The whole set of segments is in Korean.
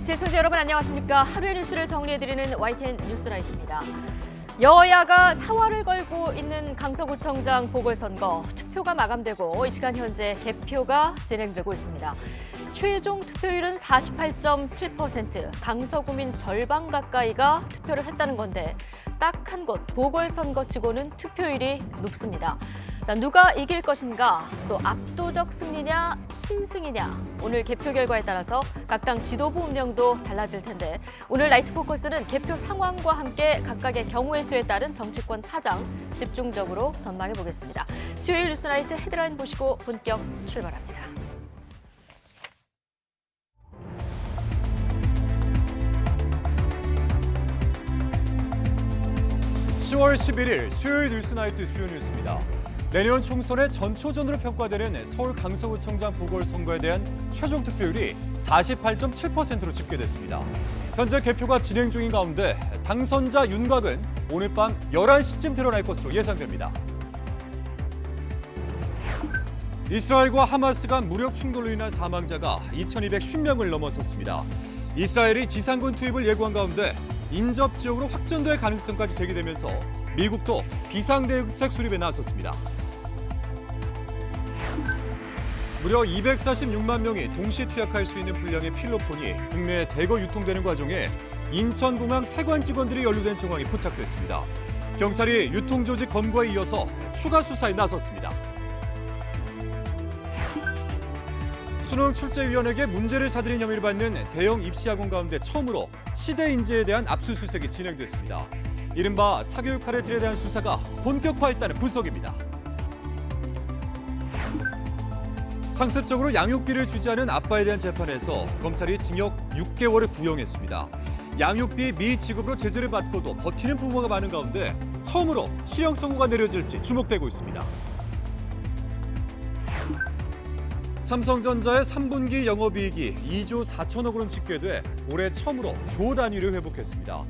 시청자 여러분 안녕하십니까. 하루의 뉴스를 정리해드리는 YTN 뉴스라이트입니다. 여야가 사활을 걸고 있는 강서구청장 보궐선거 투표가 마감되고 이 시간 현재 개표가 진행되고 있습니다. 최종 투표율은 48.7%, 강서구민 절반 가까이가 투표를 했다는 건데 딱 한 곳 보궐선거치고는 투표율이 높습니다. 자, 누가 이길 것인가, 또 압도적 승리냐, 신승이냐, 오늘 개표 결과에 따라서 각 당 지도부 운명도 달라질 텐데 오늘 라이트 포커스는 개표 상황과 함께 각각의 경우의 수에 따른 정치권 파장 집중적으로 전망해 보겠습니다. 수요일 뉴스라이트 헤드라인 보시고 본격 출발합니다. (10월 11일) 수요일 뉴스나이트 주요 뉴스입니다. 내년 총선의 전초전으로 평가되는 서울 강서구청장 보궐선거에 대한 최종 투표율이 48.7%로 집계됐습니다. 현재 개표가 진행 중인 가운데 당선자 윤곽은 오늘 밤 11시쯤 드러날 것으로 예상됩니다. 이스라엘과 하마스 간 무력 충돌로 인한 사망자가 2,250명을 넘어섰습니다. 이스라엘이 지상군 투입을 예고한 가운데 인접 지역으로 확전될 가능성까지 제기되면서 미국도 비상대응책 수립에 나섰습니다. 무려 246만 명이 동시 투약할 수 있는 분량의 필로폰이 국내에 대거 유통되는 과정에 인천공항 세관 직원들이 연루된 정황이 포착됐습니다. 경찰이 유통조직 검거에 이어서 추가 수사에 나섰습니다. 수능출제위원에게 문제를 사들인 혐의를 받는 대형 입시학원 가운데 처음으로 시대 인재에 대한 압수수색이 진행됐습니다. 이른바 사교육 카르텔에 대한 수사가 본격화했다는 분석입니다. 상습적으로 양육비를 주지 않은 아빠에 대한 재판에서 검찰이 징역 6개월을 구형했습니다. 양육비 미지급으로 제재를 받고도 버티는 부모가 많은 가운데 처음으로 실형 선고가 내려질지 주목되고 있습니다. 삼성전자의 3분기 영업이익이 2조 4천억 원은 집계돼 올해 처음으로 조 단위를 회복했습니다.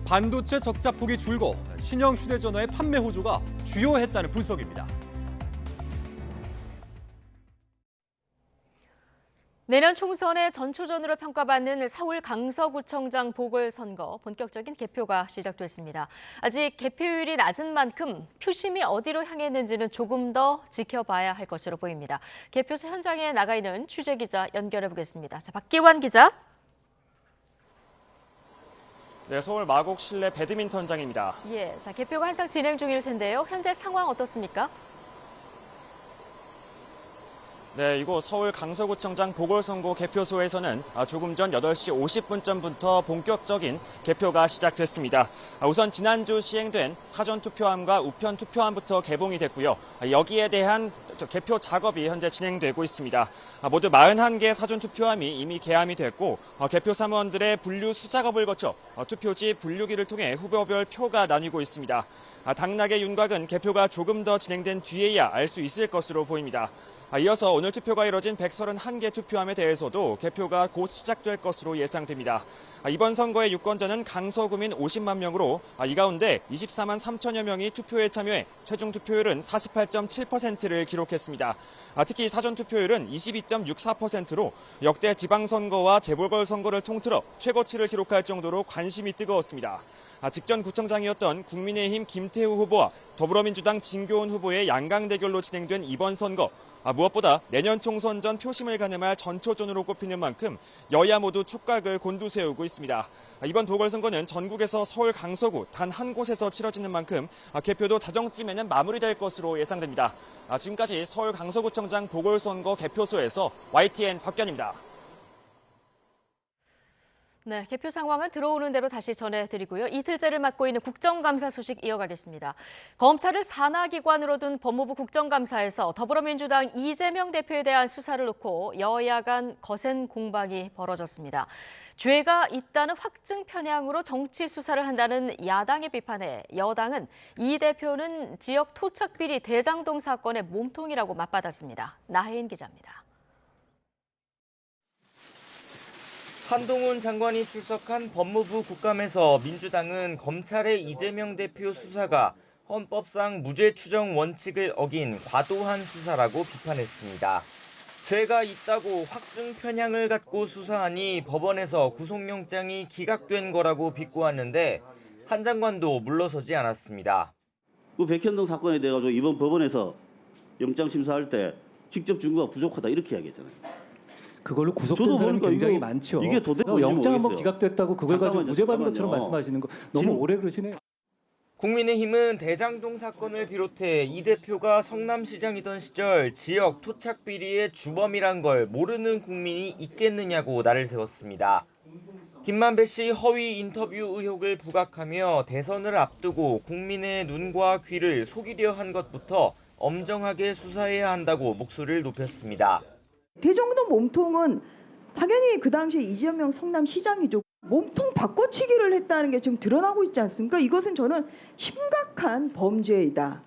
반도체 적자폭이 줄고 신형 휴대전화의 판매 호조가 주요했다는 분석입니다. 내년 총선의 전초전으로 평가받는 서울 강서구청장 보궐선거 본격적인 개표가 시작됐습니다. 아직 개표율이 낮은 만큼 표심이 어디로 향했는지는 조금 더 지켜봐야 할 것으로 보입니다. 개표소 현장에 나가 있는 취재기자 연결해 보겠습니다. 자, 박기환 기자. 네, 서울 마곡 실내 배드민턴장입니다. 예, 자, 개표가 한창 진행 중일 텐데요. 현재 상황 어떻습니까? 네, 이곳 서울 강서구청장 보궐선거 개표소에서는 조금 전 8시 50분 전부터 본격적인 개표가 시작됐습니다. 우선 지난주 시행된 사전투표함과 우편투표함부터 개봉이 됐고요. 여기에 대한 개표 작업이 현재 진행되고 있습니다. 모두 41개 사전투표함이 이미 개함이 됐고 개표 사무원들의 분류 수작업을 거쳐 투표지 분류기를 통해 후보별 표가 나뉘고 있습니다. 당락의 윤곽은 개표가 조금 더 진행된 뒤에야 알 수 있을 것으로 보입니다. 이어서 오늘 투표가 이뤄진 131개 투표함에 대해서도 개표가 곧 시작될 것으로 예상됩니다. 이번 선거의 유권자는 강서구민 50만 명으로 이 가운데 24만 3천여 명이 투표에 참여해 최종 투표율은 48.7%를 기록했습니다. 특히 사전투표율은 22.64%로 역대 지방선거와 재보궐선거를 통틀어 최고치를 기록할 정도로 관심이 뜨거웠습니다. 직전 구청장이었던 국민의힘 김태우 후보와 더불어민주당 진교훈 후보의 양강 대결로 진행된 이번 선거. 무엇보다 내년 총선 전 표심을 가늠할 전초전으로 꼽히는 만큼 여야 모두 촉각을 곤두세우고 있습니다. 이번 보궐선거는 전국에서 서울 강서구 단 한 곳에서 치러지는 만큼 개표도 자정쯤에는 마무리될 것으로 예상됩니다. 지금까지 서울 강서구청장 보궐선거 개표소에서 YTN 박견입니다. 네, 개표 상황은 들어오는 대로 다시 전해드리고요. 이틀째를 맡고 있는 국정감사 소식 이어가겠습니다. 검찰을 산하기관으로 둔 법무부 국정감사에서 더불어민주당 이재명 대표에 대한 수사를 놓고 여야 간 거센 공방이 벌어졌습니다. 죄가 있다는 확증 편향으로 정치 수사를 한다는 야당의 비판에 여당은 이 대표는 지역 토착 비리 대장동 사건의 몸통이라고 맞받았습니다. 나혜인 기자입니다. 한동훈 장관이 출석한 법무부 국감에서 민주당은 검찰의 이재명 대표 수사가 헌법상 무죄 추정 원칙을 어긴 과도한 수사라고 비판했습니다. 죄가 있다고 확증 편향을 갖고 수사하니 법원에서 구속영장이 기각된 거라고 비꼬았는데 한 장관도 물러서지 않았습니다. 그 백현동 사건에 대해 가지고 이번 법원에서 영장 심사할 때 직접 증거가 부족하다 이렇게 이야기했잖아요. 그걸로 구속된 저도 사람이 보니까 굉장히 이거 많죠. 이게 도대체 뭔지 영장 한번 모르겠어요. 기각됐다고 그걸 가지고 잠깐만요, 무죄받은 것처럼 잠깐만요. 말씀하시는 거 너무 지금- 오래 그러시네요. 국민의힘은 대장동 사건을 비롯해 이 대표가 성남시장이던 시절 지역 토착 비리의 주범이란 걸 모르는 국민이 있겠느냐고 날을 세웠습니다. 김만배 씨 허위 인터뷰 의혹을 부각하며 대선을 앞두고 국민의 눈과 귀를 속이려 한 것부터 엄정하게 수사해야 한다고 목소리를 높였습니다. 대장동 몸통은 당연히 그 당시에 이재명 성남시장이죠. 몸통 바꿔치기를 했다는 게 지금 드러나고 있지 않습니까? 이것은 저는 심각한 범죄이다.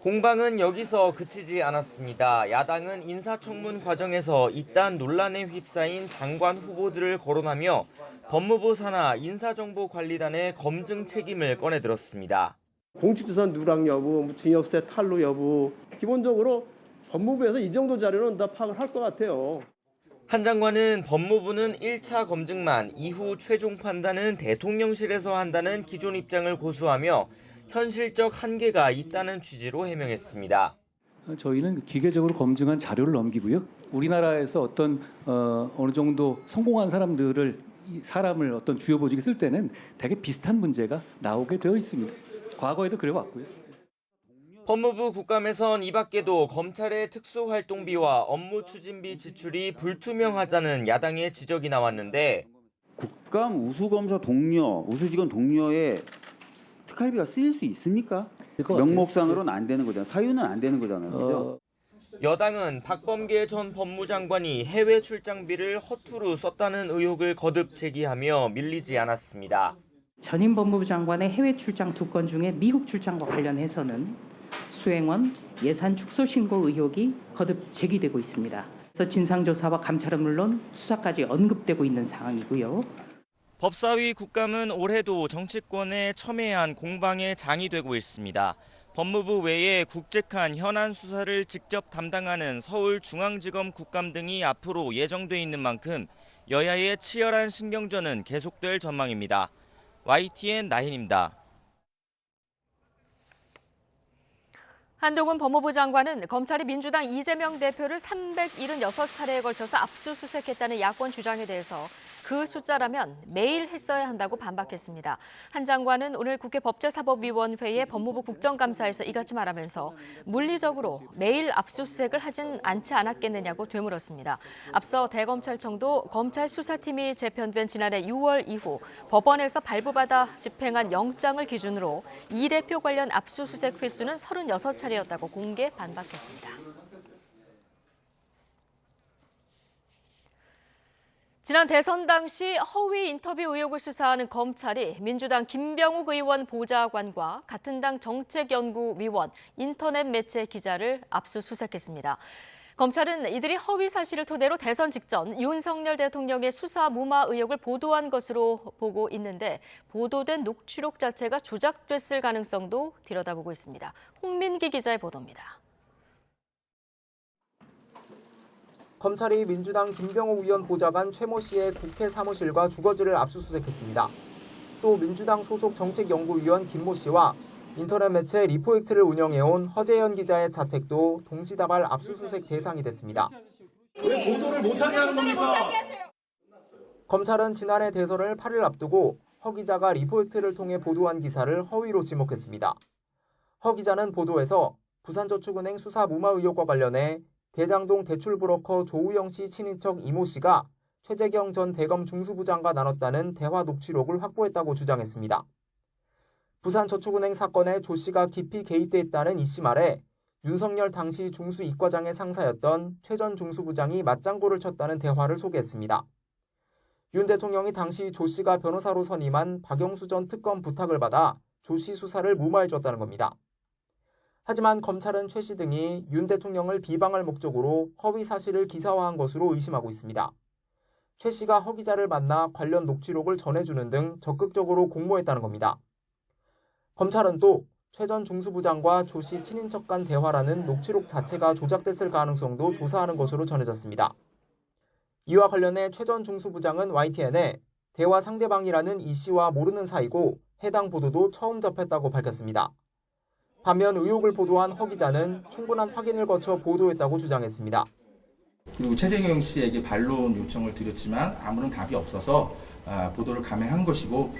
공방은 여기서 그치지 않았습니다. 야당은 인사청문 과정에서 이딴 논란에 휩싸인 장관 후보들을 거론하며 법무부 산하 인사정보관리단의 검증 책임을 꺼내들었습니다. 공직자산 누락 여부, 증여세 탈루 여부, 기본적으로 법무부에서 이 정도 자료는 다 파악을 할 것 같아요. 한 장관은 법무부는 1차 검증만, 이후 최종 판단은 대통령실에서 한다는 기존 입장을 고수하며 현실적 한계가 있다는 취지로 해명했습니다. 저희는 기계적으로 검증한 자료를 넘기고요. 우리나라에서 어떤 어느 정도 성공한 사람을 어떤 주요 보직에 쓸 때는 되게 비슷한 문제가 나오게 되어 있습니다. 과거에도 그래왔고요. 법무부 국감에선 이 밖에도 검찰의 특수활동비와 업무 추진비 지출이 불투명하다는 야당의 지적이 나왔는데 국감 우수검사 동료, 우수직원 동료의 특활비가 쓰일 수 있습니까? 명목상으로는 안 되는 거잖아요. 사유는 안 되는 거잖아요. 그죠? 여당은 박범계 전 법무장관이 해외 출장비를 허투루 썼다는 의혹을 거듭 제기하며 밀리지 않았습니다. 전임 법무부 장관의 해외 출장 2건 중에 미국 출장과 관련해서는 수행원 예산 축소 신고 의혹이 거듭 제기되고 있습니다. 그래서 진상조사와 감찰은 물론 수사까지 언급되고 있는 상황이고요. 법사위 국감은 올해도 정치권의 첨예한 공방의 장이 되고 있습니다. 법무부 외에 국직한 현안 수사를 직접 담당하는 서울중앙지검 국감 등이 앞으로 예정돼 있는 만큼 여야의 치열한 신경전은 계속될 전망입니다. YTN 나인입니다. 한동훈 법무부 장관은 검찰이 민주당 이재명 대표를 376차례에 걸쳐서 압수수색했다는 야권 주장에 대해서 그 숫자라면 매일 했어야 한다고 반박했습니다. 한 장관은 오늘 국회 법제사법위원회의 법무부 국정감사에서 이같이 말하면서 물리적으로 매일 압수수색을 하진 않지 않았겠느냐고 되물었습니다. 앞서 대검찰청도 검찰 수사팀이 재편된 지난해 6월 이후 법원에서 발부받아 집행한 영장을 기준으로 이 대표 관련 압수수색 횟수는 36차례였다고 공개 반박했습니다. 지난 대선 당시 허위 인터뷰 의혹을 수사하는 검찰이 민주당 김병욱 의원 보좌관과 같은 당 정책연구위원, 인터넷 매체 기자를 압수수색했습니다. 검찰은 이들이 허위 사실을 토대로 대선 직전 윤석열 대통령의 수사 무마 의혹을 보도한 것으로 보고 있는데 보도된 녹취록 자체가 조작됐을 가능성도 들여다보고 있습니다. 홍민기 기자의 보도입니다. 검찰이 민주당 김병욱 의원 보좌관 최모 씨의 국회 사무실과 주거지를 압수수색했습니다. 또 민주당 소속 정책연구위원 김모 씨와 인터넷 매체 리포액트를 운영해온 허재현 기자의 자택도 동시다발 압수수색 대상이 됐습니다. 왜 보도를 못하게 하는 겁니까? 검찰은 지난해 대선을 8일 앞두고 허 기자가 리포액트를 통해 보도한 기사를 허위로 지목했습니다. 허 기자는 보도에서 부산저축은행 수사 무마 의혹과 관련해 대장동 대출 브로커 조우영 씨 친인척 이모 씨가 최재경 전 대검 중수부장과 나눴다는 대화 녹취록을 확보했다고 주장했습니다. 부산저축은행 사건에 조 씨가 깊이 개입돼 있다는 이 씨 말에 윤석열 당시 중수이과장의 상사였던 최 전 중수부장이 맞장구를 쳤다는 대화를 소개했습니다. 윤 대통령이 당시 조 씨가 변호사로 선임한 박영수 전 특검 부탁을 받아 조 씨 수사를 무마해줬다는 겁니다. 하지만 검찰은 최 씨 등이 윤 대통령을 비방할 목적으로 허위 사실을 기사화한 것으로 의심하고 있습니다. 최 씨가 허 기자를 만나 관련 녹취록을 전해주는 등 적극적으로 공모했다는 겁니다. 검찰은 또 최 전 중수부장과 조 씨 친인척 간 대화라는 녹취록 자체가 조작됐을 가능성도 조사하는 것으로 전해졌습니다. 이와 관련해 최 전 중수부장은 YTN에 대화 상대방이라는 이 씨와 모르는 사이고 해당 보도도 처음 접했다고 밝혔습니다. 반면 의혹을 보도한 허 기자는 충분한 확인을 거쳐 보도했다고 주장했습니다. 그리고 최재경 씨에게 반론 요청을 드렸지만 아무런 답이 없어서 보도를 감행한 것이고,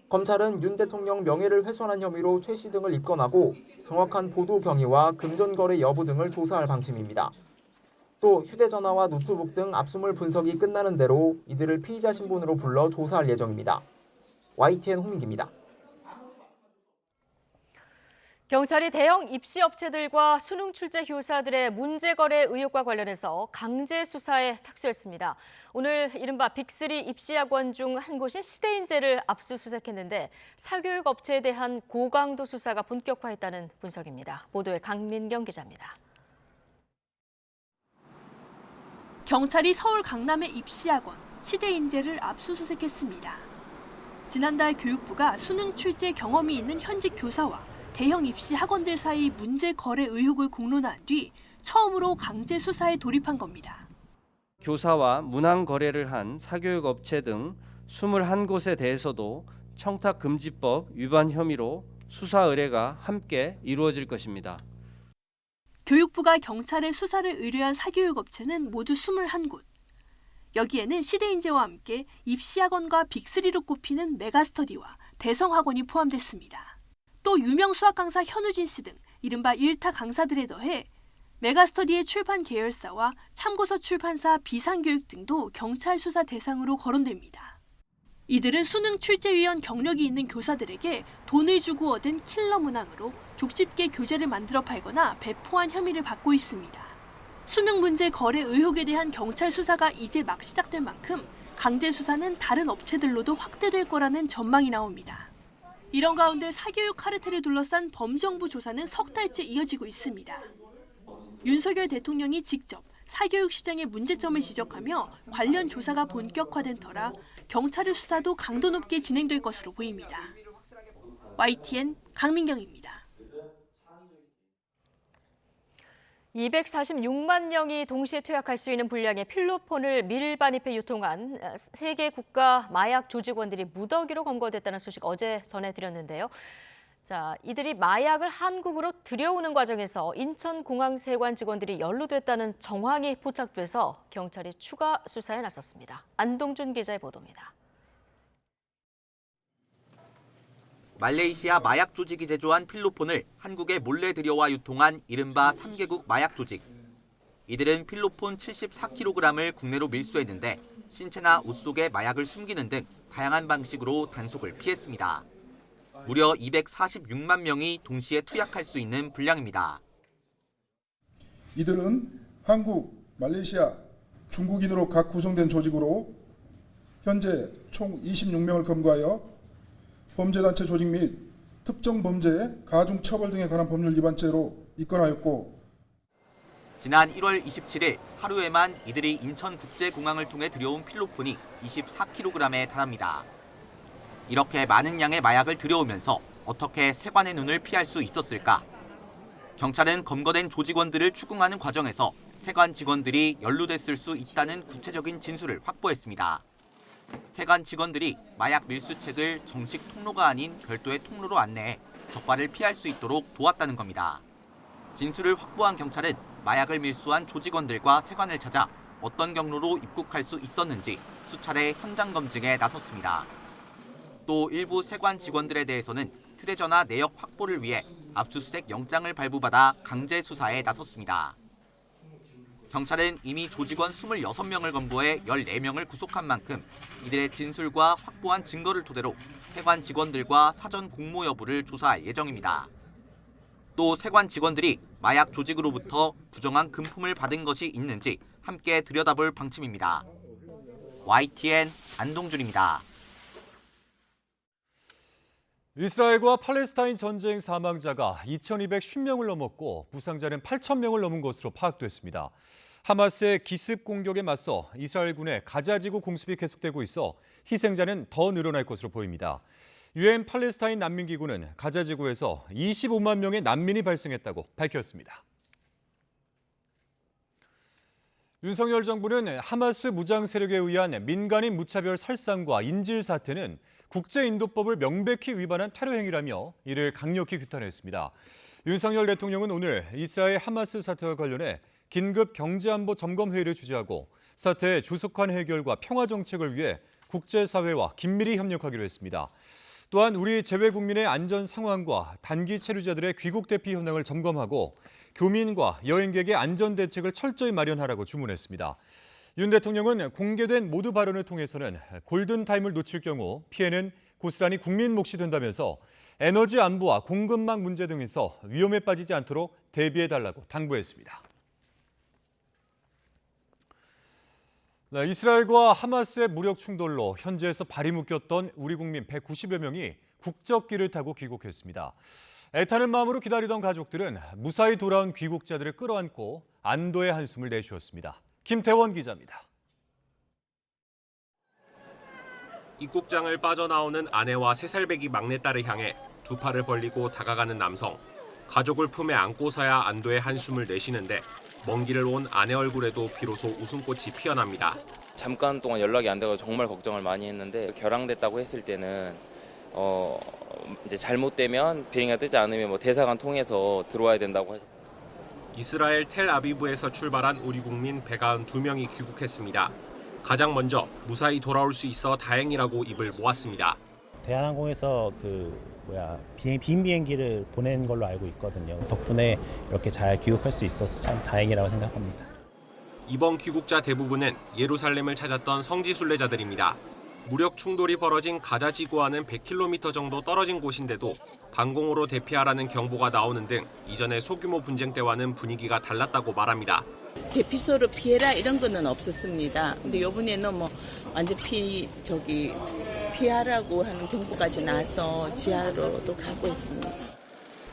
검찰은 윤 대통령 명예를 훼손한 혐의로 최 씨 등을 입건하고 정확한 보도 경위와 금전거래 여부 등을 조사할 방침입니다. 또 휴대전화와 노트북 등 압수물 분석이 끝나는 대로 이들을 피의자 신분으로 불러 조사할 예정입니다. YTN 홍민기입니다. 경찰이 대형 입시업체들과 수능 출제 교사들의 문제 거래 의혹과 관련해서 강제 수사에 착수했습니다. 오늘 이른바 빅3 입시학원 중 한 곳인 시대인재를 압수수색했는데 사교육 업체에 대한 고강도 수사가 본격화했다는 분석입니다. 보도에 강민경 기자입니다. 경찰이 서울 강남의 입시학원 시대인재를 압수수색했습니다. 지난달 교육부가 수능 출제 경험이 있는 현직 교사와 대형 입시 학원들 사이 문제 거래 의혹을 공론화한 뒤 처음으로 강제 수사에 돌입한 겁니다. 교사와 문항 거래를 한 사교육 업체 등 21곳에 대해서도 청탁금지법 위반 혐의로 수사 의뢰가 함께 이루어질 것입니다. 교육부가 경찰에 수사를 의뢰한 사교육 업체는 모두 21곳. 여기에는 시대인재와 함께 입시학원과 빅3로 꼽히는 메가스터디와 대성학원이 포함됐습니다. 또 유명 수학 강사 현우진 씨 등 이른바 일타 강사들에 더해 메가스터디의 출판 계열사와 참고서 출판사 비상교육 등도 경찰 수사 대상으로 거론됩니다. 이들은 수능 출제위원 경력이 있는 교사들에게 돈을 주고 얻은 킬러 문항으로 족집게 교재를 만들어 팔거나 배포한 혐의를 받고 있습니다. 수능 문제 거래 의혹에 대한 경찰 수사가 이제 막 시작된 만큼 강제 수사는 다른 업체들로도 확대될 거라는 전망이 나옵니다. 이런 가운데 사교육 카르텔을 둘러싼 범정부 조사는 석 달째 이어지고 있습니다. 윤석열 대통령이 직접 사교육 시장의 문제점을 지적하며 관련 조사가 본격화된 터라 경찰의 수사도 강도 높게 진행될 것으로 보입니다. YTN 강민경입니다. 246만 명이 동시에 투약할 수 있는 분량의 필로폰을 밀반입해 유통한 세 개 국가 마약 조직원들이 무더기로 검거됐다는 소식 어제 전해드렸는데요. 자, 이들이 마약을 한국으로 들여오는 과정에서 인천공항세관 직원들이 연루됐다는 정황이 포착돼서 경찰이 추가 수사에 나섰습니다. 안동준 기자의 보도입니다. 말레이시아 마약 조직이 제조한 필로폰을 한국에 몰래 들여와 유통한 이른바 3개국 마약 조직. 이들은 필로폰 74kg을 국내로 밀수했는데 신체나 옷 속에 마약을 숨기는 등 다양한 방식으로 단속을 피했습니다. 무려 246만 명이 동시에 투약할 수 있는 분량입니다. 이들은 한국, 말레이시아, 중국인으로 각 구성된 조직으로 현재 총 26명을 검거하여 범죄단체 조직 및 특정 범죄, 가중처벌 등에 관한 법률 위반죄로 입건하였고, 지난 1월 27일 하루에만 이들이 인천국제공항을 통해 들여온 필로폰이 24kg에 달합니다. 이렇게 많은 양의 마약을 들여오면서 어떻게 세관의 눈을 피할 수 있었을까? 경찰은 검거된 조직원들을 추궁하는 과정에서 세관 직원들이 연루됐을 수 있다는 구체적인 진술을 확보했습니다. 세관 직원들이 마약 밀수책을 정식 통로가 아닌 별도의 통로로 안내해 적발을 피할 수 있도록 도왔다는 겁니다. 진술을 확보한 경찰은 마약을 밀수한 조직원들과 세관을 찾아 어떤 경로로 입국할 수 있었는지 수차례 현장 검증에 나섰습니다. 또 일부 세관 직원들에 대해서는 휴대전화 내역 확보를 위해 압수수색 영장을 발부받아 강제 수사에 나섰습니다. 경찰은 이미 조직원 26명을 검거해 14명을 구속한 만큼 이들의 진술과 확보한 증거를 토대로 세관 직원들과 사전 공모 여부를 조사할 예정입니다. 또 세관 직원들이 마약 조직으로부터 부정한 금품을 받은 것이 있는지 함께 들여다볼 방침입니다. YTN 안동준입니다. 이스라엘과 팔레스타인 전쟁 사망자가 2,210명을 넘었고 부상자는 8,000명을 넘은 것으로 파악됐습니다. 하마스의 기습 공격에 맞서 이스라엘군의 가자지구 공습이 계속되고 있어 희생자는 더 늘어날 것으로 보입니다. 유엔 팔레스타인 난민기구는 가자 지구에서 25만 명의 난민이 발생했다고 밝혔습니다. 윤석열 정부는 하마스 무장 세력에 의한 민간인 무차별 살상과 인질 사태는 국제인도법을 명백히 위반한 테러 행위라며 이를 강력히 규탄했습니다. 윤석열 대통령은 오늘 이스라엘 하마스 사태와 관련해 긴급 경제안보 점검회의를 주재하고 사태의 조속한 해결과 평화 정책을 위해 국제사회와 긴밀히 협력하기로 했습니다. 또한 우리 재외국민의 안전 상황과 단기 체류자들의 귀국 대피 현황을 점검하고 교민과 여행객의 안전 대책을 철저히 마련하라고 주문했습니다. 윤 대통령은 공개된 모두 발언을 통해서는 골든타임을 놓칠 경우 피해는 고스란히 국민 몫이 된다면서 에너지 안보와 공급망 문제 등에서 위험에 빠지지 않도록 대비해달라고 당부했습니다. 네, 이스라엘과 하마스의 무력 충돌로 현지에서 발이 묶였던 우리 국민 190여 명이 국적기를 타고 귀국했습니다. 애타는 마음으로 기다리던 가족들은 무사히 돌아온 귀국자들을 끌어안고 안도의 한숨을 내쉬었습니다. 김태원 기자입니다. 입국장을 빠져나오는 아내와 3살배기 막내딸을 향해 두 팔을 벌리고 다가가는 남성. 가족을 품에 안고서야 안도의 한숨을 내쉬는데 먼 길을 온 아내 얼굴에도 비로소 웃음꽃이 피어납니다. 잠깐 동안 연락이 안 돼서 정말 걱정을 많이 했는데 결항됐다고 했을 때는 이제 잘못되면 비행기가 뜨지 않으면 대사관 통해서 들어와야 된다고 해서. 이스라엘 텔아비브에서 출발한 우리 국민 192명이 귀국했습니다. 가장 먼저 무사히 돌아올 수 있어 다행이라고 입을 모았습니다. 대한항공에서 빈 비행기를 보낸 걸로 알고 있거든요. 덕분에 이렇게 잘 귀국할 수 있어서 참 다행이라고 생각합니다. 이번 귀국자 대부분은 예루살렘을 찾았던 성지 순례자들입니다. 무력 충돌이 벌어진 가자 지구와는 100km 정도 떨어진 곳인데도 방공호로 대피하라는 경보가 나오는 등 이전의 소규모 분쟁 때와는 분위기가 달랐다고 말합니다. 대피소로 피해라 이런 거는 없었습니다. 근데 이번에는 완전 피하라고 하는 경보까지 나서 지하로도 가고 있습니다.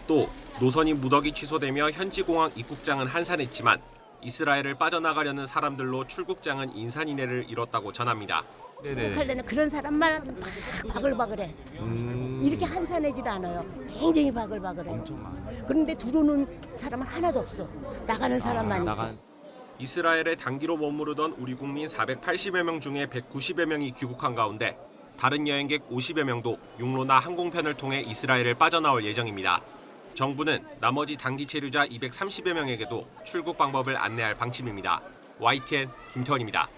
또 노선이 무더기 취소되며 현지 공항 입국장은 한산했지만 이스라엘을 빠져나가려는 사람들로 출국장은 인산인해를 이뤘다고 전합니다. 출국하려는 그런 사람만 막 바글바글해. 이렇게 한산하지도 않아요. 굉장히 바글바글해요. 그런데 들어오는 사람은 하나도 없어. 나가는 사람만 있지. 이스라엘에 단기로 머무르던 우리 국민 480여 명 중에 190여 명이 귀국한 가운데 다른 여행객 50여 명도 육로나 항공편을 통해 이스라엘을 빠져나올 예정입니다. 정부는 나머지 단기 체류자 230여 명에게도 출국 방법을 안내할 방침입니다. YTN 김태원입니다.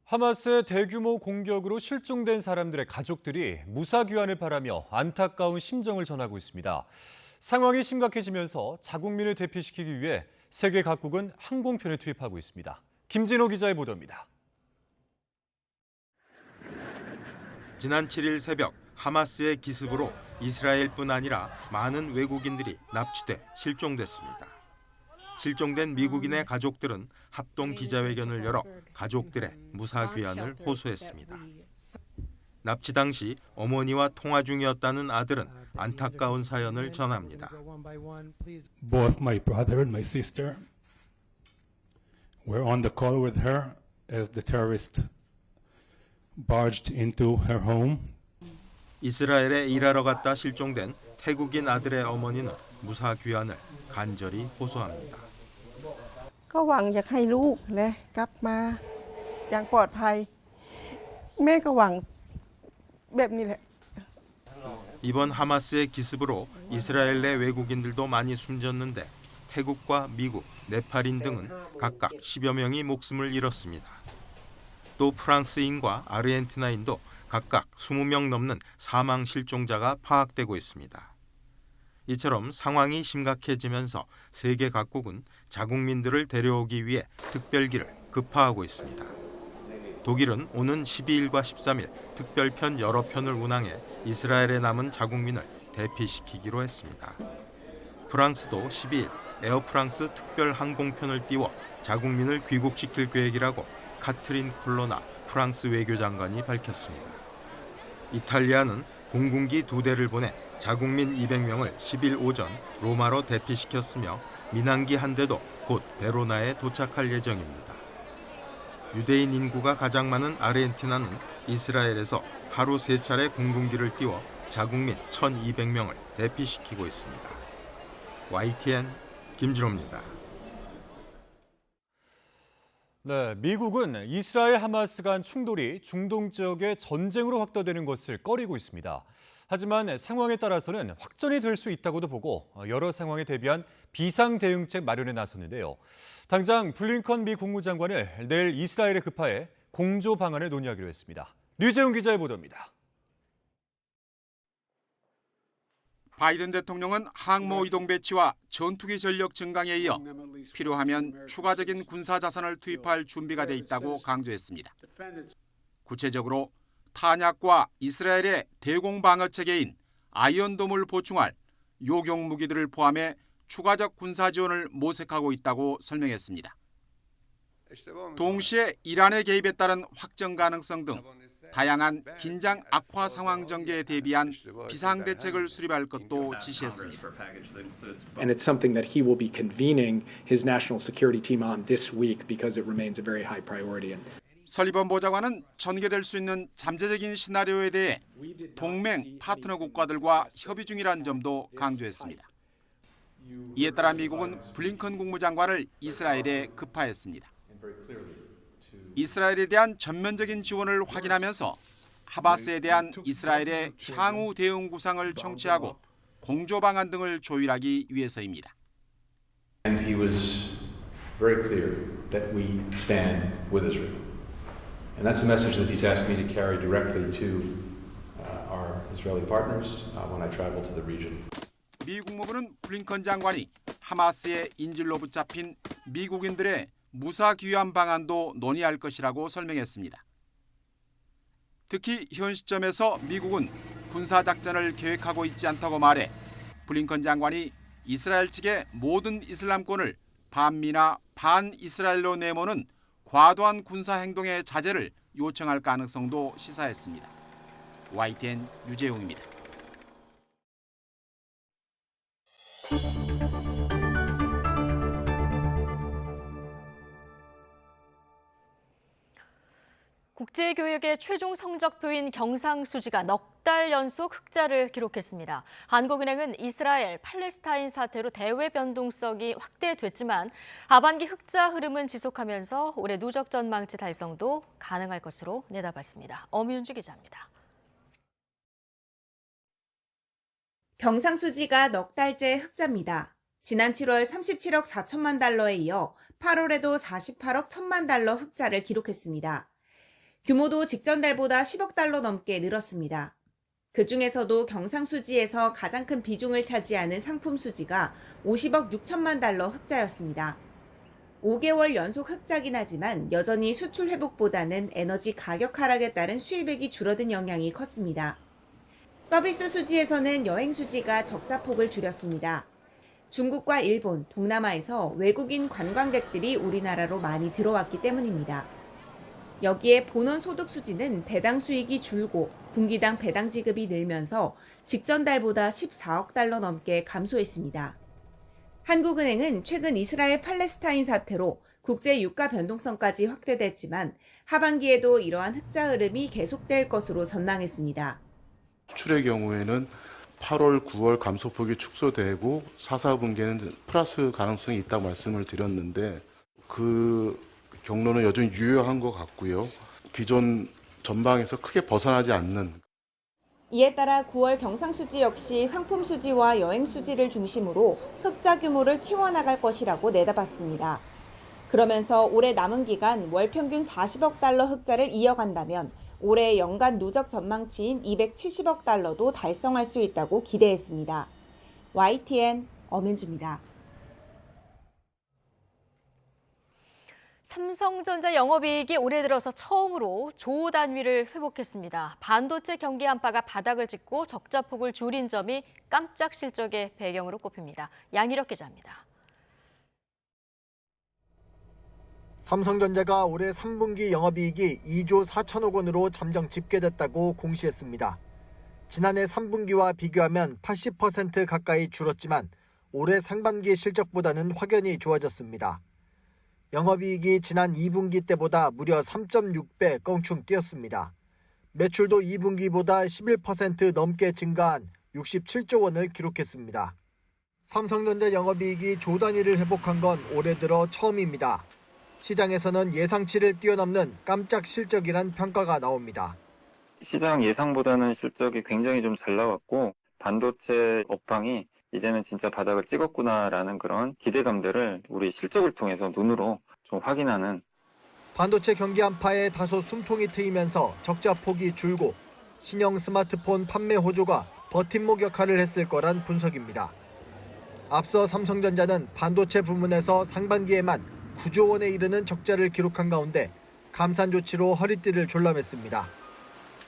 하마스의 대규모 공격으로 실종된 사람들의 가족들이 무사 귀환을 바라며 안타까운 심정을 전하고 있습니다. 상황이 심각해지면서 자국민을 대피시키기 위해 세계 각국은 항공편을 투입하고 있습니다. 김진호 기자의 보도입니다. 지난 7일 새벽 하마스의 기습으로 이스라엘뿐 아니라 많은 외국인들이 납치돼 실종됐습니다. 실종된 미국인의 가족들은 합동 기자회견을 열어 가족들의 무사 귀환을 호소했습니다. 납치 당시 어머니와 통화 중이었다는 아들은 안타까운 사연을 전합니다. Both my brother and my sister were on the call with her as the terrorist barged into her home. 이스라엘에 일하러 갔다 실종된 태국인 아들의 어머니는 무사 귀환을 간절히 호소합니다. ก็หวังอยากให้ลูกและกลับมาอย่างปลอดภัยแม่ก็หวังแบบนี้แหละ 이번 하마스의 기습으로 이스라엘 내 외국인들도 많이 숨졌는데 태국과 미국, 네팔인 등은 각각 10여 명이 목숨을 잃었습니다. 또 프랑스인과 아르헨티나인도 각각 20명 넘는 사망 실종자가 파악되고 있습니다. 이처럼 상황이 심각해지면서 세계 각국은 자국민들을 데려오기 위해 특별기를 급파하고 있습니다. 독일은 오는 12일과 13일 특별편 여러 편을 운항해 이스라엘에 남은 자국민을 대피시키기로 했습니다. 프랑스도 12일 에어프랑스 특별 항공편을 띄워 자국민을 귀국시킬 계획이라고 카트린 콜로나 프랑스 외교장관이 밝혔습니다. 이탈리아는 공군기 2대를 보내 자국민 200명을 10일 오전 로마로 대피시켰으며 민항기 한 대도 곧 베로나에 도착할 예정입니다. 유대인 인구가 가장 많은 아르헨티나는 이스라엘에서 하루 3차례 공군기를 띄워 자국 민 1,200명을 대피시키고 있습니다. YTN 김진호입니다. 네, 미국은 이스라엘 하마스 간 충돌이 중동 지역의 전쟁으로 확대되는 것을 꺼리고 있습니다. 하지만 상황에 따라서는 확전이 될 수 있다고도 보고 여러 상황에 대비한 비상 대응책 마련에 나섰는데요. 당장 블링컨 미 국무장관을 내일 이스라엘에 급파해 공조 방안을 논의하기로 했습니다. 류재훈 기자의 보도입니다. 바이든 대통령은 항모 이동 배치와 전투기 전력 증강에 이어 필요하면 추가적인 군사 자산을 투입할 준비가 돼 있다고 강조했습니다. 구체적으로 탄약과 이스라엘의 대공 방어 체계인 아이언돔을 보충할 요격 무기들을 포함해 추가적 군사 지원을 모색하고 있다고 설명했습니다. 동시에 이란의 개입에 따른 확정 가능성 등 다양한 긴장 악화 상황 전개에 대비한 비상 대책을 수립할 것도 지시했습니다. And it's something that he will be convening his national security team on this week because it remains a very high priority. 설리번 보좌관은 전개될 수 있는 잠재적인 시나리오에 대해 동맹 파트너 국가들과 협의 중이라는 점도 강조했습니다. 이에 따라 미국은 블링컨 국무장관을 이스라엘에 급파했습니다. 이스라엘에 대한 전면적인 지원을 확인하면서 하마스에 대한 이스라엘의 향후 대응 구상을 청취하고 공조 방안 등을 조율하기 위해서입니다. And he was very clear that we stand with Israel. And that's a message that he's asked me to carry directly to our Israeli partners when I travel to the region. 미 국무부는 블링컨 장관이 하마스의 인질로 붙잡힌 미국인들의 무사 귀환 방안도 논의할 것이라고 설명했습니다. 특히 현 시점에서 미국은 군사작전을 계획하고 있지 않다고 말해 블링컨 장관이 이스라엘 측의 모든 이슬람권을 반미나 반이스라엘로 내모는 과도한 군사 행동의 자제를 요청할 가능성도 시사했습니다. YTN 유재용입니다. 국제교역의 최종 성적표인 경상수지가 넉 달 연속 흑자를 기록했습니다. 한국은행은 이스라엘, 팔레스타인 사태로 대외 변동성이 확대됐지만 하반기 흑자 흐름은 지속하면서 올해 누적 전망치 달성도 가능할 것으로 내다봤습니다. 엄윤주 기자입니다. 경상수지가 넉 달째 흑자입니다. 지난 7월 37억 4천만 달러에 이어 8월에도 48억 1천만 달러 흑자를 기록했습니다. 규모도 직전 달보다 10억 달러 넘게 늘었습니다. 그중에서도 경상수지에서 가장 큰 비중을 차지하는 상품수지가 50억 6천만 달러 흑자였습니다. 5개월 연속 흑자긴 하지만 여전히 수출 회복보다는 에너지 가격 하락에 따른 수입액이 줄어든 영향이 컸습니다. 서비스 수지에서는 여행 수지가 적자폭을 줄였습니다. 중국과 일본, 동남아에서 외국인 관광객들이 우리나라로 많이 들어왔기 때문입니다. 여기에 본원 소득 수지는 배당 수익이 줄고 분기당 배당 지급이 늘면서 직전 달보다 14억 달러 넘게 감소했습니다. 한국은행은 최근 이스라엘 팔레스타인 사태로 국제 유가 변동성까지 확대됐지만 하반기에도 이러한 흑자 흐름이 계속될 것으로 전망했습니다. 수출의 경우에는 8월, 9월 감소폭이 축소되고 4, 4분기에는 플러스 가능성이 있다고 말씀을 드렸는데 그 경로는 여전히 유효한 것 같고요. 기존 전방에서 크게 벗어나지 않는. 이에 따라 9월 경상수지 역시 상품수지와 여행수지를 중심으로 흑자 규모를 키워나갈 것이라고 내다봤습니다. 그러면서 올해 남은 기간 월 평균 40억 달러 흑자를 이어간다면 올해 연간 누적 전망치인 270억 달러도 달성할 수 있다고 기대했습니다. YTN 엄윤주입니다. 삼성전자 영업이익이 올해 들어서 처음으로 조 단위를 회복했습니다. 반도체 경기 한파가 바닥을 찍고 적자폭을 줄인 점이 깜짝 실적의 배경으로 꼽힙니다. 양희력 기자입니다. 삼성전자가 올해 3분기 영업이익이 2조 4천억 원으로 잠정 집계됐다고 공시했습니다. 지난해 3분기와 비교하면 80% 가까이 줄었지만 올해 상반기 실적보다는 확연히 좋아졌습니다. 영업이익이 지난 2분기 때보다 무려 3.6배 껑충 뛰었습니다. 매출도 2분기보다 11% 넘게 증가한 67조 원을 기록했습니다. 삼성전자 영업이익이 조 단위를 회복한 건 올해 들어 처음입니다. 시장에서는 예상치를 뛰어넘는 깜짝 실적이란 평가가 나옵니다. 시장 예상보다는 실적이 굉장히 좀 잘 나왔고 반도체 업황이 이제는 진짜 바닥을 찍었구나라는 그런 기대감들을 우리 실적을 통해서 눈으로 좀 확인하는. 반도체 경기 한파에 다소 숨통이 트이면서 적자 폭이 줄고 신형 스마트폰 판매 호조가 버팀목 역할을 했을 거란 분석입니다. 앞서 삼성전자는 반도체 부문에서 상반기에만 9조 원에 이르는 적자를 기록한 가운데 감산 조치로 허리띠를 졸라맸습니다.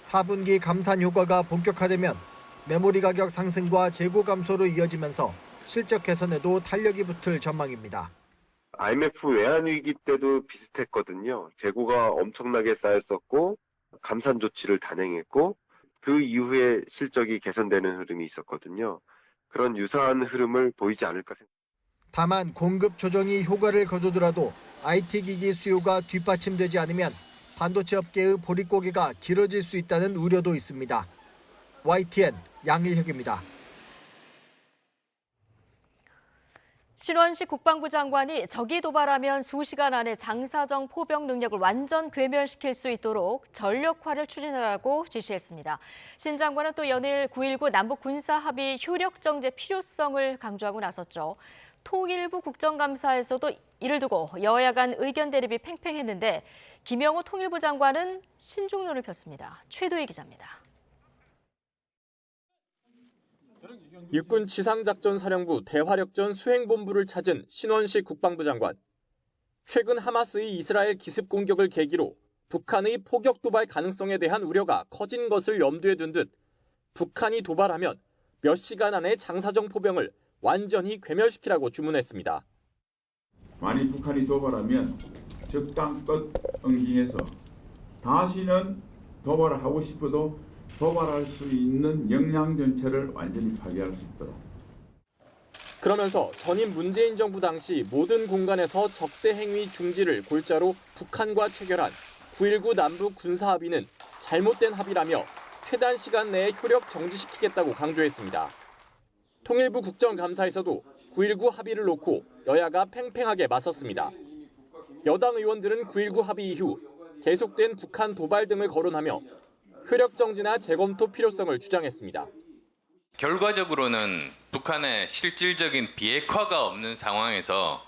4분기 감산 효과가 본격화되면 메모리 가격 상승과 재고 감소로 이어지면서 실적 개선에도 탄력이 붙을 전망입니다. IMF 외환위기 때도 비슷했거든요. 재고가 엄청나게 쌓였었고 감산 조치를 단행했고 그 이후에 실적이 개선되는 흐름이 있었거든요. 그런 유사한 흐름을 보이지 않을까 생각합니다. 다만 공급 조정이 효과를 거두더라도 IT 기기 수요가 뒷받침되지 않으면 반도체 업계의 보릿고개가 길어질 수 있다는 우려도 있습니다. YTN 양일혁입니다. 신원식 국방부 장관이 적이 도발하면 수시간 안에 장사정 포병 능력을 완전 괴멸시킬 수 있도록 전력화를 추진하라고 지시했습니다. 신 장관은 또 연일 9.19 남북 군사 합의 효력 정제 필요성을 강조하고 나섰죠. 통일부 국정감사에서도 이를 두고 여야 간 의견 대립이 팽팽했는데 김영호 통일부 장관은 신중론을 폈습니다. 최도희 기자입니다. 육군 지상작전사령부 대화력전 수행본부를 찾은 신원식 국방부 장관. 최근 하마스의 이스라엘 기습 공격을 계기로 북한의 포격 도발 가능성에 대한 우려가 커진 것을 염두에 둔 듯 북한이 도발하면 몇 시간 안에 장사정 포병을 완전히 괴멸시키라고 주문했습니다. 만일 북한이 도발하면 적당껏 응징해서 다시는 도발을 하고 싶어도 도발할 수 있는 역량 전체를 완전히 파괴할 수 있도록. 그러면서 전임 문재인 정부 당시 모든 공간에서 적대 행위 중지를 골자로 북한과 체결한 9.19 남북 군사 합의는 잘못된 합의라며 최단 시간 내에 효력 정지시키겠다고 강조했습니다. 통일부 국정감사에서도 9.19 합의를 놓고 여야가 팽팽하게 맞섰습니다. 여당 의원들은 9.19 합의 이후 계속된 북한 도발 등을 거론하며 효력 정지나 재검토 필요성을 주장했습니다. 결과적으로는 북한의 실질적인 비핵화가 없는 상황에서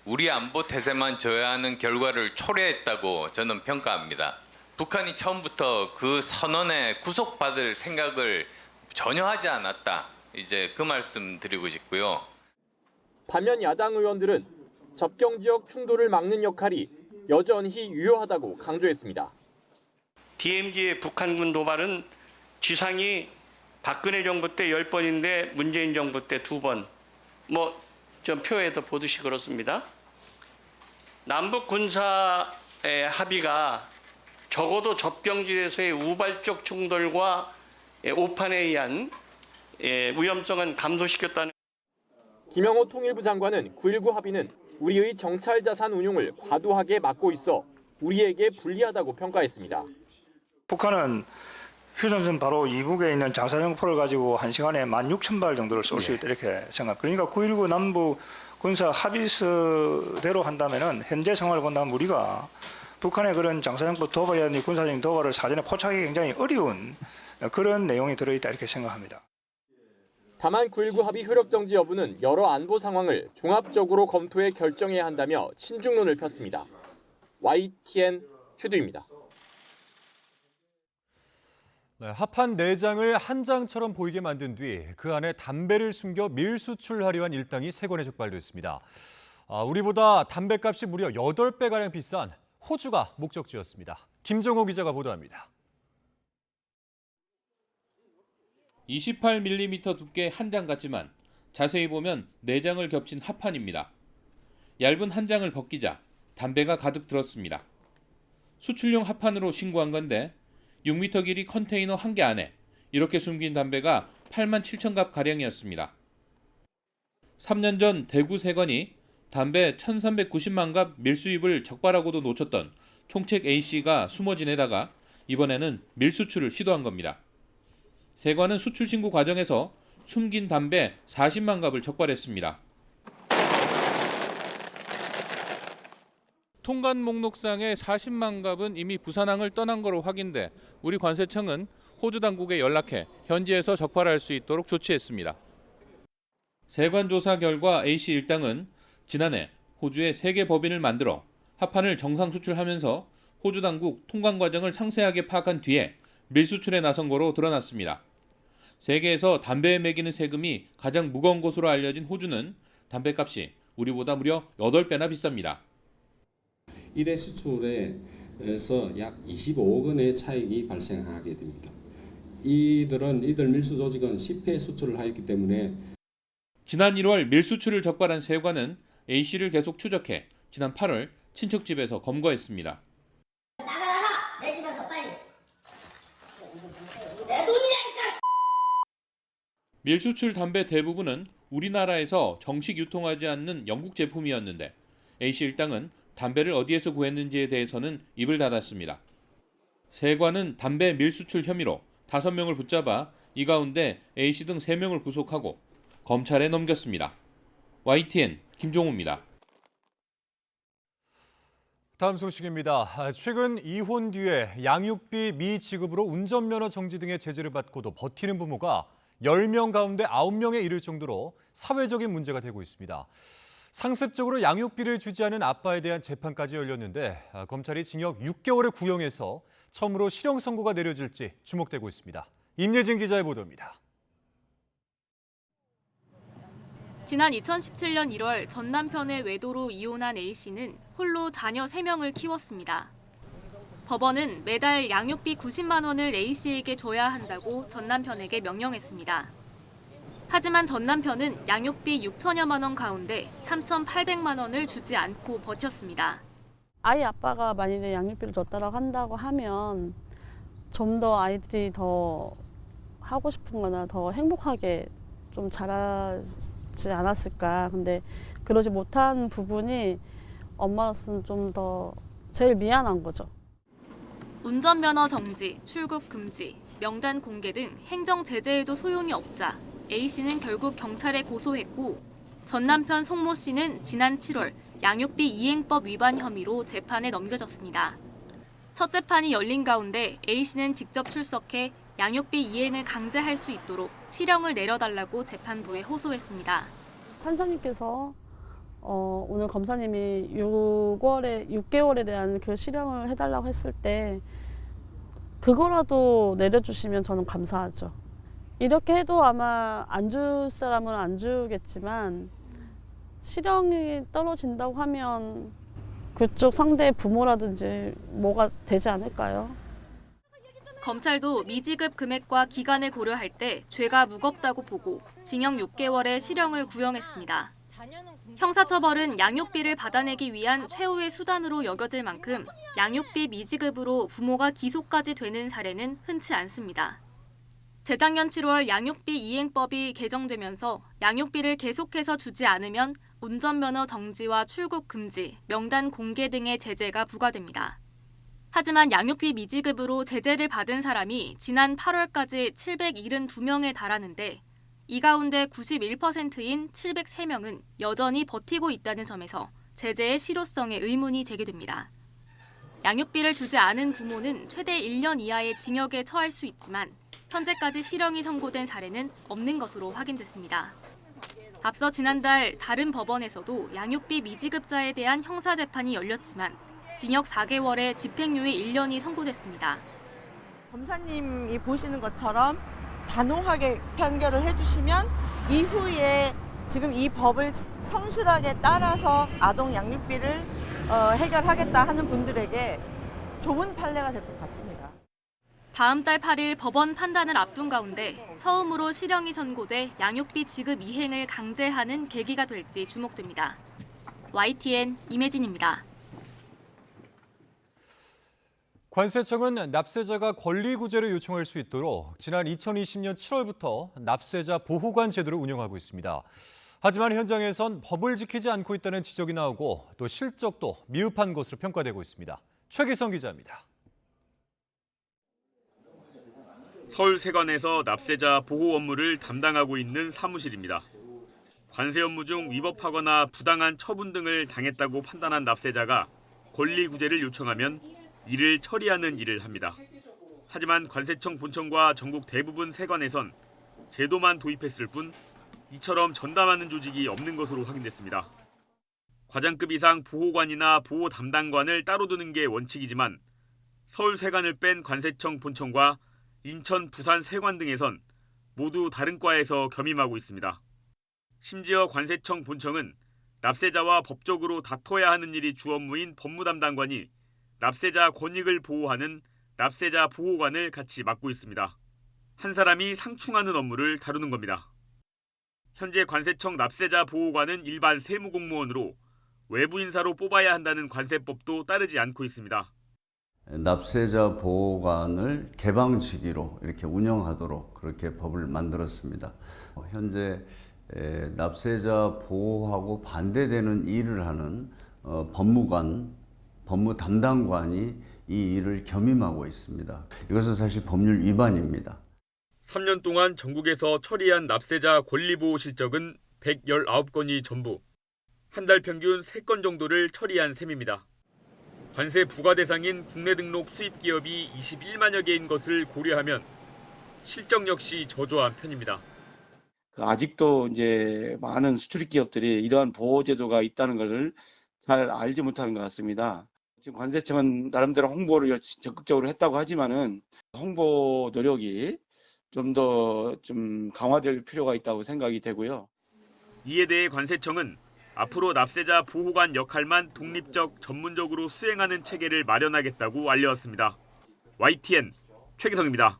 우리 안보 태세만 져야 하는 결과를 초래했다고 저는 평가합니다. 북한이 처음부터 그 선언에 구속받을 생각을 전혀 하지 않았다. 이제 그 말씀 드리고 싶고요. 반면 야당 의원들은 접경 지역 충돌을 막는 역할이 여전히 유효하다고 강조했습니다. DMZ의 북한군 도발은 지상이 박근혜 정부 때 10번인데 문재인 정부 때 2번. 좀 표에도 보듯이 그렇습니다. 남북 군사의 합의가 적어도 접경지대에서의 우발적 충돌과 오판에 의한 위험성은 감소시켰다는. 김영호 통일부 장관은 9.19 합의는 우리의 정찰 자산 운용을 과도하게 막고 있어 우리에게 불리하다고 평가했습니다. 북한은 휴전선 바로 이북에 있는 장사정포를 가지고 1시간에 16,000발 정도를 쏠 수 있다 이렇게 생각. 그러니까 9.19 남북 군사 합의서대로 한다면은 현재 상황을 본다면 우리가 북한의 그런 장사정포 도발이라든지 군사적인 도발을 사전에 포착하기 굉장히 어려운 그런 내용이 들어있다 이렇게 생각합니다. 다만 9.19 합의 효력 정지 여부는 여러 안보 상황을 종합적으로 검토해 결정해야 한다며 신중론을 폈습니다. YTN 최두입니다. 네, 합판 4장을 한 장처럼 보이게 만든 뒤 그 안에 담배를 숨겨 밀수출하려 한 일당이 3건에 적발됐습니다. 우리보다 담배값이 무려 8배가량 비싼 호주가 목적지였습니다. 김정호 기자가 보도합니다. 28mm 두께 한 장 같지만 자세히 보면 4장을 겹친 합판입니다. 얇은 한 장을 벗기자 담배가 가득 들었습니다. 수출용 합판으로 신고한 건데 6m 길이 컨테이너 1개 안에 이렇게 숨긴 담배가 87,000갑 가량이었습니다. 3년 전 대구 세건이 담배 1,390만 갑 밀수입을 적발하고도 놓쳤던 총책 A씨가 숨어 지내다가 이번에는 밀수출을 시도한 겁니다. 세관은 수출 신고 과정에서 숨긴 담배 40만 갑을 적발했습니다. 통관 목록상의 40만 갑은 이미 부산항을 떠난 거로 확인돼 우리 관세청은 호주 당국에 연락해 현지에서 적발할 수 있도록 조치했습니다. 세관 조사 결과 A씨 일당은 지난해 호주에 3개 법인을 만들어 합판을 정상 수출하면서 호주 당국 통관 과정을 상세하게 파악한 뒤에 밀수출에 나선 거로 드러났습니다. 세계에서 담배에 매기는 세금이 가장 무거운 곳으로 알려진 호주는 담배값이 우리보다 무려 8배나 비쌉니다. 1회 수출에서 약 25억 원의 차익이 발생하게 됩니다. 이들 밀수 조직은 10회 수출을 하였기 때문에 지난 1월 밀수출을 적발한 세관은 A씨를 계속 추적해 지난 8월 친척 집에서 검거했습니다. 나가! 내 집에서 빨리! 내 돈이라니까! 밀수출 담배 대부분은 우리나라에서 정식 유통하지 않는 영국 제품이었는데 A씨 일당은 담배를 어디에서 구했는지에 대해서는 입을 닫았습니다. 세관은 담배 밀수출 혐의로 5명을 붙잡아 이 가운데 A씨 등 3명을 구속하고 검찰에 넘겼습니다. YTN 김종우입니다. 다음 소식입니다. 최근 이혼 뒤에 양육비 미지급으로 운전면허 정지 등의 제재를 받고도 버티는 부모가 10명 가운데 9명에 이를 정도로 사회적인 문제가 되고 있습니다. 상습적으로 양육비를 주지 않은 아빠에 대한 재판까지 열렸는데 검찰이 징역 6개월을 구형해서 처음으로 실형 선고가 내려질지 주목되고 있습니다. 임예진 기자의 보도입니다. 지난 2017년 1월 전 남편의 외도로 이혼한 A씨는 홀로 자녀 3명을 키웠습니다. 법원은 매달 양육비 90만 원을 A씨에게 줘야 한다고 전 남편에게 명령했습니다. 하지만 전 남편은 양육비 6천여만 원 가운데 3,800만 원을 주지 않고 버텼습니다. 아이 아빠가 만약에 양육비를 줬다고 한다고 하면 좀 더 아이들이 더 하고 싶은 거나 더 행복하게 좀 자라지 않았을까. 근데 그러지 못한 부분이 엄마로서는 좀 더 제일 미안한 거죠. 운전면허 정지, 출국 금지, 명단 공개 등 행정 제재에도 소용이 없자 A씨는 결국 경찰에 고소했고 전 남편 송모 씨는 지난 7월 양육비 이행법 위반 혐의로 재판에 넘겨졌습니다. 첫 재판이 열린 가운데 A씨는 직접 출석해 양육비 이행을 강제할 수 있도록 실형을 내려달라고 재판부에 호소했습니다. 판사님께서 오늘 검사님이 6개월에 대한 그 실형을 해달라고 했을 때 그거라도 내려주시면 저는 감사하죠. 이렇게 해도 아마 안 줄 사람은 안 주겠지만 실형이 떨어진다고 하면 그쪽 상대 부모라든지 뭐가 되지 않을까요? 검찰도 미지급 금액과 기간을 고려할 때 죄가 무겁다고 보고 징역 6개월의 실형을 구형했습니다. 형사처벌은 양육비를 받아내기 위한 최후의 수단으로 여겨질 만큼 양육비 미지급으로 부모가 기소까지 되는 사례는 흔치 않습니다. 재작년 7월 양육비 이행법이 개정되면서 양육비를 계속해서 주지 않으면 운전면허 정지와 출국 금지, 명단 공개 등의 제재가 부과됩니다. 하지만 양육비 미지급으로 제재를 받은 사람이 지난 8월까지 772명에 달하는데 이 가운데 91%인 703명은 여전히 버티고 있다는 점에서 제재의 실효성에 의문이 제기됩니다. 양육비를 주지 않은 부모는 최대 1년 이하의 징역에 처할 수 있지만 현재까지 실형이 선고된 사례는 없는 것으로 확인됐습니다. 앞서 지난달 다른 법원에서도 양육비 미지급자에 대한 형사재판이 열렸지만 징역 4개월에 집행유예 1년이 선고됐습니다. 검사님이 보시는 것처럼 단호하게 판결을 해주시면 이후에 지금 이 법을 성실하게 따라서 아동 양육비를 해결하겠다 하는 분들에게 좋은 판례가 될 것 같습니다. 다음 달 8일 법원 판단을 앞둔 가운데 처음으로 실형이 선고돼 양육비 지급 이행을 강제하는 계기가 될지 주목됩니다. YTN 임혜진입니다. 관세청은 납세자가 권리구제를 요청할 수 있도록 지난 2020년 7월부터 납세자 보호관 제도를 운영하고 있습니다. 하지만 현장에선 법을 지키지 않고 있다는 지적이 나오고 또 실적도 미흡한 것으로 평가되고 있습니다. 최기성 기자입니다. 서울세관에서 납세자 보호 업무를 담당하고 있는 사무실입니다. 관세 업무 중 위법하거나 부당한 처분 등을 당했다고 판단한 납세자가 권리구제를 요청하면 이를 처리하는 일을 합니다. 하지만 관세청 본청과 전국 대부분 세관에선 제도만 도입했을 뿐 이처럼 전담하는 조직이 없는 것으로 확인됐습니다. 과장급 이상 보호관이나 보호 담당관을 따로 두는 게 원칙이지만 서울세관을 뺀 관세청 본청과 인천, 부산 세관 등에선 모두 다른 과에서 겸임하고 있습니다. 심지어 관세청 본청은 납세자와 법적으로 다퉈야 하는 일이 주 업무인 법무담당관이 납세자 권익을 보호하는 납세자 보호관을 같이 맡고 있습니다. 한 사람이 상충하는 업무를 다루는 겁니다. 현재 관세청 납세자 보호관은 일반 세무공무원으로 외부 인사로 뽑아야 한다는 관세법도 따르지 않고 있습니다. 납세자 보호관을 개방직위로 이렇게 운영하도록 그렇게 법을 만들었습니다. 현재 납세자 보호하고 반대되는 일을 하는 법무관, 법무담당관이 이 일을 겸임하고 있습니다. 이것은 사실 법률 위반입니다. 3년 동안 전국에서 처리한 납세자 권리보호 실적은 119건이 전부, 한 달 평균 3건 정도를 처리한 셈입니다. 관세 부과 대상인 국내 등록 수입 기업이 21만여 개인 것을 고려하면 실적 역시 저조한 편입니다. 아직도 이제 많은 수출입 기업들이 이러한 보호 제도가 있다는 것을 잘 알지 못하는 것 같습니다. 지금 관세청은 나름대로 홍보를 적극적으로 했다고 하지만은 홍보 노력이 좀 더 강화될 필요가 있다고 생각이 되고요. 이에 대해 관세청은 앞으로 납세자 보호관 역할만 독립적, 전문적으로 수행하는 체계를 마련하겠다고 알려왔습니다. YTN 최기성입니다.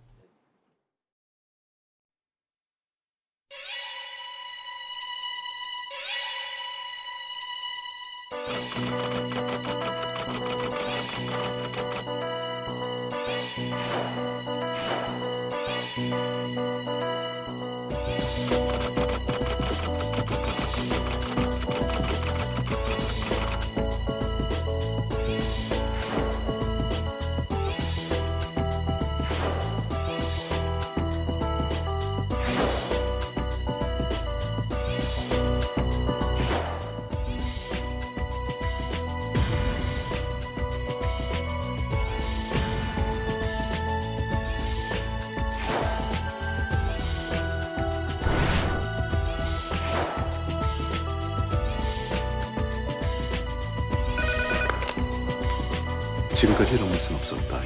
지금까지 이런 것은 없었다.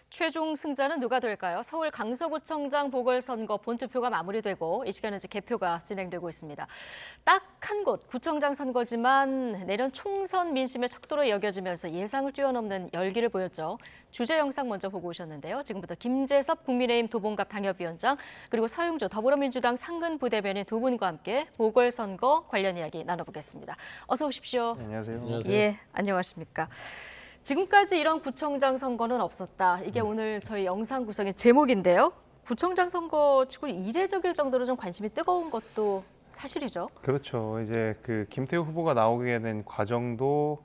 최종 승자는 누가 될까요? 서울 강서구청장 보궐선거 본투표가 마무리되고 이 시간은 이제 개표가 진행되고 있습니다. 딱 한 곳 구청장 선거지만 내년 총선 민심의 척도로 여겨지면서 예상을 뛰어넘는 열기를 보였죠. 주제 영상 먼저 보고 오셨는데요. 지금부터 김재섭 국민의힘 도봉갑 당협위원장 그리고 서영주 더불어민주당 상근 부대변인 두 분과 함께 보궐선거 관련 이야기 나눠보겠습니다. 어서 오십시오. 네, 안녕하세요. 예, 안녕하십니까. 지금까지 이런 구청장 선거는 없었다. 이게 오늘 저희 영상 구성의 제목인데요. 구청장 선거 치고 이례적일 정도로 좀 관심이 뜨거운 것도 사실이죠. 그렇죠. 이제 그 김태우 후보가 나오게 된 과정도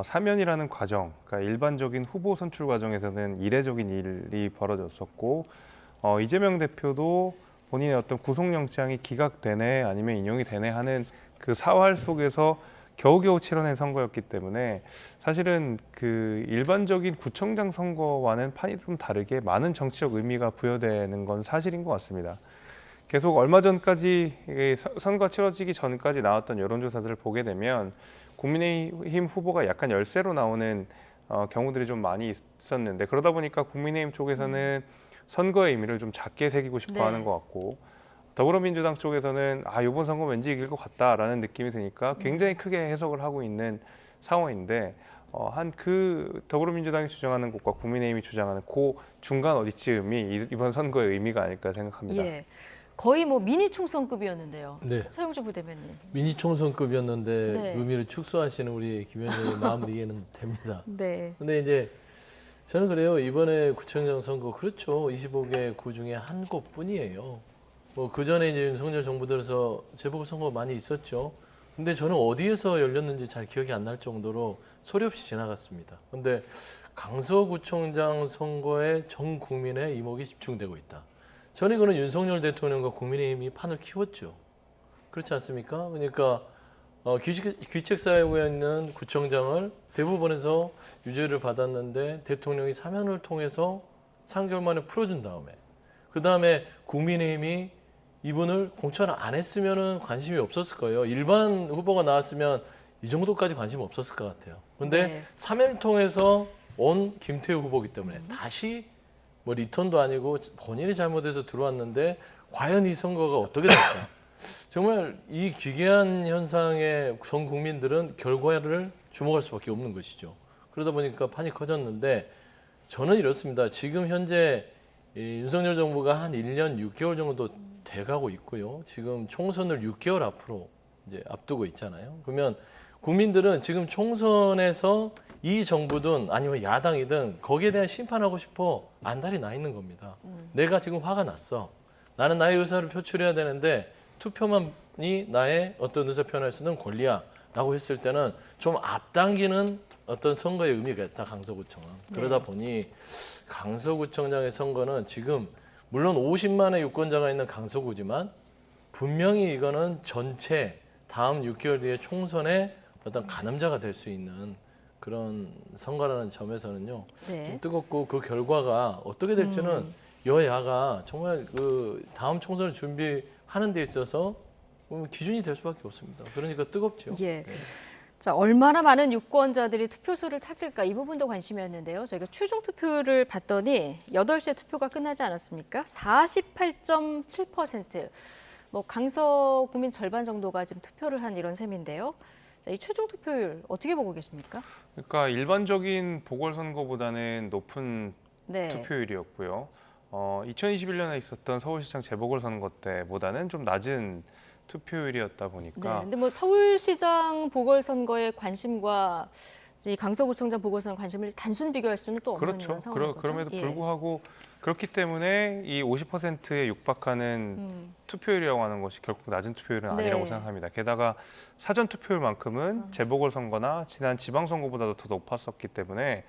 사면이라는 과정, 그러니까 일반적인 후보 선출 과정에서는 이례적인 일이 벌어졌었고 이재명 대표도 본인의 어떤 구속영장이 기각되네 아니면 인용이 되네 하는 그 사활 속에서 겨우겨우 치러낸 선거였기 때문에 사실은 그 일반적인 구청장 선거와는 판이 좀 다르게 많은 정치적 의미가 부여되는 건 사실인 것 같습니다. 계속 얼마 전까지 선거 치러지기 전까지 나왔던 여론조사들을 보게 되면 국민의힘 후보가 약간 열세로 나오는 경우들이 좀 많이 있었는데 그러다 보니까 국민의힘 쪽에서는 선거의 의미를 좀 작게 새기고 싶어 하는 것 같고 더불어민주당 쪽에서는 이번 선거 왠지 이길 것 같다라는 느낌이 드니까 굉장히 크게 해석을 하고 있는 상황인데 한 그 더불어민주당이 주장하는 곳과 국민의힘이 주장하는 그 중간 어디쯤이 이번 선거의 의미가 아닐까 생각합니다. 예. 거의 뭐 미니 총선급이었는데요. 네. 서영주 부대변인. 미니 총선급이었는데 네. 의미를 축소하시는 우리 김 위원장의 마음은 이해는 됩니다. 네. 근데 이제 저는 그래요. 이번에 구청장 선거 그렇죠. 25개 구 중에 한 곳뿐이에요. 뭐 그 전에 이제 윤석열 정부 들어서 재보궐선거 많이 있었죠. 근데 저는 어디에서 열렸는지 잘 기억이 안 날 정도로 소리 없이 지나갔습니다. 근데 강서구청장 선거에 전 국민의 이목이 집중되고 있다. 저는 이거는 윤석열 대통령과 국민의힘이 판을 키웠죠. 그렇지 않습니까? 그러니까 귀책사유에 있는 구청장을 대법원에서 유죄를 받았는데 대통령이 사면을 통해서 3개월 만에 풀어준 다음에 그 다음에 국민의힘이 이분을 공천을 안 했으면 관심이 없었을 거예요. 일반 후보가 나왔으면 이 정도까지 관심 없었을 것 같아요. 근데 네. 사면을 통해서 온 김태우 후보이기 때문에 다시 뭐 리턴도 아니고 본인이 잘못해서 들어왔는데 과연 이 선거가 어떻게 될까? 정말 이 기괴한 현상에 전 국민들은 결과를 주목할 수밖에 없는 것이죠. 그러다 보니까 판이 커졌는데 저는 이렇습니다. 지금 현재 윤석열 정부가 한 1년 6개월 정도 돼가고 있고요. 지금 총선을 6개월 앞으로 이제 앞두고 있잖아요. 그러면 국민들은 지금 총선에서 이 정부든 아니면 야당이든 거기에 대한 심판하고 싶어 안달이 나 있는 겁니다. 내가 지금 화가 났어. 나는 나의 의사를 표출해야 되는데 투표만이 나의 어떤 의사 표현할 수 있는 권리야 라고 했을 때는 좀 앞당기는 어떤 선거의 의미가 있다, 강서구청은. 그러다 보니 강서구청장의 선거는 지금 물론 50만의 유권자가 있는 강서구지만 분명히 이거는 전체 다음 6개월 뒤에 총선의 어떤 가늠자가 될 수 있는 그런 선거라는 점에서는요. 네. 좀 뜨겁고 그 결과가 어떻게 될지는 여야가 정말 그 다음 총선을 준비하는 데 있어서 기준이 될 수밖에 없습니다. 그러니까 뜨겁죠. 예. 네. 자, 얼마나 많은 유권자들이 투표소를 찾을까 이 부분도 관심이었는데요. 저희가 최종 투표를 봤더니 8시에 투표가 끝나지 않았습니까? 48.7%. 뭐 강서 구민 절반 정도가 지금 투표를 한 이런 셈인데요. 자, 이 최종 투표율 어떻게 보고 계십니까? 그러니까 일반적인 보궐선거보다는 높은 네. 투표율이었고요. 2021년에 있었던 서울시장 재보궐선거 때보다는 좀 낮은 투표율이었다 보니까. 네. 근데 뭐 서울시장 보궐선거의 관심과 이 강서구청장 보궐선거 관심을 단순 비교할 수는 또 없는 그렇죠. 이런 상황인 거죠. 그럼에도 예. 불구하고 그렇기 때문에 이 50%에 육박하는 투표율이라고 하는 것이 결국 낮은 투표율은 아니라고 네. 생각합니다. 게다가 사전 투표율만큼은 재보궐선거나 지난 지방선거보다도 더 높았었기 때문에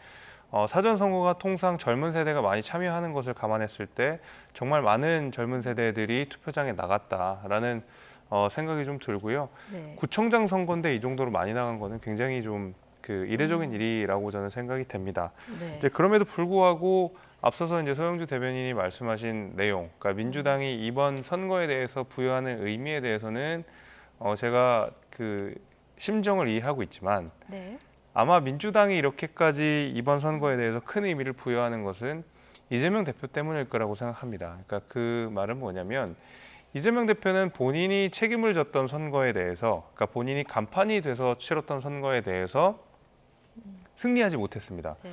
사전 선거가 통상 젊은 세대가 많이 참여하는 것을 감안했을 때 정말 많은 젊은 세대들이 투표장에 나갔다라는 생각이 좀 들고요. 네. 구청장 선거인데 이 정도로 많이 나간 거는 굉장히 좀 이례적인 일이라고 저는 생각이 됩니다. 네. 이제 그럼에도 불구하고 앞서서 이제 서영주 대변인이 말씀하신 내용, 그러니까 민주당이 이번 선거에 대해서 부여하는 의미에 대해서는 제가 그 심정을 이해하고 있지만 네. 아마 민주당이 이렇게까지 이번 선거에 대해서 큰 의미를 부여하는 것은 이재명 대표 때문일 거라고 생각합니다. 그러니까 그 말은 뭐냐면 이재명 대표는 본인이 책임을 졌던 선거에 대해서, 그러니까 본인이 간판이 돼서 치렀던 선거에 대해서 승리하지 못했습니다. 네.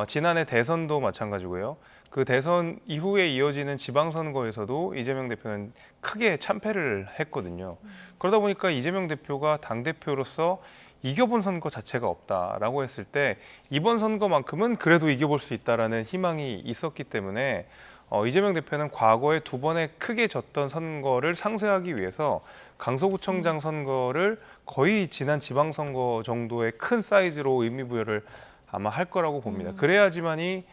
지난해 대선도 마찬가지고요. 그 대선 이후에 이어지는 지방선거에서도 이재명 대표는 크게 참패를 했거든요. 그러다 보니까 이재명 대표가 당대표로서 이겨본 선거 자체가 없다라고 했을 때 이번 선거만큼은 그래도 이겨볼 수 있다라는 희망이 있었기 때문에 이재명 대표는 과거에 2번의 크게 졌던 선거를 상쇄하기 위해서 강서구청장 선거를 거의 지난 지방선거 정도의 큰 사이즈로 의미부여를 아마 할 거라고 봅니다. 그래야지만이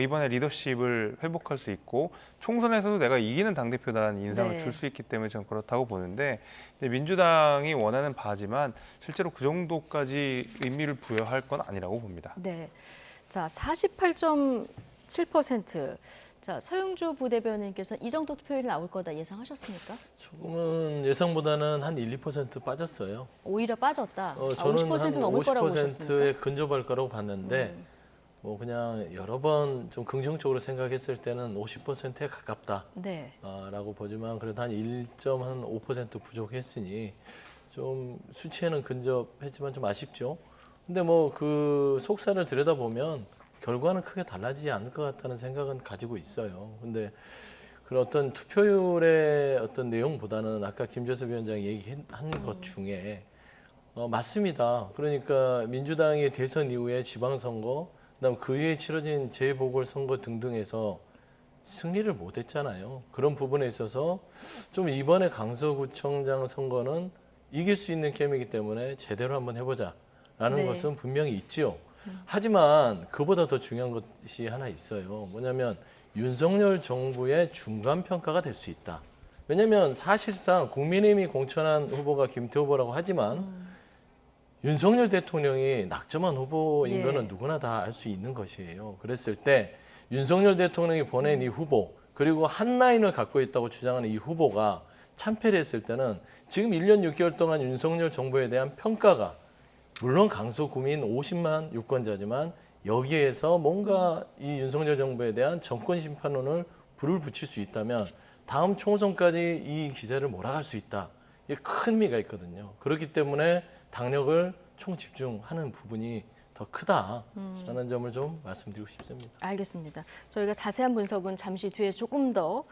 이번에 리더십을 회복할 수 있고 총선에서도 내가 이기는 당대표다라는 인상을 네. 줄 수 있기 때문에 저는 그렇다고 보는데 민주당이 원하는 바지만 실제로 그 정도까지 의미를 부여할 건 아니라고 봅니다. 네. 자, 48.7%. 자, 서영주 부대변인께서 이 정도 투표율이 나올 거다 예상하셨습니까? 조금은 예상보다는 한 1, 2% 빠졌어요. 오히려 빠졌다. 저는 50% 한 넘을 거라고 50%에 보셨습니까? 근접할 거라고 봤는데 뭐 그냥 여러 번 좀 긍정적으로 생각했을 때는 50%에 가깝다. 네. 라고 보지만 그래도 한 1.5% 부족했으니 좀 수치에는 근접했지만 좀 아쉽죠. 근데 뭐 그 속사를 들여다보면 결과는 크게 달라지지 않을 것 같다는 생각은 가지고 있어요. 근데 그런 어떤 투표율의 어떤 내용보다는 아까 김재섭 위원장이 얘기한 것 중에 맞습니다. 그러니까 민주당의 대선 이후에 지방선거, 그다음 그 이후에 치러진 재보궐선거 등등에서 승리를 못했잖아요. 그런 부분에 있어서 좀 이번에 강서구청장 선거는 이길 수 있는 게임이기 때문에 제대로 한번 해보자라는 네. 것은 분명히 있지요. 하지만 그보다 더 중요한 것이 하나 있어요. 뭐냐면 윤석열 정부의 중간평가가 될 수 있다. 왜냐하면 사실상 국민의힘이 공천한 후보가 김태호 후보라고 하지만 윤석열 대통령이 낙점한 후보인 예. 거는 누구나 다 알 수 있는 것이에요. 그랬을 때 윤석열 대통령이 보낸 이 후보 그리고 한 라인을 갖고 있다고 주장하는 이 후보가 참패를 했을 때는 지금 1년 6개월 동안 윤석열 정부에 대한 평가가 물론 강서구민 50만 유권자지만 여기에서 뭔가 이 윤석열 정부에 대한 정권 심판론을 불을 붙일 수 있다면 다음 총선까지 이 기세를 몰아갈 수 있다. 이게 큰 의미가 있거든요. 그렇기 때문에 당력을 총집중하는 부분이 더 크다라는 점을 좀 말씀드리고 싶습니다. 알겠습니다. 저희가 자세한 분석은 잠시 뒤에 조금 더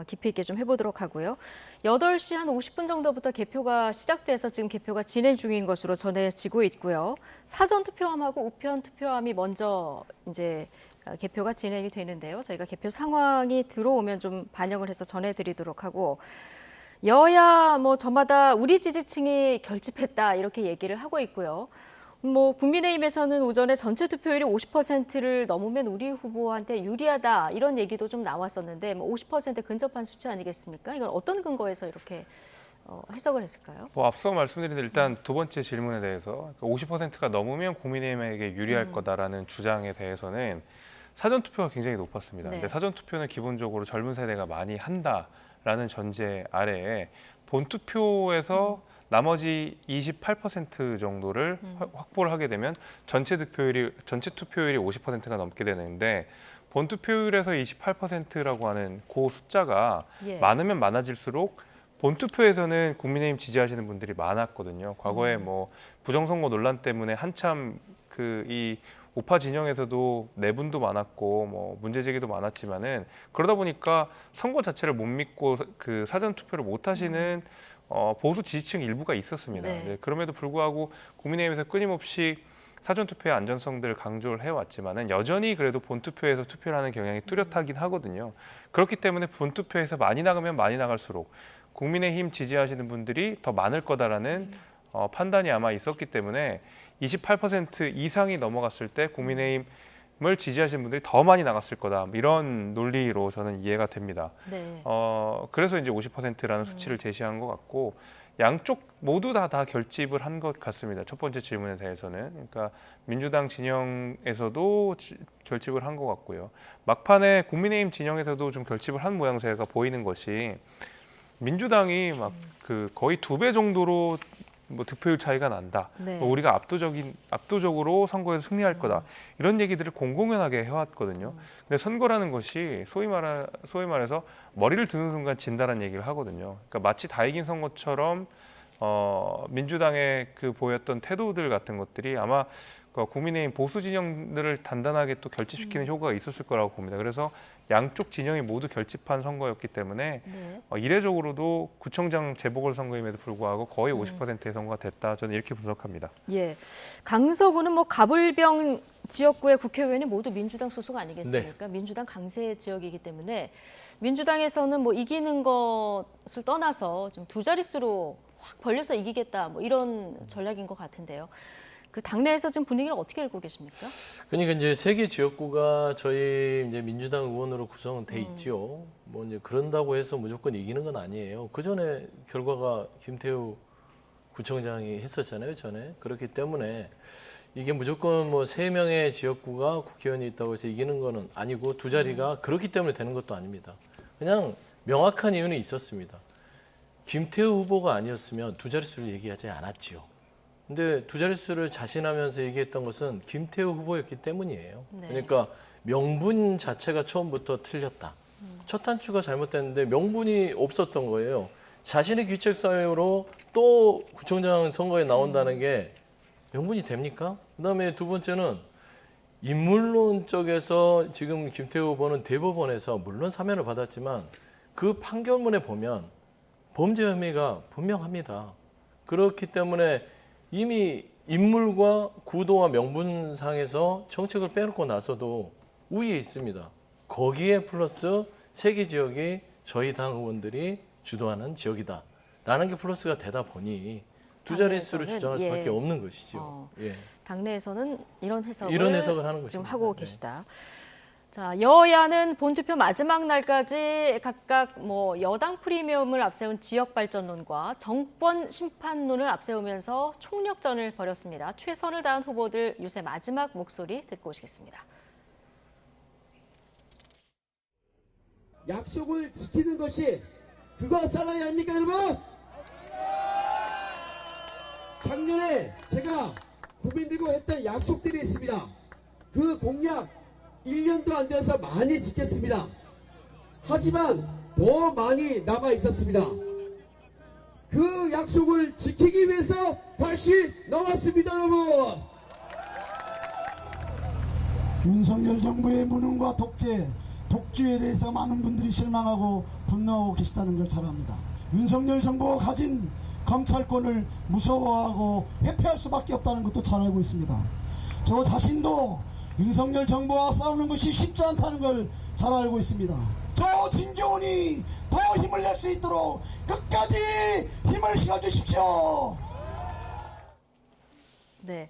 깊이 있게 좀 해보도록 하고요. 8시 한 50분 정도부터 개표가 시작돼서 지금 개표가 진행 중인 것으로 전해지고 있고요. 사전 투표함하고 우편 투표함이 먼저 이제 개표가 진행이 되는데요. 저희가 개표 상황이 들어오면 좀 반영을 해서 전해드리도록 하고 여야 뭐 저마다 우리 지지층이 결집했다 이렇게 얘기를 하고 있고요. 뭐 국민의힘에서는 오전에 전체 투표율이 50%를 넘으면 우리 후보한테 유리하다 이런 얘기도 좀 나왔었는데 뭐 50% 근접한 수치 아니겠습니까? 이건 어떤 근거에서 이렇게 해석을 했을까요? 뭐 앞서 말씀드린 일단 두 번째 질문에 대해서 50%가 넘으면 국민의힘에게 유리할 거다라는 주장에 대해서는 사전 투표가 굉장히 높았습니다. 네. 근데 사전 투표는 기본적으로 젊은 세대가 많이 한다라는 전제 아래에 본 투표에서 나머지 28% 정도를 확보를 하게 되면 전체 투표율이 50%가 넘게 되는데 본 투표율에서 28%라고 하는 그 숫자가 예. 많으면 많아질수록 본 투표에서는 국민의힘 지지하시는 분들이 많았거든요. 과거에 뭐 부정선거 논란 때문에 한참 이 우파 진영에서도 내분도 많았고 뭐 문제 제기도 많았지만은 그러다 보니까 선거 자체를 못 믿고 그 사전 투표를 못 하시는 보수 지지층 일부가 있었습니다. 네. 네, 그럼에도 불구하고 국민의힘에서 끊임없이 사전 투표의 안전성들을 강조를 해왔지만은 여전히 그래도 본 투표에서 투표를 하는 경향이 뚜렷하긴 하거든요. 그렇기 때문에 본 투표에서 많이 나가면 많이 나갈수록 국민의힘 지지하시는 분들이 더 많을 거다라는 판단이 아마 있었기 때문에 28% 이상이 넘어갔을 때 국민의힘을 지지하시는 분들이 더 많이 나갔을 거다. 이런 논리로 저는 이해가 됩니다. 네. 그래서 이제 50%라는 수치를 제시한 것 같고 양쪽 모두 다 결집을 한 것 같습니다. 첫 번째 질문에 대해서는. 그러니까 민주당 진영에서도 결집을 한 것 같고요. 막판에 국민의힘 진영에서도 좀 결집을 한 모양새가 보이는 것이 민주당이 막 거의 2배 정도로 뭐 득표율 차이가 난다. 네. 뭐 우리가 압도적으로 선거에서 승리할 거다. 이런 얘기들을 공공연하게 해왔거든요. 근데 선거라는 것이 소위 말해서 머리를 드는 순간 진다라는 얘기를 하거든요. 그러니까 마치 다 이긴 선거처럼 민주당의 보였던 태도들 같은 것들이 아마 국민의힘 보수 진영들을 단단하게 또 결집시키는 효과가 있었을 거라고 봅니다. 그래서 양쪽 진영이 모두 결집한 선거였기 때문에 네. 이례적으로도 구청장 재보궐선거임에도 불구하고 거의 50%의 선거가 됐다. 저는 이렇게 분석합니다. 예, 강서구는 뭐 가불병 지역구의 국회의원이 모두 민주당 소속 아니겠습니까? 네. 민주당 강세 지역이기 때문에 민주당에서는 뭐 이기는 것을 떠나서 좀 두 자릿수로 확 벌려서 이기겠다 뭐 이런 전략인 것 같은데요. 그 당내에서 지금 분위기를 어떻게 읽고 계십니까? 그러니까 이제 3개 지역구가 저희 이제 민주당 의원으로 구성돼 있지요. 뭐 이제 그런다고 해서 무조건 이기는 건 아니에요. 그 전에 결과가 김태우 구청장이 했었잖아요, 전에. 그렇기 때문에 이게 무조건 뭐 3명의 지역구가 국회의원이 있다고 해서 이기는 거는 아니고 두 자리가 그렇기 때문에 되는 것도 아닙니다. 그냥 명확한 이유는 있었습니다. 김태우 후보가 아니었으면 두 자릿수를 얘기하지 않았지요. 근데 두 자릿수를 자신하면서 얘기했던 것은 김태우 후보였기 때문이에요. 네. 그러니까 명분 자체가 처음부터 틀렸다. 첫 단추가 잘못됐는데 명분이 없었던 거예요. 자신의 귀책사유로 또 구청장 선거에 나온다는 게 명분이 됩니까? 그다음에 두 번째는 인물론 쪽에서 지금 김태우 후보는 대법원에서 물론 사면을 받았지만 그 판결문에 보면 범죄 혐의가 분명합니다. 그렇기 때문에 이미 인물과 구도와 명분상에서 정책을 빼놓고 나서도 우위에 있습니다. 거기에 플러스 세개 지역이 저희 당 의원들이 주도하는 지역이다라는 게 플러스가 되다 보니 두 자릿수를 주장할 수밖에 없는 것이죠. 당내에서는 이런 해석을 하는 것입니다. 지금 하고 계시다. 자, 여야는 본투표 마지막 날까지 각각 여당 프리미엄을 앞세운 지역 발전론과 정권 심판론을 앞세우면서 총력전을 벌였습니다. 최선을 다한 후보들 유세 마지막 목소리 듣고 오시겠습니다. 약속을 지키는 것이 그거 사나이 아닙니까, 여러분? 작년에 제가 국민들과 했던 약속들이 있습니다. 그 공약 1년도 안 돼서 많이 지켰습니다. 하지만 더 많이 남아 있었습니다. 그 약속을 지키기 위해서 다시 나왔습니다, 여러분. 윤석열 정부의 무능과 독재, 독주에 대해서 많은 분들이 실망하고 분노하고 계시다는 걸 잘 압니다. 윤석열 정부가 가진 검찰권을 무서워하고 회피할 수밖에 없다는 것도 잘 알고 있습니다. 저 자신도 윤석열 정부와 싸우는 것이 쉽지 않다는 걸 잘 알고 있습니다. 저 진교훈이 더 힘을 낼 수 있도록 끝까지 힘을 실어주십시오. 네,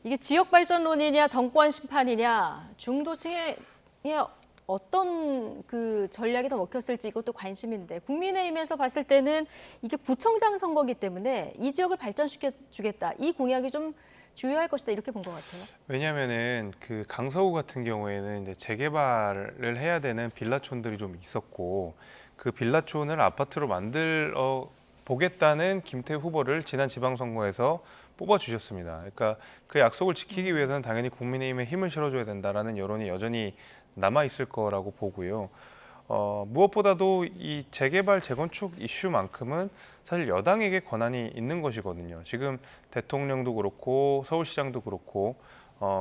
이게 지역 발전론이냐 정권 심판이냐 중도층에 어떤 그 전략이 더 먹혔을지 이것도 관심인데 국민의힘에서 봤을 때는 이게 구청장 선거기 때문에 이 지역을 발전시켜주겠다 이 공약이 좀 주요할 것이다 이렇게 본 것 같아요. 왜냐하면은 그 강서구 같은 경우에는 이제 재개발을 해야 되는 빌라촌들이 좀 있었고 그 빌라촌을 아파트로 만들어 보겠다는 김태우 후보를 지난 지방선거에서 뽑아주셨습니다. 그러니까 그 약속을 지키기 위해서는 당연히 국민의힘에 힘을 실어줘야 된다라는 여론이 여전히 남아 있을 거라고 보고요. 무엇보다도 이 재개발 재건축 이슈만큼은 사실 여당에게 권한이 있는 것이거든요. 지금 대통령도 그렇고 서울시장도 그렇고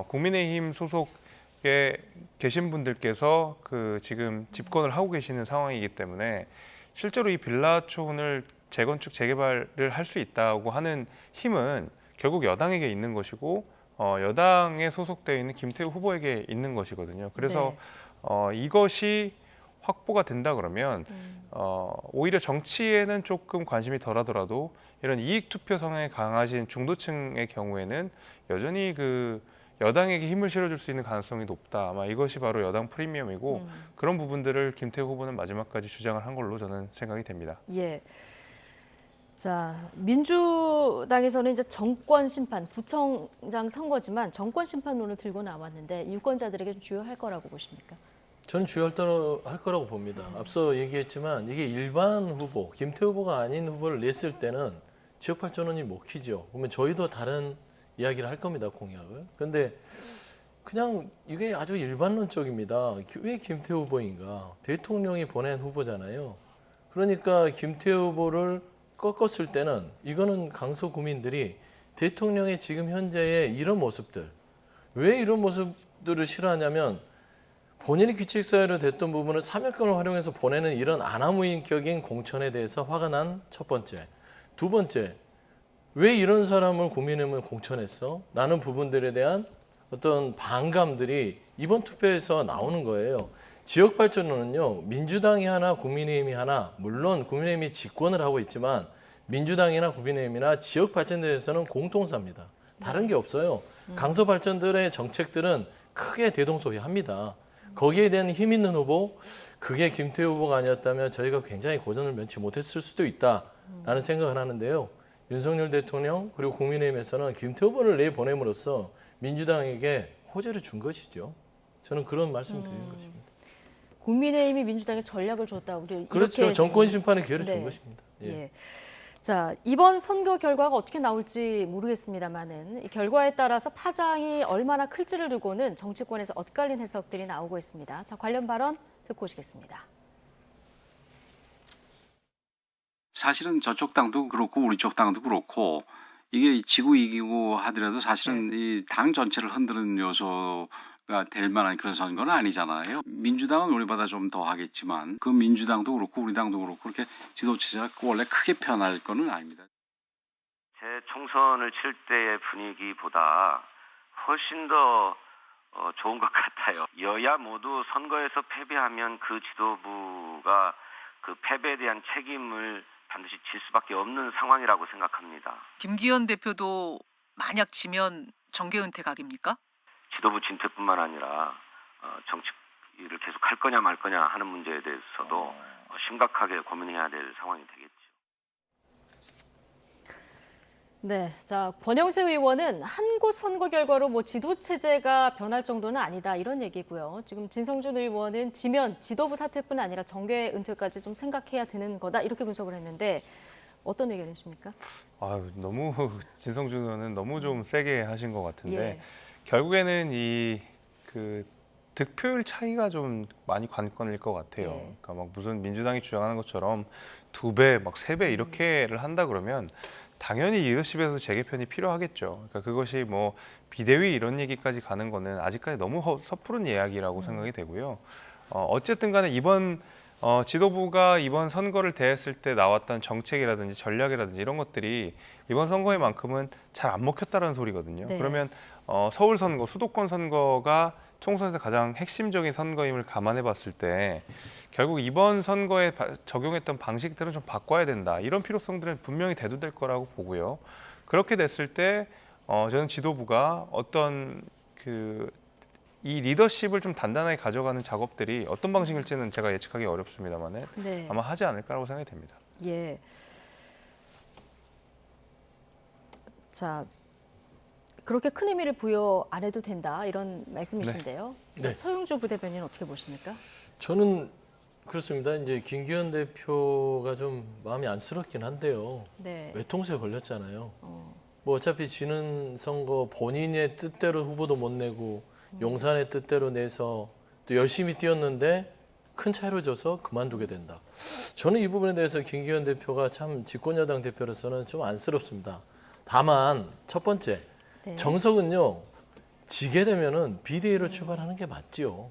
국민의힘 소속에 계신 분들께서 그 지금 집권을 하고 계시는 상황이기 때문에 실제로 이 빌라촌을 재건축 재개발을 할 수 있다고 하는 힘은 결국 여당에게 있는 것이고 여당에 소속되어 있는 김태우 후보에게 있는 것이거든요. 그래서 이것이 확보가 된다 그러면 오히려 정치에는 조금 관심이 덜하더라도 이런 이익 투표 성향이 강하신 중도층의 경우에는 여전히 그 여당에게 힘을 실어줄 수 있는 가능성이 높다. 아마 이것이 바로 여당 프리미엄이고 그런 부분들을 김태우 후보는 마지막까지 주장을 한 걸로 저는 생각이 됩니다. 예. 자, 민주당에서는 이제 정권 심판, 구청장 선거지만 정권 심판론을 들고 나왔는데 유권자들에게 좀 주요할 거라고 보십니까? 저는 주요할 거라고 봅니다. 앞서 얘기했지만 이게 일반 후보, 김태우 후보가 아닌 후보를 냈을 때는 지역 발전론이 먹히죠. 그러면 저희도 다른 이야기를 할 겁니다, 공약을. 그런데 그냥 이게 아주 일반론적입니다. 왜 김태우 후보인가? 대통령이 보낸 후보잖아요. 그러니까 김태우 후보를 꺾었을 때는 이거는 강서 구민들이 대통령의 지금 현재의 이런 모습들, 왜 이런 모습들을 싫어하냐면 본인이 귀책사유로 됐던 부분을 사면권을 활용해서 보내는 이런 아나무인격인 공천에 대해서 화가 난 첫 번째. 두 번째, 왜 이런 사람을 국민의힘을 공천했어? 라는 부분들에 대한 어떤 반감들이 이번 투표에서 나오는 거예요. 지역 발전론은요, 민주당이 하나, 국민의힘이 하나, 물론 국민의힘이 집권을 하고 있지만 민주당이나 국민의힘이나 지역 발전에 대해서는 공통사입니다. 다른 게 없어요. 강서 발전들의 정책들은 크게 대동소이합니다. 거기에 대한 힘 있는 후보, 그게 김태우 후보가 아니었다면 저희가 굉장히 고전을 면치 못했을 수도 있다라는 생각을 하는데요. 윤석열 대통령 그리고 국민의힘에서는 김태우 후보를 내보냄으로써 민주당에게 호재를 준 것이죠. 저는 그런 말씀을 드리는 것입니다. 국민의힘이 민주당에 전략을 줬다고 그렇죠. 정권 심판의 기회를 준 것입니다. 예. 자, 이번 선거 결과가 어떻게 나올지 모르겠습니다만은 이 결과에 따라서 파장이 얼마나 클지를 두고는 정치권에서 엇갈린 해석들이 나오고 있습니다. 자, 관련 발언 듣고 오시겠습니다. 사실은 저쪽 당도 그렇고 우리 쪽 당도 그렇고 이게 지고 이기고 하더라도 사실은 이 당 전체를 흔드는 요소가 될 만한 그런 선거는 아니잖아요. 민주당은 우리보다 좀 더 하겠지만 그 민주당도 그렇고 우리 당도 그렇고 그렇게 지도체제가 원래 크게 변할 거는 아닙니다. 총선을 칠 때의 분위기보다 훨씬 더 좋은 것 같아요. 여야 모두 선거에서 패배하면 그 지도부가 그 패배에 대한 책임을 반드시 질 수밖에 없는 상황이라고 생각합니다. 김기현 대표도 만약 지면 정계 은퇴 각입니까? 지도부 진퇴뿐만 아니라 정치를 계속 할 거냐 말 거냐 하는 문제에 대해서도 심각하게 고민해야 될 상황이 되겠죠. 네, 자 권영세 의원은 한 곳 선거 결과로 뭐 지도 체제가 변할 정도는 아니다 이런 얘기고요. 지금 진성준 의원은 지면 지도부 사퇴뿐 아니라 정계 은퇴까지 좀 생각해야 되는 거다 이렇게 분석을 했는데 어떤 의견이십니까? 너무 진성준 의원은 너무 좀 세게 하신 것 같은데 예. 결국에는 그 득표율 차이가 좀 많이 관건일 것 같아요. 예. 그러니까 막 무슨 민주당이 주장하는 것처럼 2배, 막 3배 이렇게를 한다 그러면 당연히 리더십에서 재개편이 필요하겠죠. 그러니까 그것이 뭐 비대위 이런 얘기까지 가는 거는 아직까지 너무 섣부른 이야기라고 생각이 되고요. 어쨌든 간에 이번 지도부가 이번 선거를 대했을 때 나왔던 정책이라든지 전략이라든지 이런 것들이 이번 선거에만큼은 잘 안 먹혔다는 소리거든요. 네. 그러면 서울 선거, 수도권 선거가 총선에서 가장 핵심적인 선거임을 감안해 봤을 때 결국 이번 선거에 적용했던 방식들은 좀 바꿔야 된다. 이런 필요성들은 분명히 대두될 거라고 보고요. 그렇게 됐을 때 저는 지도부가 어떤 이 리더십을 좀 단단하게 가져가는 작업들이 어떤 방식일지는 제가 예측하기 어렵습니다만 네. 아마 하지 않을까라고 생각이 됩니다. 예. 자, 그렇게 큰 의미를 부여 안 해도 된다 이런 말씀이신데요. 네. 서영주 부대변인은 어떻게 보십니까? 저는 그렇습니다. 이제 김기현 대표가 좀 마음이 안쓰럽긴 한데요. 네. 외통수에 걸렸잖아요. 뭐 어차피 지는 선거 본인의 뜻대로 후보도 못 내고 용산의 뜻대로 내서 또 열심히 뛰었는데 큰 차이로 져서 그만두게 된다. 저는 이 부분에 대해서 김기현 대표가 참 집권여당 대표로서는 좀 안쓰럽습니다. 다만 첫 번째 네. 정석은요. 지게 되면은 비대위로 출발하는 게 맞지요.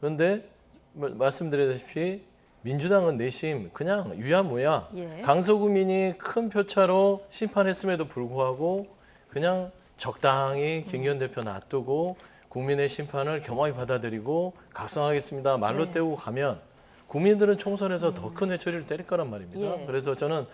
그런데 말씀드렸다시피 민주당은 내심 그냥 유야무야 예. 강서구민이 큰 표차로 심판했음에도 불구하고 그냥 적당히 김기현 대표 놔두고 국민의 심판을 겸허히 받아들이고 각성하겠습니다 말로 네. 때우고 가면 국민들은 총선에서 더 큰 회초리를 때릴 거란 말입니다. 예. 그래서 저는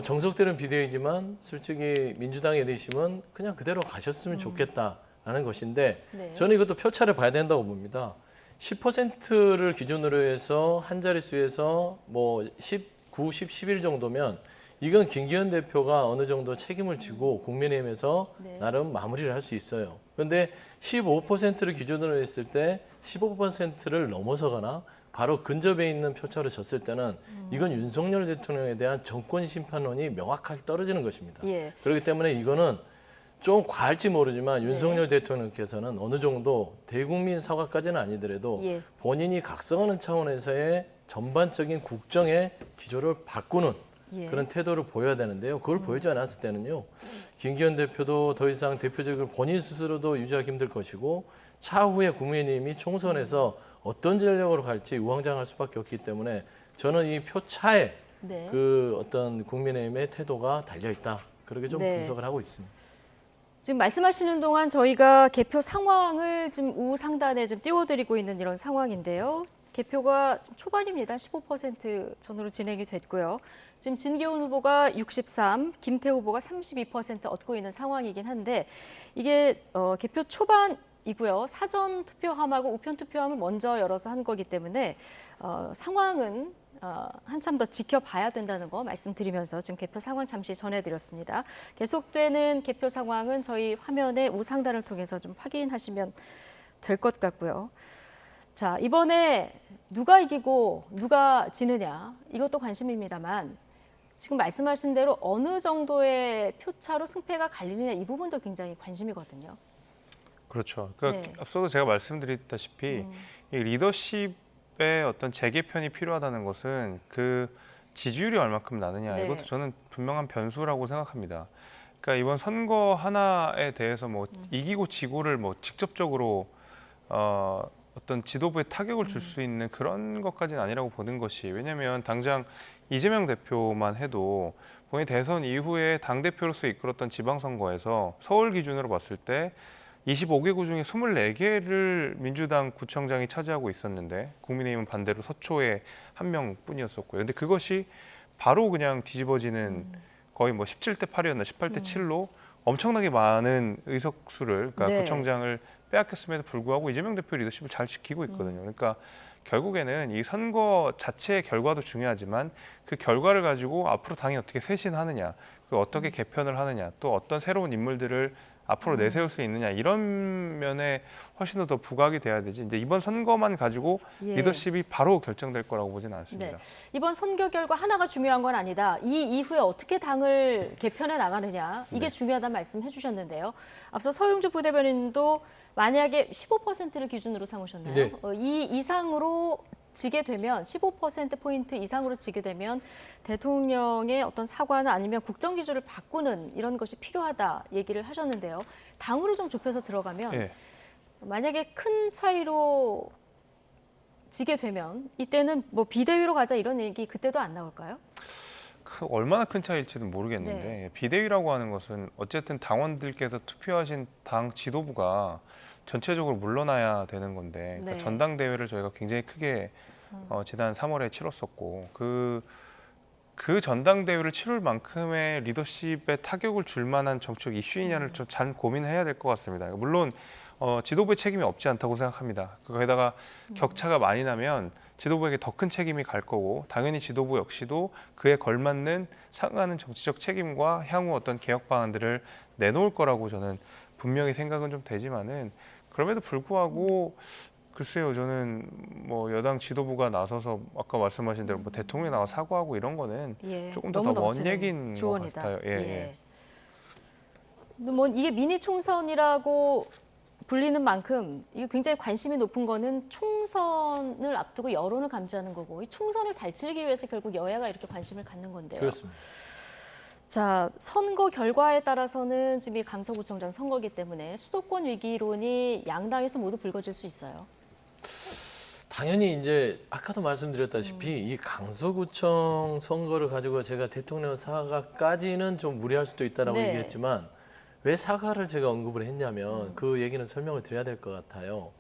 정석대로는 비대위지만 솔직히 민주당의 내심은 그냥 그대로 가셨으면 좋겠다라는 것인데 네. 저는 이것도 표차를 봐야 된다고 봅니다. 10%를 기준으로 해서 한 자릿수에서 뭐 19, 10, 11 정도면 이건 김기현 대표가 어느 정도 책임을 지고 국민의힘에서 네. 나름 마무리를 할 수 있어요. 그런데 15%를 기준으로 했을 때 15%를 넘어서거나 바로 근접해 있는 표차로 졌을 때는 이건 윤석열 대통령에 대한 정권 심판론이 명확하게 떨어지는 것입니다. 예. 그렇기 때문에 이거는 좀 과할지 모르지만 윤석열 대통령께서는 어느 정도 대국민 사과까지는 아니더라도 예. 본인이 각성하는 차원에서의 전반적인 국정의 기조를 바꾸는 예. 그런 태도를 보여야 되는데요. 그걸 보이지 않았을 때는요. 김기현 대표도 더 이상 대표적으로 본인 스스로도 유지하기 힘들 것이고 차후에 국민의힘이 총선에서 어떤 전략으로 갈지 우왕좌왕할 수밖에 없기 때문에 저는 이 표차에 네. 그 어떤 국민의힘의 태도가 달려있다. 그렇게 좀 네. 분석을 하고 있습니다. 지금 말씀하시는 동안 저희가 개표 상황을 지금 우상단에 좀 띄워드리고 있는 이런 상황인데요. 개표가 지금 초반입니다. 15% 전후로 진행이 됐고요. 지금 진계훈 후보가 63, 김태우 후보가 32% 얻고 있는 상황이긴 한데 이게 개표 초반이고요. 사전 투표함하고 우편 투표함을 먼저 열어서 한 거기 때문에 상황은 한참 더 지켜봐야 된다는 거 말씀드리면서 지금 개표 상황 잠시 전해드렸습니다. 계속되는 개표 상황은 저희 화면의 우상단을 통해서 좀 확인하시면 될 것 같고요. 자, 이번에 누가 이기고 누가 지느냐 이것도 관심입니다만 지금 말씀하신 대로 어느 정도의 표차로 승패가 갈리느냐 이 부분도 굉장히 관심이거든요. 그렇죠. 그러니까 네. 앞서도 제가 말씀드렸다시피 이 리더십의 어떤 재개편이 필요하다는 것은 그 지지율이 얼마큼 나느냐 네. 이것도 저는 분명한 변수라고 생각합니다. 그러니까 이번 선거 하나에 대해서 뭐 이기고 지고를 뭐 직접적으로 어떤 지도부에 타격을 줄 수 있는 그런 것까지는 아니라고 보는 것이, 왜냐하면 당장 이재명 대표만 해도 본인 대선 이후에 당대표로서 이끌었던 지방선거에서 서울 기준으로 봤을 때 25개구 중에 24개를 민주당 구청장이 차지하고 있었는데 국민의힘은 반대로 서초에 한 명뿐이었었고요. 근데 그것이 바로 그냥 뒤집어지는 거의 뭐 17대 8이었나 18대 7로 엄청나게 많은 의석수를, 그러니까 네. 구청장을 빼앗겼음에도 불구하고 이재명 대표 리더십을 잘 지키고 있거든요. 그러니까 결국에는 이 선거 자체의 결과도 중요하지만 그 결과를 가지고 앞으로 당이 어떻게 쇄신하느냐, 그 어떻게 개편을 하느냐, 또 어떤 새로운 인물들을 앞으로 내세울 수 있느냐, 이런 면에 훨씬 더 부각이 돼야 되지, 이제 이번 선거만 가지고 예. 리더십이 바로 결정될 거라고 보지는 않습니다. 네. 이번 선거 결과 하나가 중요한 건 아니다. 이 이후에 어떻게 당을 개편해 나가느냐, 이게 중요하다는 말씀 해주셨는데요. 앞서 서용주 부대변인도 만약에 15%를 기준으로 삼으셨나요? 네. 이 이상으로 지게 되면 15%포인트 이상으로 지게 되면 대통령의 어떤 사과나 아니면 국정 기조를 바꾸는 이런 것이 필요하다 얘기를 하셨는데요. 당으로 좀 좁혀서 들어가면 예. 만약에 큰 차이로 지게 되면 이때는 뭐 비대위로 가자 이런 얘기 그때도 안 나올까요? 얼마나 큰 차이일지는 모르겠는데 네. 비대위라고 하는 것은 어쨌든 당원들께서 투표하신 당 지도부가 전체적으로 물러나야 되는 건데, 그러니까 네. 전당대회를 저희가 굉장히 크게 지난 3월에 치렀었고 그 전당대회를 치를 만큼의 리더십에 타격을 줄 만한 정책 이슈이냐를 좀 잘 고민해야 될 것 같습니다. 물론 지도부의 책임이 없지 않다고 생각합니다. 거기다가 격차가 많이 나면 지도부에게 더 큰 책임이 갈 거고, 당연히 지도부 역시도 그에 걸맞는 상응하는 정치적 책임과 향후 어떤 개혁 방안들을 내놓을 거라고 저는 분명히 생각은 좀 되지만은, 그럼에도 불구하고 글쎄요, 저는 뭐 여당 지도부가 나서서 아까 말씀하신 대로 뭐 대통령이 나와 사과하고 이런 거는 예, 조금 더 너무 먼 넘치는 얘기인 것 조언이다. 같아요. 예. 뭐 이게 미니 총선이라고 불리는 만큼 이게 굉장히 관심이 높은 거는 총선을 앞두고 여론을 감지하는 거고, 이 총선을 잘 치르기 위해서 결국 여야가 이렇게 관심을 갖는 건데요. 그렇습니다. 자, 선거 결과에 따라서는 지금 이 강서구청장 선거기 때문에 수도권 위기론이 양당에서 모두 불거질 수 있어요. 당연히 이제 아까도 말씀드렸다시피 이 강서구청 선거를 가지고 제가 대통령 사과까지는 좀 무리할 수도 있다라고 네. 얘기했지만, 왜 사과를 제가 언급을 했냐면 그 얘기는 설명을 드려야 될 것 같아요.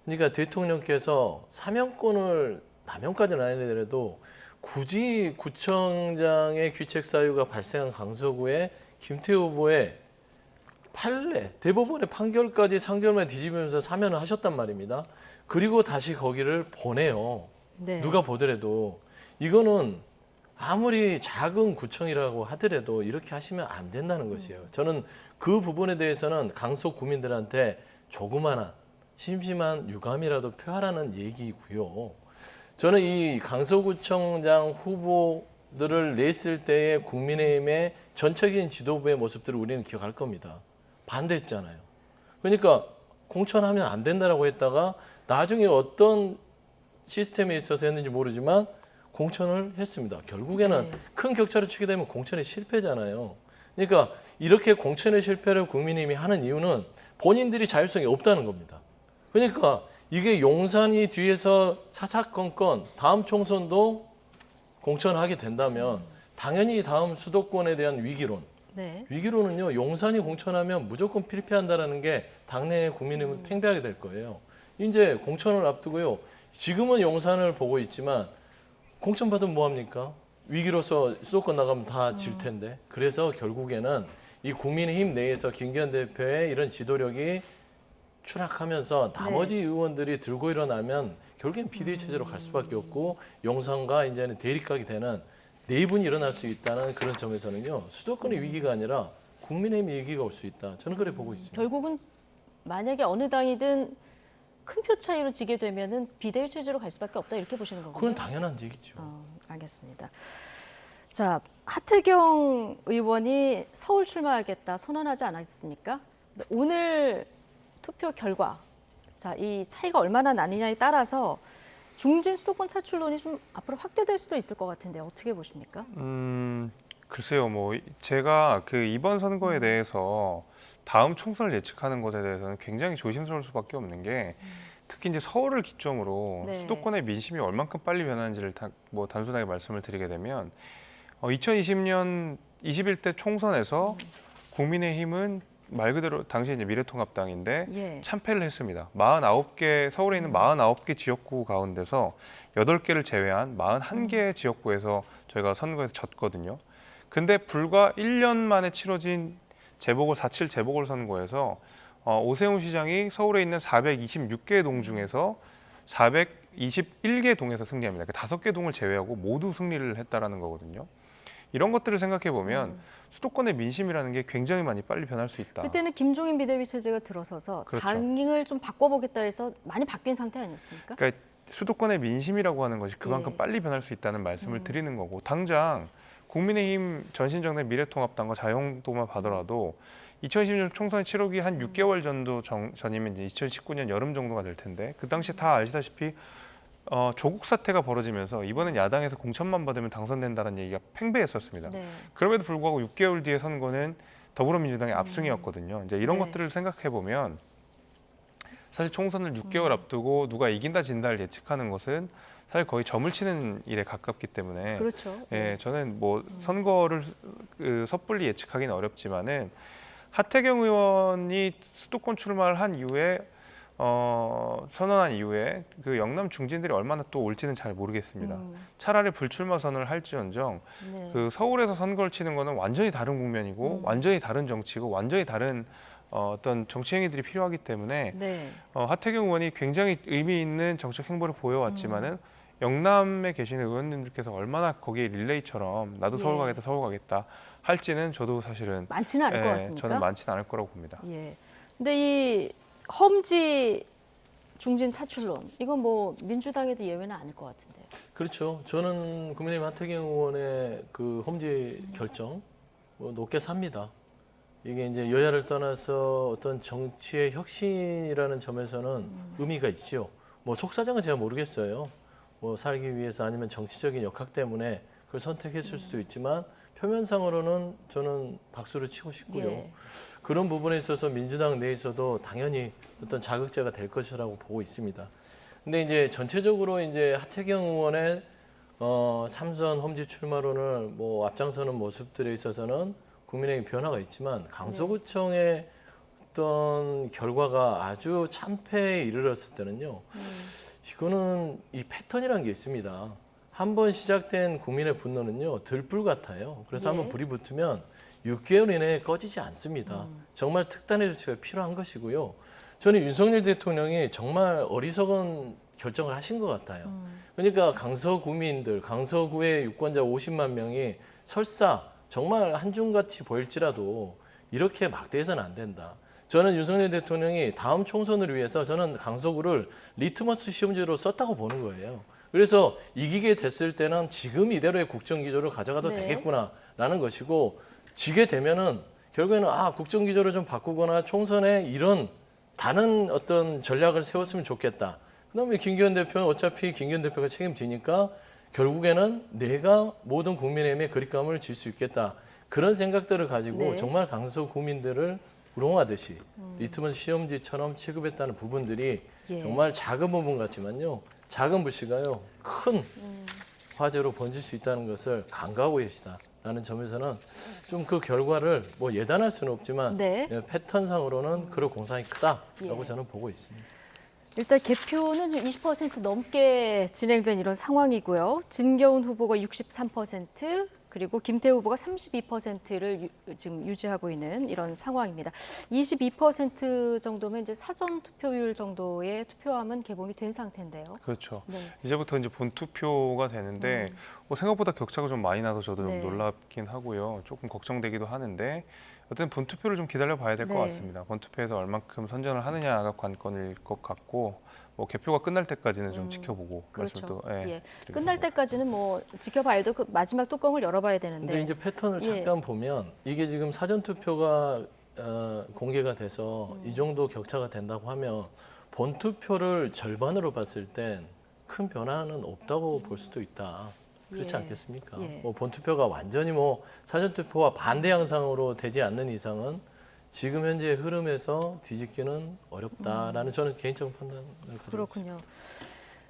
그러니까 대통령께서 사면권을, 남용까지는 아니더라도 굳이 구청장의 귀책 사유가 발생한 강서구에 김태우 후보의 판례, 대법원의 판결까지 3개월만에 뒤집으면서 사면을 하셨단 말입니다. 그리고 다시 거기를 보내요. 네. 누가 보더라도. 이거는 아무리 작은 구청이라고 하더라도 이렇게 하시면 안 된다는 것이에요. 저는 그 부분에 대해서는 강서 구민들한테 조그마한 심심한 유감이라도 표하라는 얘기고요. 저는 이 강서구청장 후보들을 냈을 때의 국민의힘의 전체적인 지도부의 모습들을 우리는 기억할 겁니다. 반대했잖아요. 그러니까 공천하면 안 된다라고 했다가 나중에 어떤 시스템에 있어서 했는지 모르지만 공천을 했습니다. 결국에는 큰 격차를 치게 되면 공천이 실패잖아요. 그러니까 이렇게 공천의 실패를 국민의힘이 하는 이유는 본인들이 자율성이 없다는 겁니다. 그러니까 이게 용산이 뒤에서 사사건건 다음 총선도 공천하게 된다면 당연히 다음 수도권에 대한 위기론, 네. 위기론은요, 용산이 공천하면 무조건 필패한다라는 게 당내 국민의힘은 팽배하게 될 거예요. 이제 공천을 앞두고요, 지금은 용산을 보고 있지만 공천 받으면 뭐합니까? 위기로서 수도권 나가면 다 질 텐데. 그래서 결국에는 이 국민의힘 내에서 김기현 대표의 이런 지도력이 추락하면서 나머지 의원들이 들고 일어나면 결국엔 비대위 체제로 갈 수밖에 없고, 용산과 이제는 대립각이 되는 내분이 일어날 수 있다는 그런 점에서는요, 수도권의 위기가 아니라 국민의힘의 위기가 올 수 있다. 저는 그래 보고 있습니다. 결국은 만약에 어느 당이든 큰 표 차이로 지게 되면은 비대위 체제로 갈 수밖에 없다 이렇게 보시는 거군요. 그건 당연한 얘기죠. 알겠습니다. 자, 하태경 의원이 서울 출마하겠다 선언하지 않았습니까? 오늘 투표 결과, 자, 이 차이가 얼마나 나느냐에 따라서 중진 수도권 차출론이 좀 앞으로 확대될 수도 있을 것 같은데 어떻게 보십니까? 글쎄요, 뭐 제가 그 이번 선거에 대해서 다음 총선을 예측하는 것에 대해서는 굉장히 조심스러울 수밖에 없는 게, 특히 이제 서울을 기점으로 네. 수도권의 민심이 얼만큼 빨리 변하는지를 뭐 단순하게 말씀을 드리게 되면 2020년 21대 총선에서 국민의힘은 말 그대로 당시 이제 미래통합당인데 예. 참패를 했습니다. 49개 서울에 있는 49개 지역구 가운데서 8개를 제외한 41개 지역구에서 저희가 선거에서 졌거든요. 근데 불과 1년 만에 치러진 재보궐 4.7 재보궐선거에서 오세훈 시장이 서울에 있는 426개 동 중에서 421개 동에서 승리합니다. 그러니까 5개 동을 제외하고 모두 승리를 했다라는 거거든요. 이런 것들을 생각해 보면 수도권의 민심이라는 게 굉장히 많이 빨리 변할 수 있다. 그때는 김종인 비대위 체제가 들어서서 그렇죠. 당을 좀 바꿔보겠다 해서 많이 바뀐 상태 아니었습니까? 그러니까 수도권의 민심이라고 하는 것이 그만큼 예. 빨리 변할 수 있다는 말씀을 드리는 거고 당장 국민의힘 전신정당 미래통합당과 자유한국당만 봐더라도 2020년 총선이 치르기 한 6개월 전도 전이면 이제 2019년 여름 정도가 될 텐데 그 당시 다 아시다시피 조국 사태가 벌어지면서 이번엔 야당에서 공천만 받으면 당선된다는 얘기가 팽배했었습니다. 네. 그럼에도 불구하고 6개월 뒤에 선거는 더불어민주당의 압승이었거든요. 이제 이런 네. 것들을 생각해 보면 사실 총선을 6개월 앞두고 누가 이긴다 진다를 예측하는 것은 사실 거의 점을 치는 일에 가깝기 때문에 그렇죠. 예, 저는 뭐 선거를 섣불리 예측하기는 어렵지만은 하태경 의원이 수도권 출마를 한 이후에 선언한 이후에 그 영남 중진들이 얼마나 또 올지는 잘 모르겠습니다. 차라리 불출마 선언을 할지언정 네. 그 서울에서 선거를 치는 거는 완전히 다른 국면이고 완전히 다른 정치고 완전히 다른 어떤 정치 행위들이 필요하기 때문에 네. 하태경 의원이 굉장히 의미 있는 정책 행보를 보여왔지만은 영남에 계시는 의원님들께서 얼마나 거기에 릴레이처럼 나도 서울 예. 가겠다 서울 가겠다 할지는 저도 사실은 많지는 않을 것 같습니까? 저는 많지는 않을 거라고 봅니다. 예. 근데 이 험지 중진 차출론 이건 뭐 민주당에도 예외는 아닐 것 같은데요. 그렇죠. 저는 국민의힘 하태경 의원의 그 험지 결정 높게 삽니다. 이게 이제 여야를 떠나서 어떤 정치의 혁신이라는 점에서는 의미가 있죠. 뭐 속사정은 제가 모르겠어요. 뭐 살기 위해서 아니면 정치적인 역학 때문에 그걸 선택했을 수도 있지만 표면상으로는 저는 박수를 치고 싶고요. 예. 그런 부분에 있어서 민주당 내에서도 당연히 어떤 자극제가 될 것이라고 보고 있습니다. 근데 이제 전체적으로 이제 하태경 의원의 3선 험지 출마론을 뭐 앞장서는 모습들에 있어서는 국민의힘 변화가 있지만 강서구청의 어떤 결과가 아주 참패에 이르렀을 때는요. 이거는 이 패턴이라는 게 있습니다. 한 번 시작된 국민의 분노는요. 들불 같아요. 그래서 한번 불이 붙으면 6개월 이내에 꺼지지 않습니다. 정말 특단의 조치가 필요한 것이고요. 저는 윤석열 대통령이 정말 어리석은 결정을 하신 것 같아요. 그러니까 강서구민들, 강서구의 유권자 50만 명이 설사 정말 한줌같이 보일지라도 이렇게 막대해서는 안 된다. 저는 윤석열 대통령이 다음 총선을 위해서 저는 강서구를 리트머스 시험지로 썼다고 보는 거예요. 그래서 이기게 됐을 때는 지금 이대로의 국정기조를 가져가도 네. 되겠구나라는 것이고 지게 되면은 결국에는 국정기조를 좀 바꾸거나 총선에 이런 다른 어떤 전략을 세웠으면 좋겠다. 그다음에 김기현 대표는 어차피 김기현 대표가 책임지니까 결국에는 내가 모든 국민의힘의 그립감을 질 수 있겠다. 그런 생각들을 가지고 네. 정말 강서 구민들을 우롱하듯이 리트머스 시험지처럼 취급했다는 부분들이 예. 정말 작은 부분 같지만요. 작은 불씨가요. 큰 화재로 번질 수 있다는 것을 간과하고 계시다라는 점에서는 좀 그 결과를 뭐 예단할 수는 없지만 네. 패턴상으로는 그럴 공산이 크다라고 예. 저는 보고 있습니다. 일단 개표는 20% 넘게 진행된 이런 상황이고요. 진겨운 후보가 63%, 그리고 김태우 후보가 32%를 지금 유지하고 있는 이런 상황입니다. 22% 정도면 이제 사전 투표율 정도의 투표함은 개봉이 된 상태인데요. 그렇죠. 네. 이제부터 이제 본 투표가 되는데 뭐 생각보다 격차가 좀 많이 나서 저도 네. 좀 놀랍긴 하고요. 조금 걱정되기도 하는데 어쨌든 본 투표를 좀 기다려 봐야 될 것 네. 같습니다. 본 투표에서 얼만큼 선전을 하느냐가 관건일 것 같고 뭐 개표가 끝날 때까지는 좀 지켜보고 그렇죠. 말씀을 또 예. 끝날 때까지는 뭐 지켜봐야 돼. 그 마지막 뚜껑을 열어봐야 되는데. 근데 이제 패턴을 잠깐 보면 이게 지금 사전 투표가 공개가 돼서 이 정도 격차가 된다고 하면 본 투표를 절반으로 봤을 땐 큰 변화는 없다고 볼 수도 있다. 그렇지 예. 않겠습니까? 예. 뭐 본 투표가 완전히 뭐 사전 투표와 반대 양상으로 되지 않는 이상은 지금 현재 흐름에서 뒤집기는 어렵다라는 저는 개인적 판단을 가지고 있습니다. 그렇군요.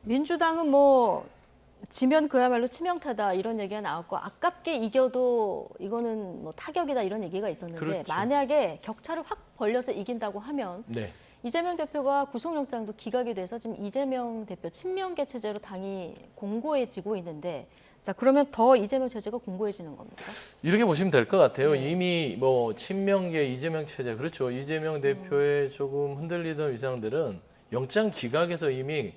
민주당은 뭐 지면 그야말로 치명타다 이런 얘기가 나왔고 아깝게 이겨도 이거는 뭐 타격이다 이런 얘기가 있었는데 그렇죠. 만약에 격차를 확 벌려서 이긴다고 하면 네. 이재명 대표가 구속영장도 기각이 돼서 지금 이재명 대표 친명계 체제로 당이 공고해지고 있는데 자 그러면 더 이재명 체제가 공고해지는 겁니까? 이렇게 보시면 될 것 같아요. 이미 뭐 친명계 이재명 체제 그렇죠. 이재명 대표의 조금 흔들리던 위상들은 영장 기각에서 이미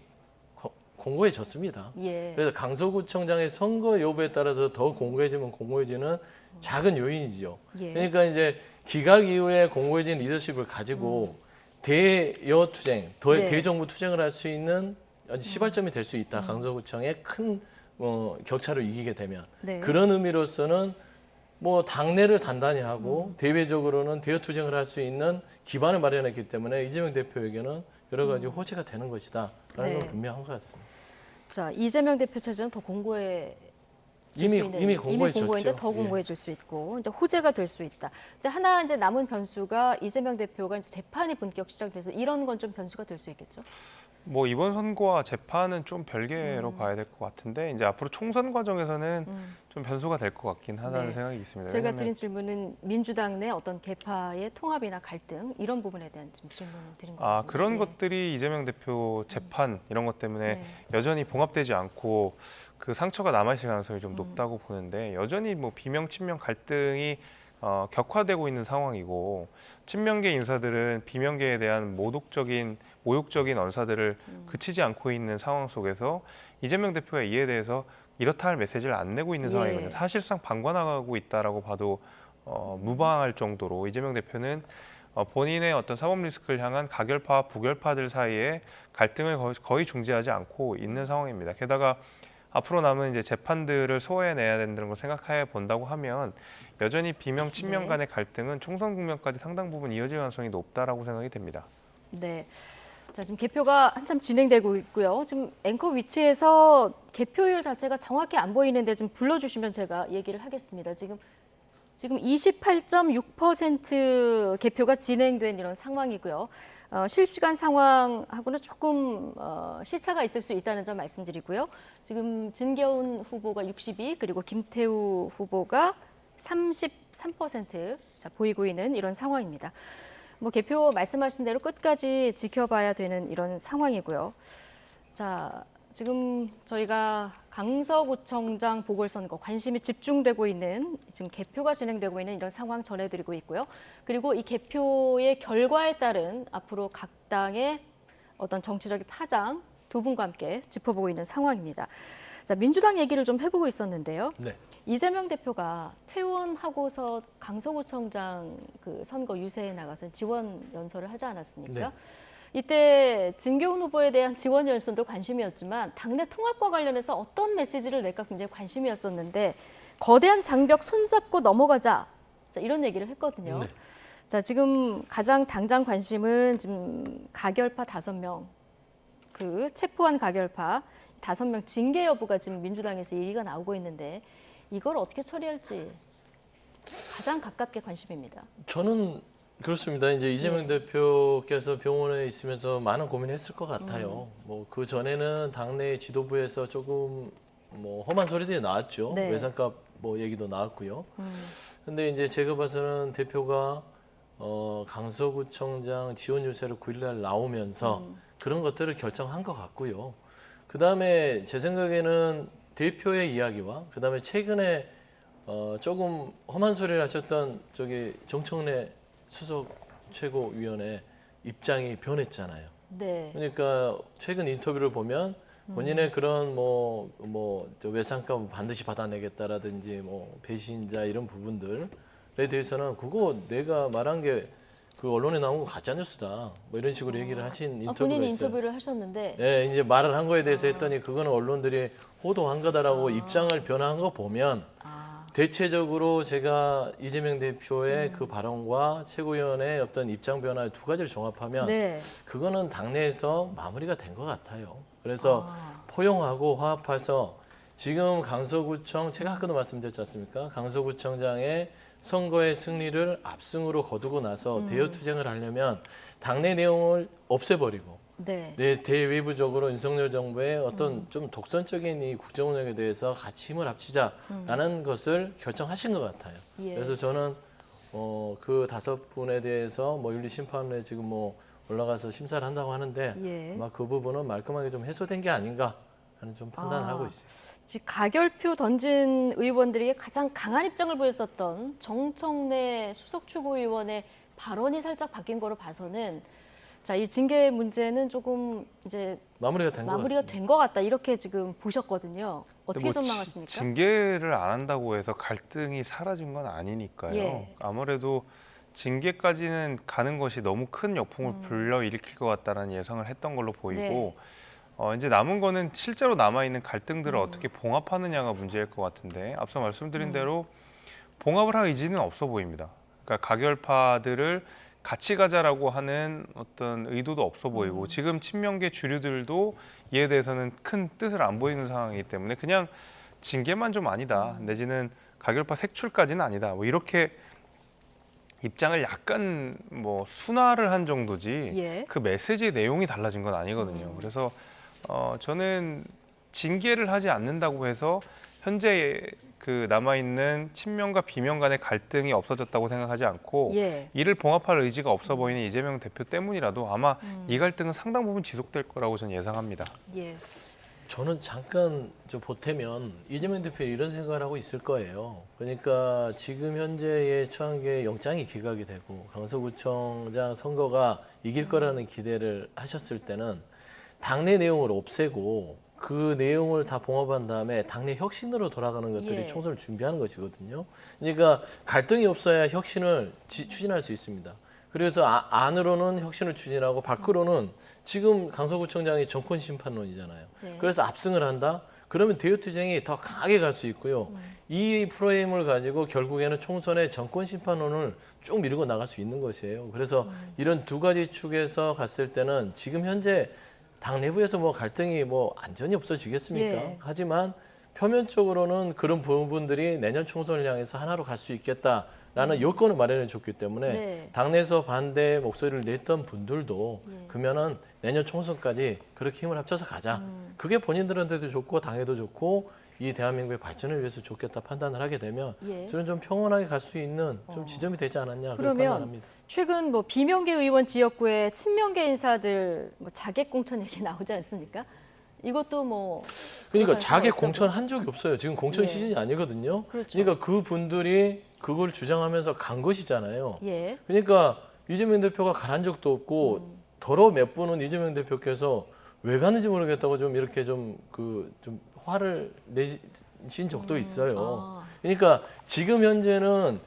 공고해졌습니다. 예. 그래서 강서구청장의 선거 여부에 따라서 더 공고해지면 공고해지는 작은 요인이죠. 예. 그러니까 이제 기각 이후에 공고해진 리더십을 가지고 대여투쟁, 네. 대정부 투쟁을 할 수 있는 시발점이 될 수 있다. 강서구청의 큰 격차로 이기게 되면. 네. 그런 의미로서는 뭐 당내를 단단히 하고 대외적으로는 대여투쟁을 할 수 있는 기반을 마련했기 때문에 이재명 대표에게는 여러 가지 호재가 되는 것이다. 라는 네. 건 분명한 것 같습니다. 자 이재명 대표 체제는 더 공고해. 이미 공고해졌죠. 공고인데 더 공고해질 수 있고 이제 호재가 될 수 있다. 이제 하나 이제 남은 변수가 이재명 대표가 이제 재판이 본격 시작돼서 이런 건 좀 변수가 될 수 있겠죠. 뭐 이번 선거와 재판은 좀 별개로 봐야 될 것 같은데 이제 앞으로 총선 과정에서는 좀 변수가 될 것 같긴 하다는 네. 생각이 있습니다. 제가 왜냐하면 드린 질문은 민주당 내 어떤 계파의 통합이나 갈등 이런 부분에 대한 좀 질문을 드린 거예요. 그런 네. 것들이 이재명 대표 재판 이런 것 때문에 네. 여전히 봉합되지 않고 그 상처가 남아있을 가능성이 좀 높다고 보는데 여전히 뭐 비명 친명 갈등이 격화되고 있는 상황이고 친명계 인사들은 비명계에 대한 모욕적인 언사들을 그치지 않고 있는 상황 속에서 이재명 대표가 이에 대해서 이렇다 할 메시지를 안 내고 있는 예. 상황이거든요. 사실상 방관하고 있다라고 봐도 무방할 정도로 이재명 대표는 본인의 어떤 사법 리스크를 향한 가결파와 부결파들 사이에 갈등을 거의 중지하지 않고 있는 상황입니다. 게다가 앞으로 남은 이제 재판들을 소화해내야 된다는 걸 생각해 본다고 하면 여전히 비명 친명 네. 간의 갈등은 총선 국면까지 상당 부분 이어질 가능성이 높다라고 생각이 됩니다. 네. 자, 지금 개표가 한참 진행되고 있고요. 지금 앵커 위치에서 개표율 자체가 정확히 안 보이는데 좀 불러주시면 제가 얘기를 하겠습니다. 지금 28.6% 개표가 진행된 이런 상황이고요. 실시간 상황하고는 조금 시차가 있을 수 있다는 점 말씀드리고요. 지금 진겨운 후보가 62, 그리고 김태우 후보가 33% 보이고 있는 이런 상황입니다. 뭐 개표 말씀하신 대로 끝까지 지켜봐야 되는 이런 상황이고요. 자, 지금 저희가 강서구청장 보궐선거 관심이 집중되고 있는 지금 개표가 진행되고 있는 이런 상황 전해드리고 있고요. 그리고 이 개표의 결과에 따른 앞으로 각 당의 어떤 정치적인 파장 두 분과 함께 짚어보고 있는 상황입니다. 자, 민주당 얘기를 좀 해보고 있었는데요. 네. 이재명 대표가 퇴원하고서 강서구청장 그 선거 유세에 나가서 지원 연설을 하지 않았습니까? 네. 이때 진교훈 후보에 대한 지원 연설도 관심이었지만 당내 통합과 관련해서 어떤 메시지를 낼까 굉장히 관심이었었는데 거대한 장벽 손잡고 넘어가자, 자, 이런 얘기를 했거든요. 네. 자, 지금 가장 당장 관심은 지금 가결파 5명, 그 체포한 가결파 5명 징계 여부가 지금 민주당에서 얘기가 나오고 있는데 이걸 어떻게 처리할지 가장 가깝게 관심입니다. 저는 그렇습니다. 이제 이재명 대표께서 병원에 있으면서 많은 고민했을 것 같아요. 뭐 그 전에는 당내 지도부에서 조금 뭐 험한 소리들이 나왔죠. 네. 외상값 뭐 얘기도 나왔고요. 근데 이제 제가 봐서는 대표가 강서구청장 지원 유세를 9일날 나오면서 그런 것들을 결정한 것 같고요. 그 다음에 제 생각에는 대표의 이야기와 그 다음에 최근에 조금 험한 소리를 하셨던 정청래 수석 최고위원의 입장이 변했잖아요. 네. 그러니까 최근 인터뷰를 보면 본인의 그런 외상값 반드시 받아내겠다라든지 뭐 배신자 이런 부분들에 대해서는 그거 내가 말한 게 그 언론에 나온 거 가짜 뉴스다. 뭐 이런 식으로 얘기를 하신 인터뷰가 본인이 있어요. 인터뷰를 하셨는데. 네, 이제 말을 한 거에 대해서 했더니 그거는 언론들이 호도한 거다라고 입장을 변화한 거 보면 대체적으로 제가 이재명 대표의 그 발언과 최고위원의 어떤 입장 변화 두 가지를 종합하면 네. 그거는 당내에서 마무리가 된 것 같아요. 그래서 포용하고 화합해서 지금 강서구청 제가 아까도 말씀드렸지 않습니까? 강서구청장의 선거의 승리를 압승으로 거두고 나서 대여투쟁을 하려면 당내 내용을 없애버리고 대외부적으로 윤석열 정부의 어떤 좀 독선적인 이 국정운영에 대해서 같이 힘을 합치자라는 것을 결정하신 것 같아요. 그래서 저는 그 5분에 대해서 뭐 윤리심판원에 지금 뭐 올라가서 심사를 한다고 하는데 아마 그 부분은 말끔하게 좀 해소된 게 아닌가 하는 좀 판단을 하고 있어요. 지금 가결표 던진 의원들이 가장 강한 입장을 보였었던 정청래 수석 최고위원의 발언이 살짝 바뀐 거로 봐서는 자, 이 징계 문제는 조금 이제 마무리가 된 것 같다 이렇게 지금 보셨거든요. 어떻게 전망하십니까? 징계를 안 한다고 해서 갈등이 사라진 건 아니니까요. 아무래도 징계까지는 가는 것이 너무 큰 역풍을 불러일으킬 것 같다는 예상을 했던 걸로 보이고 이제 남은 거는 실제로 남아있는 갈등들을 어떻게 봉합하느냐가 문제일 것 같은데 앞서 말씀드린 대로 봉합을 할 의지는 없어 보입니다. 그러니까 가결파들을 같이 가자라고 하는 어떤 의도도 없어 보이고 지금 친명계 주류들도 이에 대해서는 큰 뜻을 안 보이는 상황이기 때문에 그냥 징계만 좀 아니다 내지는 가결파 색출까지는 아니다 뭐 이렇게 입장을 약간 뭐 순화를 한 정도지 그 메시지의 내용이 달라진 건 아니거든요. 그래서 저는 징계를 하지 않는다고 해서 현재 그 남아있는 친명과 비명 간의 갈등이 없어졌다고 생각하지 않고 이를 봉합할 의지가 없어 보이는 이재명 대표 때문이라도 아마 이 갈등은 상당 부분 지속될 거라고 저는 예상합니다. 저는 잠깐 좀 보태면 이재명 대표 이런 생각을 하고 있을 거예요. 그러니까 지금 현재의 최한계 영장이 기각이 되고 강서구청장 선거가 이길 거라는 기대를 하셨을 때는 당내 내용을 없애고 그 내용을 다 봉합한 다음에 당내 혁신으로 돌아가는 것들이 총선을 준비하는 것이거든요. 그러니까 갈등이 없어야 혁신을 추진할 수 있습니다. 그래서 안으로는 혁신을 추진하고 밖으로는 지금 강서구청장이 정권 심판론이잖아요. 그래서 압승을 한다? 그러면 대여투쟁이 더 강하게 갈 수 있고요. 이 프레임을 가지고 결국에는 총선의 정권 심판론을 쭉 밀고 나갈 수 있는 것이에요. 그래서 이런 두 가지 축에서 갔을 때는 지금 현재 당 내부에서 뭐 갈등이 뭐 완전히 없어지겠습니까? 하지만 표면적으로는 그런 부분들이 내년 총선을 향해서 하나로 갈 수 있겠다라는 여건을 마련해 줬기 때문에 당내에서 반대 목소리를 냈던 분들도 그러면은 내년 총선까지 그렇게 힘을 합쳐서 가자. 그게 본인들한테도 좋고 당에도 좋고 이 대한민국의 발전을 위해서 좋겠다 판단을 하게 되면 저는 좀 평온하게 갈 수 있는 좀 지점이 되지 않았냐 그런 판단합니다. 최근 뭐 비명계 의원 지역구에 친명계 인사들 뭐 자객 공천 얘기 나오지 않습니까? 이것도 뭐 그러니까 자객 공천 한 적이 없어요. 지금 공천 시즌이 아니거든요. 그러니까 그 분들이 그걸 주장하면서 간 것이잖아요. 그러니까 이재명 대표가 가란 적도 없고 더러 몇 분은 이재명 대표께서 왜 가는지 모르겠다고 좀 이렇게 좀 화를 내신 적도 있어요. 그러니까 지금 현재는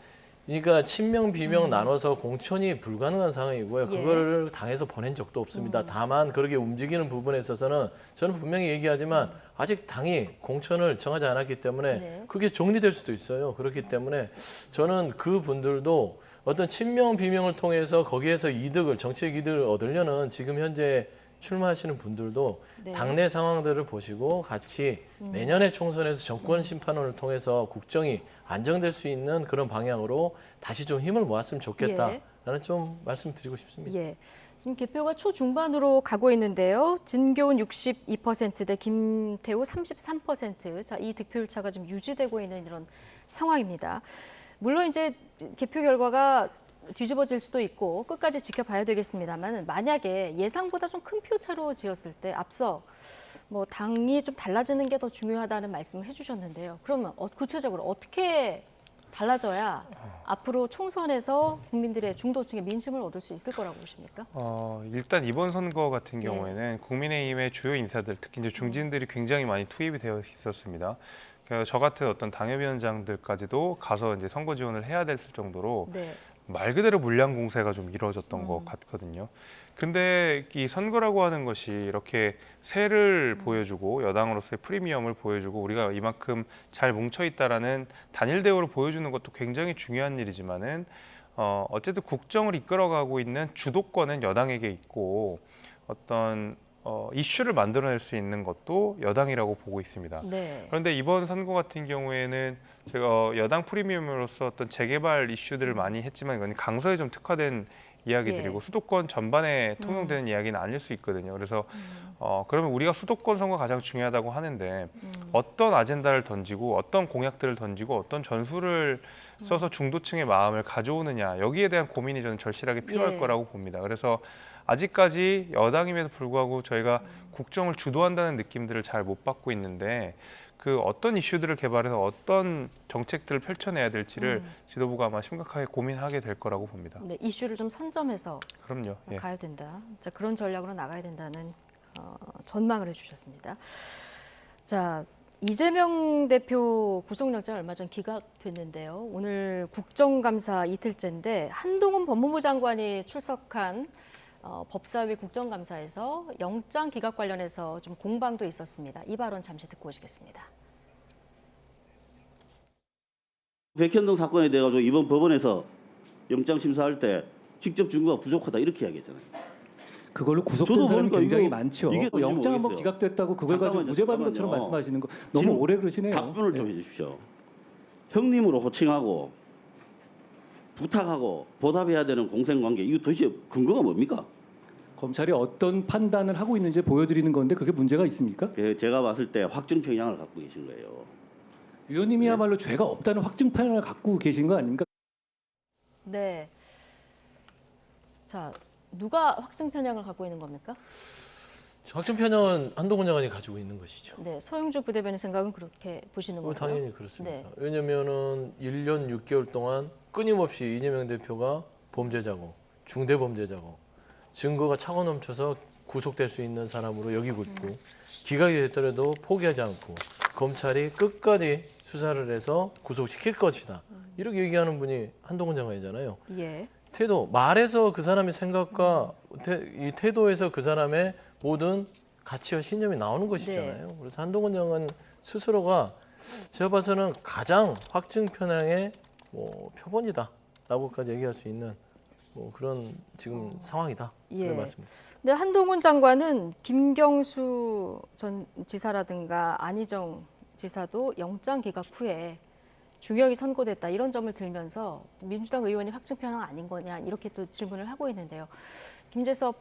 그러니까 친명 비명 나눠서 공천이 불가능한 상황이고요. 그거를 당에서 보낸 적도 없습니다. 다만 그렇게 움직이는 부분에 있어서는 저는 분명히 얘기하지만 아직 당이 공천을 정하지 않았기 때문에 그게 정리될 수도 있어요. 그렇기 때문에 저는 그 분들도 어떤 친명 비명을 통해서 거기에서 이득을 정치적 이득을 얻으려는 지금 현재 출마하시는 분들도 당내 상황들을 보시고 같이 내년에 총선에서 정권 심판원을 통해서 국정이 안정될 수 있는 그런 방향으로 다시 좀 힘을 모았으면 좋겠다라는 좀 말씀드리고 싶습니다. 지금 개표가 초중반으로 가고 있는데요. 진교훈 62% 대 김태우 33%. 자, 이 득표율 차가 지금 유지되고 있는 이런 상황입니다. 물론 이제 개표 결과가 뒤집어질 수도 있고 끝까지 지켜봐야 되겠습니다만 만약에 예상보다 좀 큰 표차로 지었을 때 앞서 뭐 당이 좀 달라지는 게 더 중요하다는 말씀을 해주셨는데요. 그러면 구체적으로 어떻게 달라져야 앞으로 총선에서 국민들의 중도층의 민심을 얻을 수 있을 거라고 보십니까? 일단 이번 선거 같은 경우에는 국민의힘의 주요 인사들, 특히 이제 중진들이 굉장히 많이 투입이 되어 있었습니다. 저 같은 어떤 당협위원장들까지도 가서 이제 선거 지원을 해야 됐을 정도로 말 그대로 물량 공세가 좀 이루어졌던 것 같거든요. 근데 이 선거라고 하는 것이 이렇게 세를 보여주고 여당으로서의 프리미엄을 보여주고 우리가 이만큼 잘 뭉쳐있다라는 단일 대우를 보여주는 것도 굉장히 중요한 일이지만은 어쨌든 국정을 이끌어가고 있는 주도권은 여당에게 있고 어떤 이슈를 만들어낼 수 있는 것도 여당이라고 보고 있습니다. 네. 그런데 이번 선거 같은 경우에는 제가 여당 프리미엄으로서 어떤 재개발 이슈들을 많이 했지만 이건 강서에 좀 특화된 이야기들이고 예. 수도권 전반에 통용되는 이야기는 아닐 수 있거든요. 그래서 그러면 우리가 수도권 선거가 가장 중요하다고 하는데 어떤 아젠다를 던지고 어떤 공약들을 던지고 어떤 전술을 써서 중도층의 마음을 가져오느냐 여기에 대한 고민이 저는 절실하게 필요할 예. 거라고 봅니다. 그래서 아직까지 여당임에도 불구하고 저희가 국정을 주도한다는 느낌들을 잘 못 받고 있는데 그 어떤 이슈들을 개발해서 어떤 정책들을 펼쳐내야 될지를 지도부가 아마 심각하게 고민하게 될 거라고 봅니다. 네, 이슈를 좀 선점해서 그럼요. 예. 가야 된다. 자, 그런 전략으로 나가야 된다는 전망을 해주셨습니다. 자, 이재명 대표 구속영장 얼마 전 기각됐는데요. 오늘 국정감사 이틀째인데 한동훈 법무부 장관이 출석한 법사위 국정감사에서 영장 기각 관련해서 좀 공방도 있었습니다. 이 발언 잠시 듣고 오시겠습니다. 백현동 사건에 대해 가지고 이번 법원에서 영장 심사할 때 직접 증거가 부족하다 이렇게 이야기했잖아요. 그걸로 구속된 사람이 굉장히 이거, 많죠. 이게 영장 한번 기각됐다고 그걸 가지고 무죄 받은 것처럼 말씀하시는 거 너무 오래 그러시네요. 답변을 좀 해주십시오. 형님으로 호칭하고 부탁하고 보답해야 되는 공생관계 이거 도대체 근거가 뭡니까? 검찰이 어떤 판단을 하고 있는지 보여드리는 건데 그게 문제가 있습니까? 제가 봤을 때 확증 편향을 갖고 계신 거예요. 위원님이야말로 죄가 없다는 확증 편향을 갖고 계신 거 아닙니까? 네. 자, 누가 확증 편향을 갖고 있는 겁니까? 확증 편향은 한동훈 장관이 가지고 있는 것이죠. 네, 서영주 부대변인 생각은 그렇게 보시는 거예요? 당연히 그렇습니다. 네. 왜냐면은 1년 6개월 동안 끊임없이 이재명 대표가 범죄자고 중대범죄자고 증거가 차고 넘쳐서 구속될 수 있는 사람으로 여기고 있고 기각이 됐더라도 포기하지 않고 검찰이 끝까지 수사를 해서 구속시킬 것이다. 이렇게 얘기하는 분이 한동훈 장관이잖아요. 예. 태도, 말에서 그 사람의 생각과 이 태도에서 그 사람의 모든 가치와 신념이 나오는 것이잖아요. 네. 그래서 한동훈 장관 스스로가 제가 봐서는 가장 확증 편향의 표본이다라고까지 얘기할 수 있는 그런 지금 상황이다. 예. 그런 말씀입니다. 근데 한동훈 장관은 김경수 전 지사라든가 안희정 지사도 영장 기각 후에 중형이 선고됐다 이런 점을 들면서 민주당 의원이 확증 편향 아닌 거냐 이렇게 또 질문을 하고 있는데요. 김재섭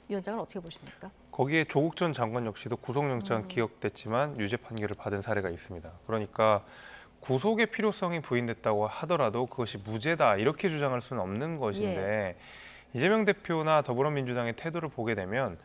위원장은 어떻게 보십니까? 거기에 조국 전 장관 역시도 구속영장 기각됐지만 유죄 판결을 받은 사례가 있습니다. 그러니까 구속의 필요성이 부인됐다고 하더라도 그것이 무죄다 이렇게 주장할 수는 없는 것인데 이재명 대표나 더불어민주당의 태도를 보게 되면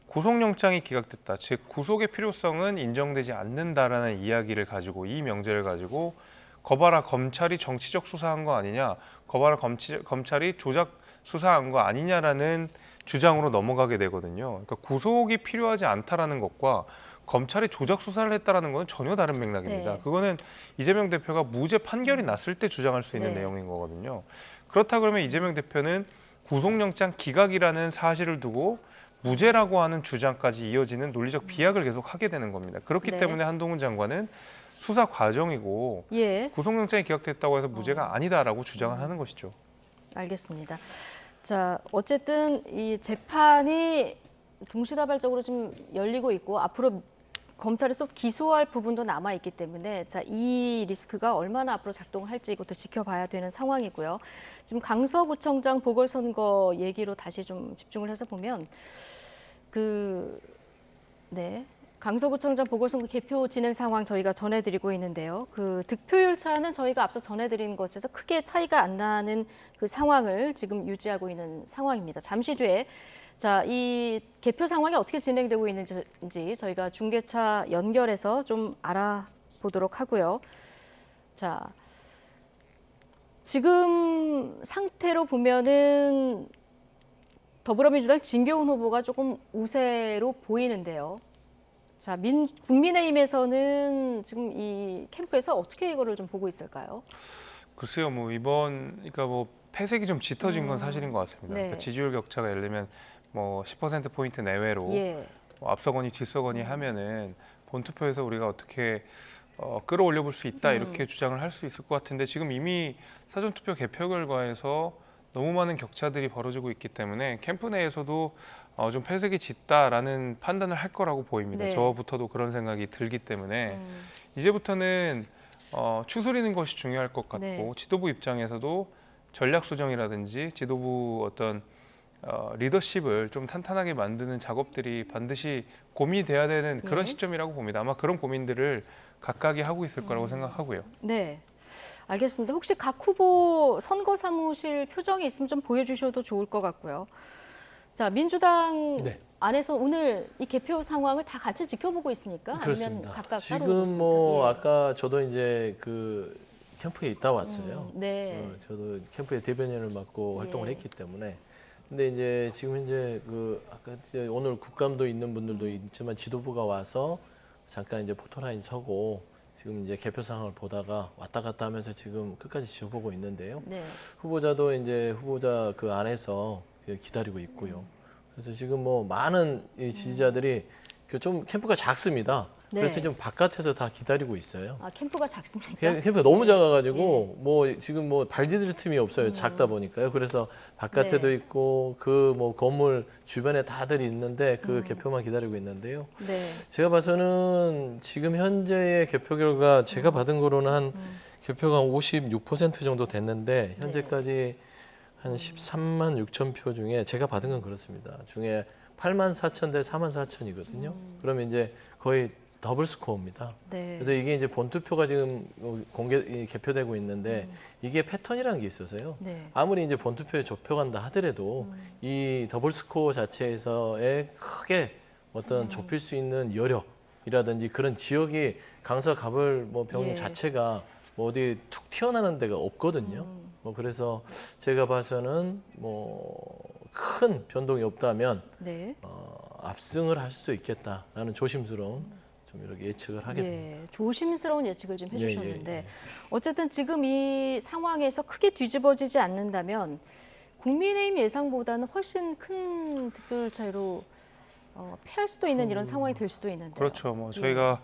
구속영장이 기각됐다, 즉 구속의 필요성은 인정되지 않는다라는 이야기를 가지고 이 명제를 가지고 거봐라 검찰이 정치적 수사한 거 아니냐, 거봐라 검찰이 조작 수사한 거 아니냐라는 주장으로 넘어가게 되거든요. 그러니까 구속이 필요하지 않다라는 것과 검찰이 조작 수사를 했다라는 건 전혀 다른 맥락입니다. 네. 그거는 이재명 대표가 무죄 판결이 났을 때 주장할 수 있는 내용인 거거든요. 그렇다 그러면 이재명 대표는 구속영장 기각이라는 사실을 두고 무죄라고 하는 주장까지 이어지는 논리적 비약을 계속 하게 되는 겁니다. 그렇기 때문에 한동훈 장관은 수사 과정이고 구속영장이 기각됐다고 해서 무죄가 아니다라고 주장을 하는 것이죠. 알겠습니다. 자, 어쨌든 이 재판이 동시다발적으로 지금 열리고 있고 앞으로 검찰이 속 기소할 부분도 남아 있기 때문에 자, 이 리스크가 얼마나 앞으로 작동할지 이것도 지켜봐야 되는 상황이고요. 지금 강서구청장 보궐선거 얘기로 다시 좀 집중을 해서 보면 강서구청장 보궐선거 개표 진행 상황 저희가 전해드리고 있는데요. 그 득표율 차는 저희가 앞서 전해드린 것에서 크게 차이가 안 나는 그 상황을 지금 유지하고 있는 상황입니다. 잠시 뒤에 자, 이 개표 상황이 어떻게 진행되고 있는지 저희가 중계차 연결해서 좀 알아보도록 하고요. 자, 지금 상태로 보면은 더불어민주당 진교훈 후보가 조금 우세로 보이는데요. 자, 국민의힘에서는 지금 이 캠프에서 어떻게 이거를 좀 보고 있을까요? 글쎄요, 그러니까 패색이 좀 짙어진 건 사실인 것 같습니다. 네. 그러니까 지지율 격차가 예를 들면 10%포인트 내외로 앞서거니 뒤서거니 하면은 본투표에서 우리가 어떻게 끌어올려 볼 수 있다 이렇게 주장을 할 수 있을 것 같은데 지금 이미 사전투표 개표 결과에서 너무 많은 격차들이 벌어지고 있기 때문에 캠프 내에서도 좀 패색이 짙다라는 판단을 할 거라고 보입니다. 네. 저부터도 그런 생각이 들기 때문에 이제부터는 추스리는 것이 중요할 것 같고 네. 지도부 입장에서도 전략 수정이라든지 지도부 어떤 리더십을 좀 탄탄하게 만드는 작업들이 반드시 고민이 돼야 되는 그런 예. 시점이라고 봅니다. 아마 그런 고민들을 각각이 하고 있을 거라고 생각하고요. 네. 알겠습니다. 혹시 각 후보 선거 사무실 표정이 있으면 좀 보여주셔도 좋을 것 같고요. 자, 민주당 네. 안에서 오늘 이 개표 상황을 다 같이 지켜보고 있습니까? 그렇습니다. 아니면 각각 따로 지금 있습니까? 뭐 예. 아까 저도 이제 그 캠프에 있다 왔어요. 네. 저도 캠프의 대변인을 맡고 활동을 예. 했기 때문에. 근데 이제 지금 현재 그 아까 이제 오늘 국감도 있는 분들도 있지만 지도부가 와서 잠깐 이제 포토라인 서고 지금 이제 개표 상황을 보다가 왔다 갔다 하면서 지금 끝까지 지켜보고 있는데요. 네. 후보자도 이제 후보자 그 안에서 기다리고 있고요. 그래서 지금 뭐 많은 이 지지자들이 그 좀 캠프가 작습니다. 네. 그래서 좀 바깥에서 다 기다리고 있어요. 아, 캠프가 작습니까? 캠프가 너무 작아가지고 뭐 지금 뭐 발디딜 틈이 없어요. 작다 보니까요. 그래서 바깥에도 네. 있고 그 뭐 건물 주변에 다들 있는데 그 개표만 기다리고 있는데요. 네. 제가 봐서는 지금 현재의 개표 결과 제가 받은 거로는 한 개표가 56% 정도 됐는데 현재까지 한 13만 6천 표 중에 제가 받은 건 그렇습니다. 중에 8만 4천 대 4만 4천이거든요. 그러면 이제 거의 더블 스코어입니다. 네. 그래서 이게 이제 본투표가 지금 개표되고 있는데 이게 패턴이라는 게 있어서요. 네. 아무리 이제 본투표에 좁혀간다 하더라도 이 더블 스코어 자체에서의 크게 어떤 좁힐 수 있는 여력이라든지 그런 지역이 강서 가벌 뭐 병 예. 자체가 뭐 어디 툭 튀어나오는 데가 없거든요. 뭐 그래서 제가 봐서는 뭐 큰 변동이 없다면 네. 압승을 할 수도 있겠다라는 조심스러운 좀 이렇게 예측을 하게 됩니다. 예, 조심스러운 예측을 좀 예, 해주셨는데 예. 어쨌든 지금 이 상황에서 크게 뒤집어지지 않는다면 국민의힘 예상보다는 훨씬 큰 득표 차이로 패할 수도 있는 이런 상황이 될 수도 있는데요. 그렇죠. 뭐 저희가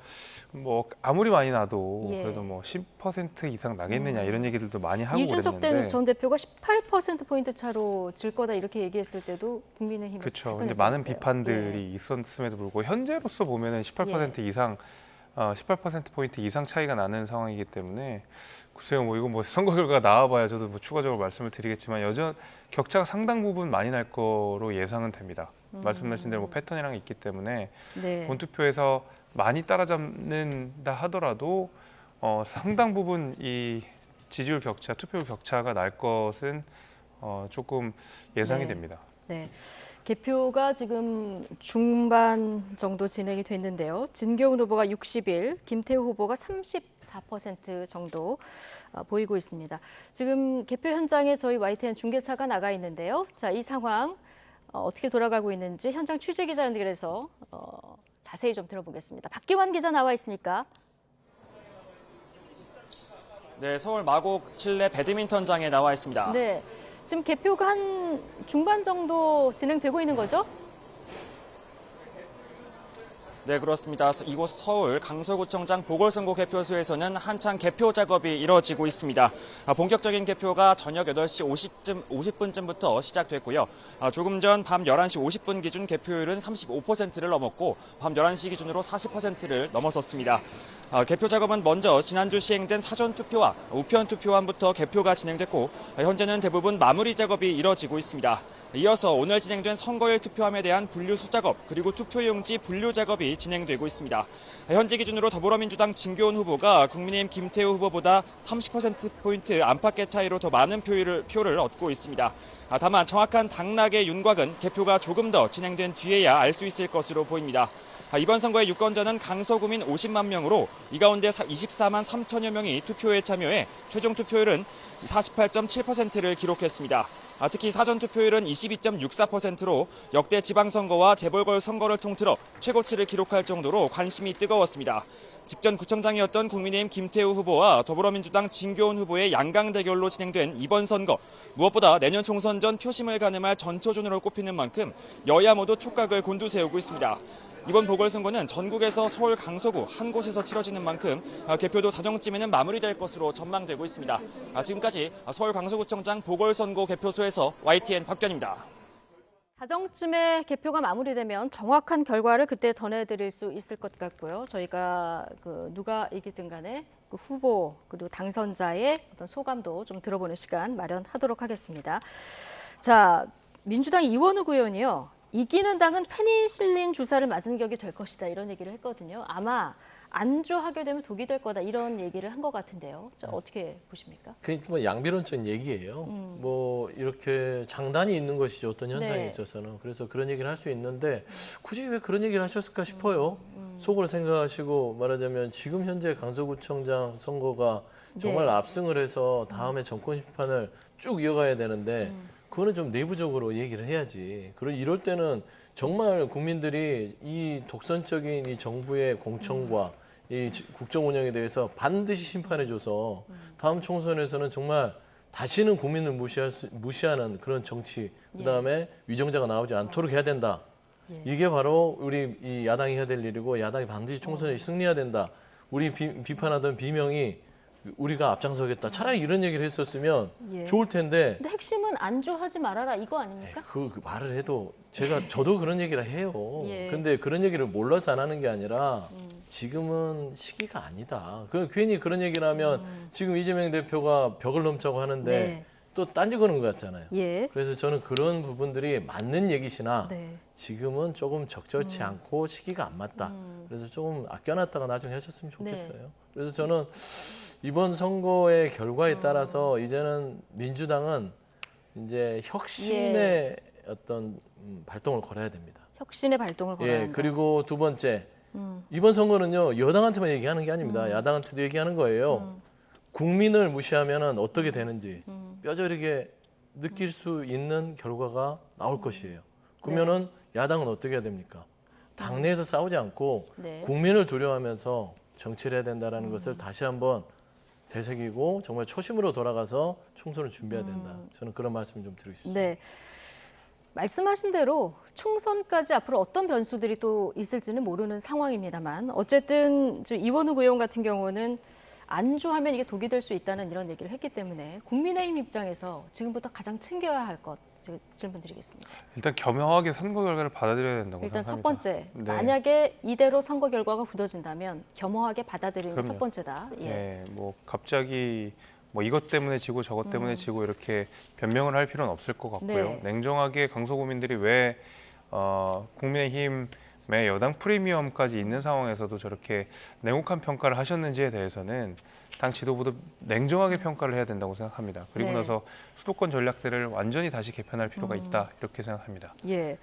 뭐 아무리 많이 나도 예. 그래도 뭐 10% 이상 나겠느냐 이런 얘기들도 많이 하고 이준석 그랬는데. 전 대표가 18%포인트 차로 질 거다 이렇게 얘기했을 때도 국민의힘에서 그렇죠. 근데 발끈했었는데요. 많은 비판들이 있었음에도 불구하고 현재로서 보면은 18% 이상 18%포인트 이상 차이가 나는 상황이기 때문에 글쎄요, 뭐 이거 뭐 선거 결과가 나와봐야 저도 뭐 추가적으로 말씀을 드리겠지만 여전 격차가 상당 부분 많이 날 거로 예상은 됩니다. 말씀하신 대로 뭐 패턴이랑 있기 때문에 네. 본투표에서 많이 따라잡는다 하더라도 상당 부분 이 지지율 격차, 투표율 격차가 날 것은 조금 예상이 네. 됩니다. 네. 개표가 지금 중반 정도 진행이 됐는데요. 진교훈 후보가 61, 김태우 후보가 34% 정도 보이고 있습니다. 지금 개표 현장에 저희 YTN 중계차가 나가 있는데요. 자, 이 상황 어떻게 돌아가고 있는지 현장 취재 기자 연결해서 자세히 좀 들어보겠습니다. 박기환 기자 나와 있습니까? 네, 서울 마곡 실내 배드민턴장에 나와 있습니다. 네. 지금 개표가 한 중반 정도 진행되고 있는 거죠? 네, 그렇습니다. 이곳 서울 강서구청장 보궐선거 개표소에서는 한창 개표 작업이 이뤄지고 있습니다. 본격적인 개표가 저녁 8시 50분쯤부터 시작됐고요. 조금 전 밤 11시 50분 기준 개표율은 35%를 넘었고 밤 11시 기준으로 40%를 넘어섰습니다. 개표 작업은 먼저 지난주 시행된 사전투표와 우편투표함부터 개표가 진행됐고 현재는 대부분 마무리 작업이 이뤄지고 있습니다. 이어서 오늘 진행된 선거일 투표함에 대한 분류수 작업 그리고 투표용지 분류 작업이 진행되고 있습니다. 현재 기준으로 더불어민주당 진교훈 후보가 국민의힘 김태우 후보보다 30%포인트 안팎의 차이로 더 많은 표를 얻고 있습니다. 다만 정확한 당락의 윤곽은 개표가 조금 더 진행된 뒤에야 알 수 있을 것으로 보입니다. 이번 선거의 유권자는 강서구민 50만 명으로 이 가운데 24만 3천여 명이 투표에 참여해 최종 투표율은 48.7%를 기록했습니다. 특히 사전투표율은 22.64%로 역대 지방선거와 재보궐선거를 통틀어 최고치를 기록할 정도로 관심이 뜨거웠습니다. 직전 구청장이었던 국민의힘 김태우 후보와 더불어민주당 진교훈 후보의 양강 대결로 진행된 이번 선거. 무엇보다 내년 총선 전 표심을 가늠할 전초전으로 꼽히는 만큼 여야 모두 촉각을 곤두세우고 있습니다. 이번 보궐선거는 전국에서 서울 강서구 한 곳에서 치러지는 만큼 개표도 자정쯤에는 마무리될 것으로 전망되고 있습니다. 지금까지 서울 강서구청장 보궐선거 개표소에서 YTN 박견입니다. 자정쯤에 개표가 마무리되면 정확한 결과를 그때 전해드릴 수 있을 것 같고요. 저희가 누가 이기든 간에 그 후보 그리고 당선자의 어떤 소감도 좀 들어보는 시간 마련하도록 하겠습니다. 자, 민주당 이원욱 의원이요. 이기는 당은 페니실린 주사를 맞은 격이 될 것이다 이런 얘기를 했거든요. 아마 안주하게 되면 독이 될 거다 이런 얘기를 한 것 같은데요. 자, 어떻게 보십니까? 그게 뭐 양비론적인 얘기예요. 뭐 이렇게 장단이 있는 것이죠. 어떤 현상에 네. 있어서는. 그래서 그런 얘기를 할 수 있는데 굳이 왜 그런 얘기를 하셨을까 싶어요. 속으로 생각하시고 말하자면 지금 현재 강서구청장 선거가 정말 네. 압승을 해서 다음에 정권 심판을 쭉 이어가야 되는데 그거는 좀 내부적으로 얘기를 해야지. 그리고 이럴 때는 정말 국민들이 이 독선적인 이 정부의 공천과 이 국정 운영에 대해서 반드시 심판해줘서 다음 총선에서는 정말 다시는 국민을 무시하는 그런 정치, 그다음에 위정자가 나오지 않도록 해야 된다. 이게 바로 우리 이 야당이 해야 될 일이고 야당이 반드시 총선에 승리해야 된다. 우리 비판하던 비명이 우리가 앞장서겠다. 차라리 이런 얘기를 했었으면 예. 좋을 텐데. 근데 핵심은 안주하지 말아라 이거 아닙니까? 그 말을 해도 저도 그런 얘기를 해요. 예. 근데 그런 얘기를 몰라서 안 하는 게 아니라 지금은 시기가 아니다. 괜히 그런 얘기를 하면 지금 이재명 대표가 벽을 넘자고 하는데 네. 또 딴지 거는 것 같잖아요. 예. 그래서 저는 그런 부분들이 맞는 얘기시나 네. 지금은 조금 적절치 않고 시기가 안 맞다. 그래서 조금 아껴놨다가 나중에 하셨으면 좋겠어요. 네. 그래서 저는 이번 선거의 결과에 따라서 이제는 민주당은 이제 혁신의 어떤 발동을 걸어야 됩니다. 혁신의 발동을 걸어야 예, 한다. 그리고 두 번째, 이번 선거는요 여당한테만 얘기하는 게 아닙니다. 야당한테도 얘기하는 거예요. 국민을 무시하면 어떻게 되는지 뼈저리게 느낄 수 있는 결과가 나올 것이에요. 그러면은 야당은 어떻게 해야 됩니까? 당내에서 싸우지 않고 네. 국민을 두려워하면서 정치를 해야 된다는 것을 다시 한번 되새기고 정말 초심으로 돌아가서 총선을 준비해야 된다. 저는 그런 말씀 좀 드리고 싶습니다. 네. 말씀하신 대로 총선까지 앞으로 어떤 변수들이 또 있을지는 모르는 상황입니다만 어쨌든 이원욱 의원 같은 경우는 안주하면 이게 독이 될 수 있다는 이런 얘기를 했기 때문에 국민의힘 입장에서 지금부터 가장 챙겨야 할 것 질문 드리겠습니다. 일단 겸허하게 선거 결과를 받아들여야 된다고 일단 생각합니다. 첫 번째, 네. 만약에 이대로 선거 결과가 굳어진다면 겸허하게 받아들이는 게 첫 그럼요. 번째다. 예. 네, 뭐 갑자기 뭐 이것 때문에 지고 저것 때문에 지고 이렇게 변명을 할 필요는 없을 것 같고요. 네. 냉정하게 강서구민들이 왜 국민의힘의 여당 프리미엄까지 있는 상황에서도 저렇게 냉혹한 평가를 하셨는지에 대해서는 당 지도부도 냉정하게 평가를 해야 된다고 생각합니다. 그리고 네. 나서 수도권 전략들을 완전히 다시 개편할 필요가 있다 이렇게 생각합니다. 예.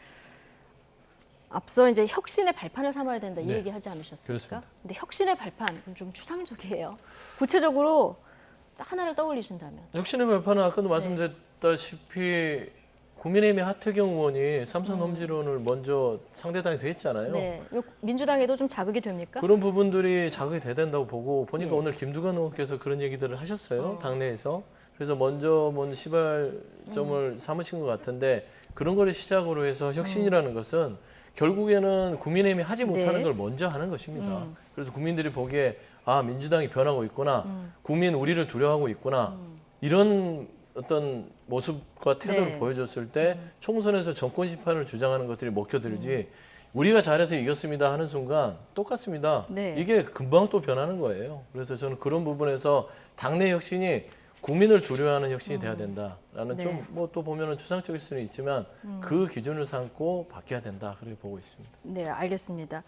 앞서 이제 혁신의 발판을 삼아야 된다 이 네. 얘기 하지 않으셨습니까? 그렇습니다. 근데 혁신의 발판 좀 추상적이에요. 구체적으로 딱 하나를 떠올리신다면. 혁신의 발판은 아까도 말씀드렸다시피 국민의힘의 하태경 의원이 삼선 험지론을 먼저 상대당에서 했잖아요. 네. 이거 민주당에도 좀 자극이 됩니까? 그런 부분들이 자극이 돼야 된다고 보고 보니까 네. 오늘 김두관 의원께서 그런 얘기들을 하셨어요. 당내에서. 그래서 먼저 시발점을 삼으신 것 같은데 그런 거를 시작으로 해서 혁신이라는 것은 결국에는 국민의힘이 하지 못하는 네. 걸 먼저 하는 것입니다. 그래서 국민들이 보기에 아 민주당이 변하고 있구나. 국민 우리를 두려워하고 있구나. 이런 어떤 모습과 태도를 네. 보여줬을 때 총선에서 정권 심판을 주장하는 것들이 먹혀들지 우리가 잘해서 이겼습니다 하는 순간 똑같습니다. 네. 이게 금방 또 변하는 거예요. 그래서 저는 그런 부분에서 당내 혁신이 국민을 두려워하는 혁신이 돼야 된다라는 네. 좀 뭐 또 보면은 추상적일 수는 있지만 그 기준을 삼고 바뀌어야 된다 그렇게 보고 있습니다. 네, 알겠습니다.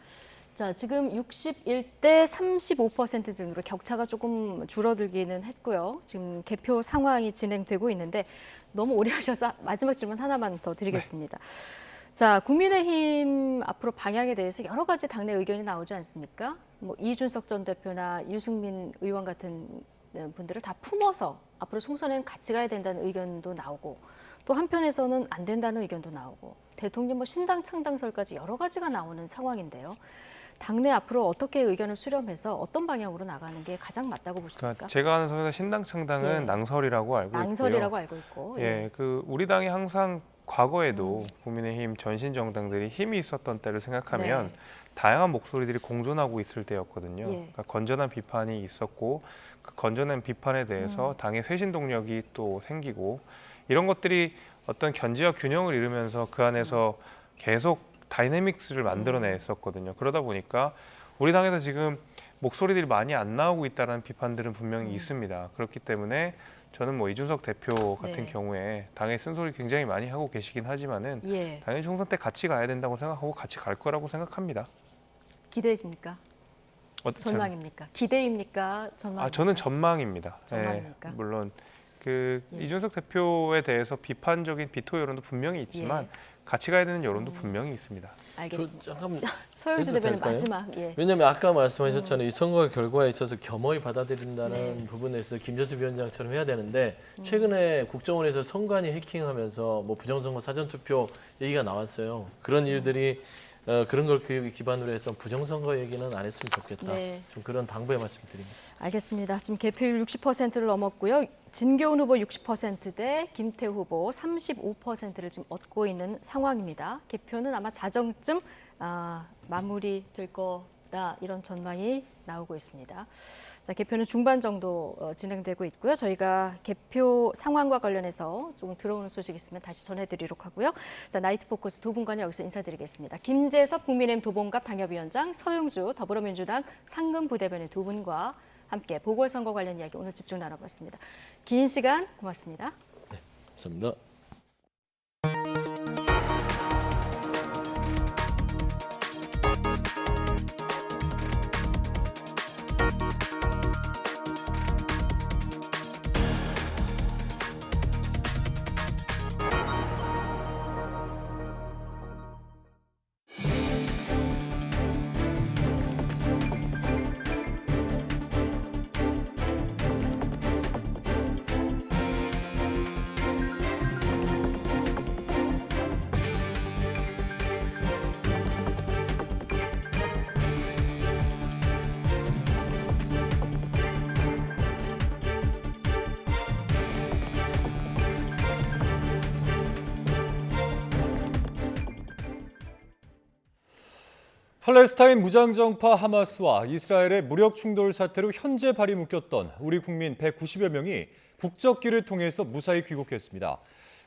자, 지금 61대 35% 등으로 격차가 조금 줄어들기는 했고요. 지금 개표 상황이 진행되고 있는데 너무 오래 하셔서 마지막 질문 하나만 더 드리겠습니다. 자, 국민의힘 앞으로 방향에 대해서 여러 가지 당내 의견이 나오지 않습니까? 뭐 이준석 전 대표나 유승민 의원 같은 분들을 다 품어서 앞으로 총선에는 같이 가야 된다는 의견도 나오고 또 한편에서는 안 된다는 의견도 나오고 대통령 신당 창당설까지 여러 가지가 나오는 상황인데요. 당내 앞으로 어떻게 의견을 수렴해서 어떤 방향으로 나가는 게 가장 맞다고 보십니까? 그러니까 제가 아는 선에서 신당 창당은 예. 낭설이라고 알고 있고요. 낭설이라고 알고 있고. 예, 그 우리 당이 항상 과거에도 국민의힘 전신 정당들이 힘이 있었던 때를 생각하면 네. 다양한 목소리들이 공존하고 있을 때였거든요. 예. 그러니까 건전한 비판이 있었고 그 건전한 비판에 대해서 당의 쇄신 동력이 또 생기고 이런 것들이 어떤 견지와 균형을 이루면서 그 안에서 계속 다이내믹스를 만들어냈었거든요. 그러다 보니까 우리 당에서 지금 목소리들이 많이 안 나오고 있다는 비판들은 분명히 있습니다. 그렇기 때문에 저는 뭐 이준석 대표 같은 경우에 당의 쓴소리 굉장히 많이 하고 계시긴 하지만은 당연히 총선 때 같이 가야 된다고 생각하고 같이 갈 거라고 생각합니다. 기대십니까? 전망입니까? 기대입니까? 전망입니까? 저는 전망입니다. 전망입니까? 물론 이준석 대표에 대해서 비판적인 비토 여론도 분명히 있지만 같이 가야 되는 여론도 분명히 있습니다. 알겠습니다. 잠깐만 서영주 대변인 마지막. 왜냐하면 아까 말씀하셨잖아요. 이 선거 결과에 있어서 겸허히 받아들인다는 부분에 있어서 김재수 위원장처럼 해야 되는데 최근에 국정원에서 선관위 해킹하면서 뭐 부정선거 사전투표 얘기가 나왔어요. 그런 일들이 그런 걸 기반으로 해서 부정선거 얘기는 안 했으면 좋겠다. 좀 그런 당부의 말씀드립니다. 알겠습니다. 지금 개표율 60%를 넘었고요. 진교훈 후보 60%대 김태우 후보 35%를 지금 얻고 있는 상황입니다. 개표는 아마 자정쯤 마무리될 거다 이런 전망이 나오고 있습니다. 자, 개표는 중반 정도 진행되고 있고요. 저희가 개표 상황과 관련해서 좀 들어오는 소식 있으면 다시 전해드리도록 하고요. 자, 나이트 포커스 두 분과는 여기서 인사드리겠습니다. 김재섭 국민의힘 도봉갑 당협위원장, 서영주 더불어민주당 상금 부대변인 두 분과 함께 보궐선거 관련 이야기 오늘 집중 나눠봤습니다. 긴 시간 고맙습니다. 네, 감사합니다. 팔레스타인 무장정파 하마스와 이스라엘의 무력 충돌 사태로 현재 발이 묶였던 우리 국민 190여 명이 국적기를 통해서 무사히 귀국했습니다.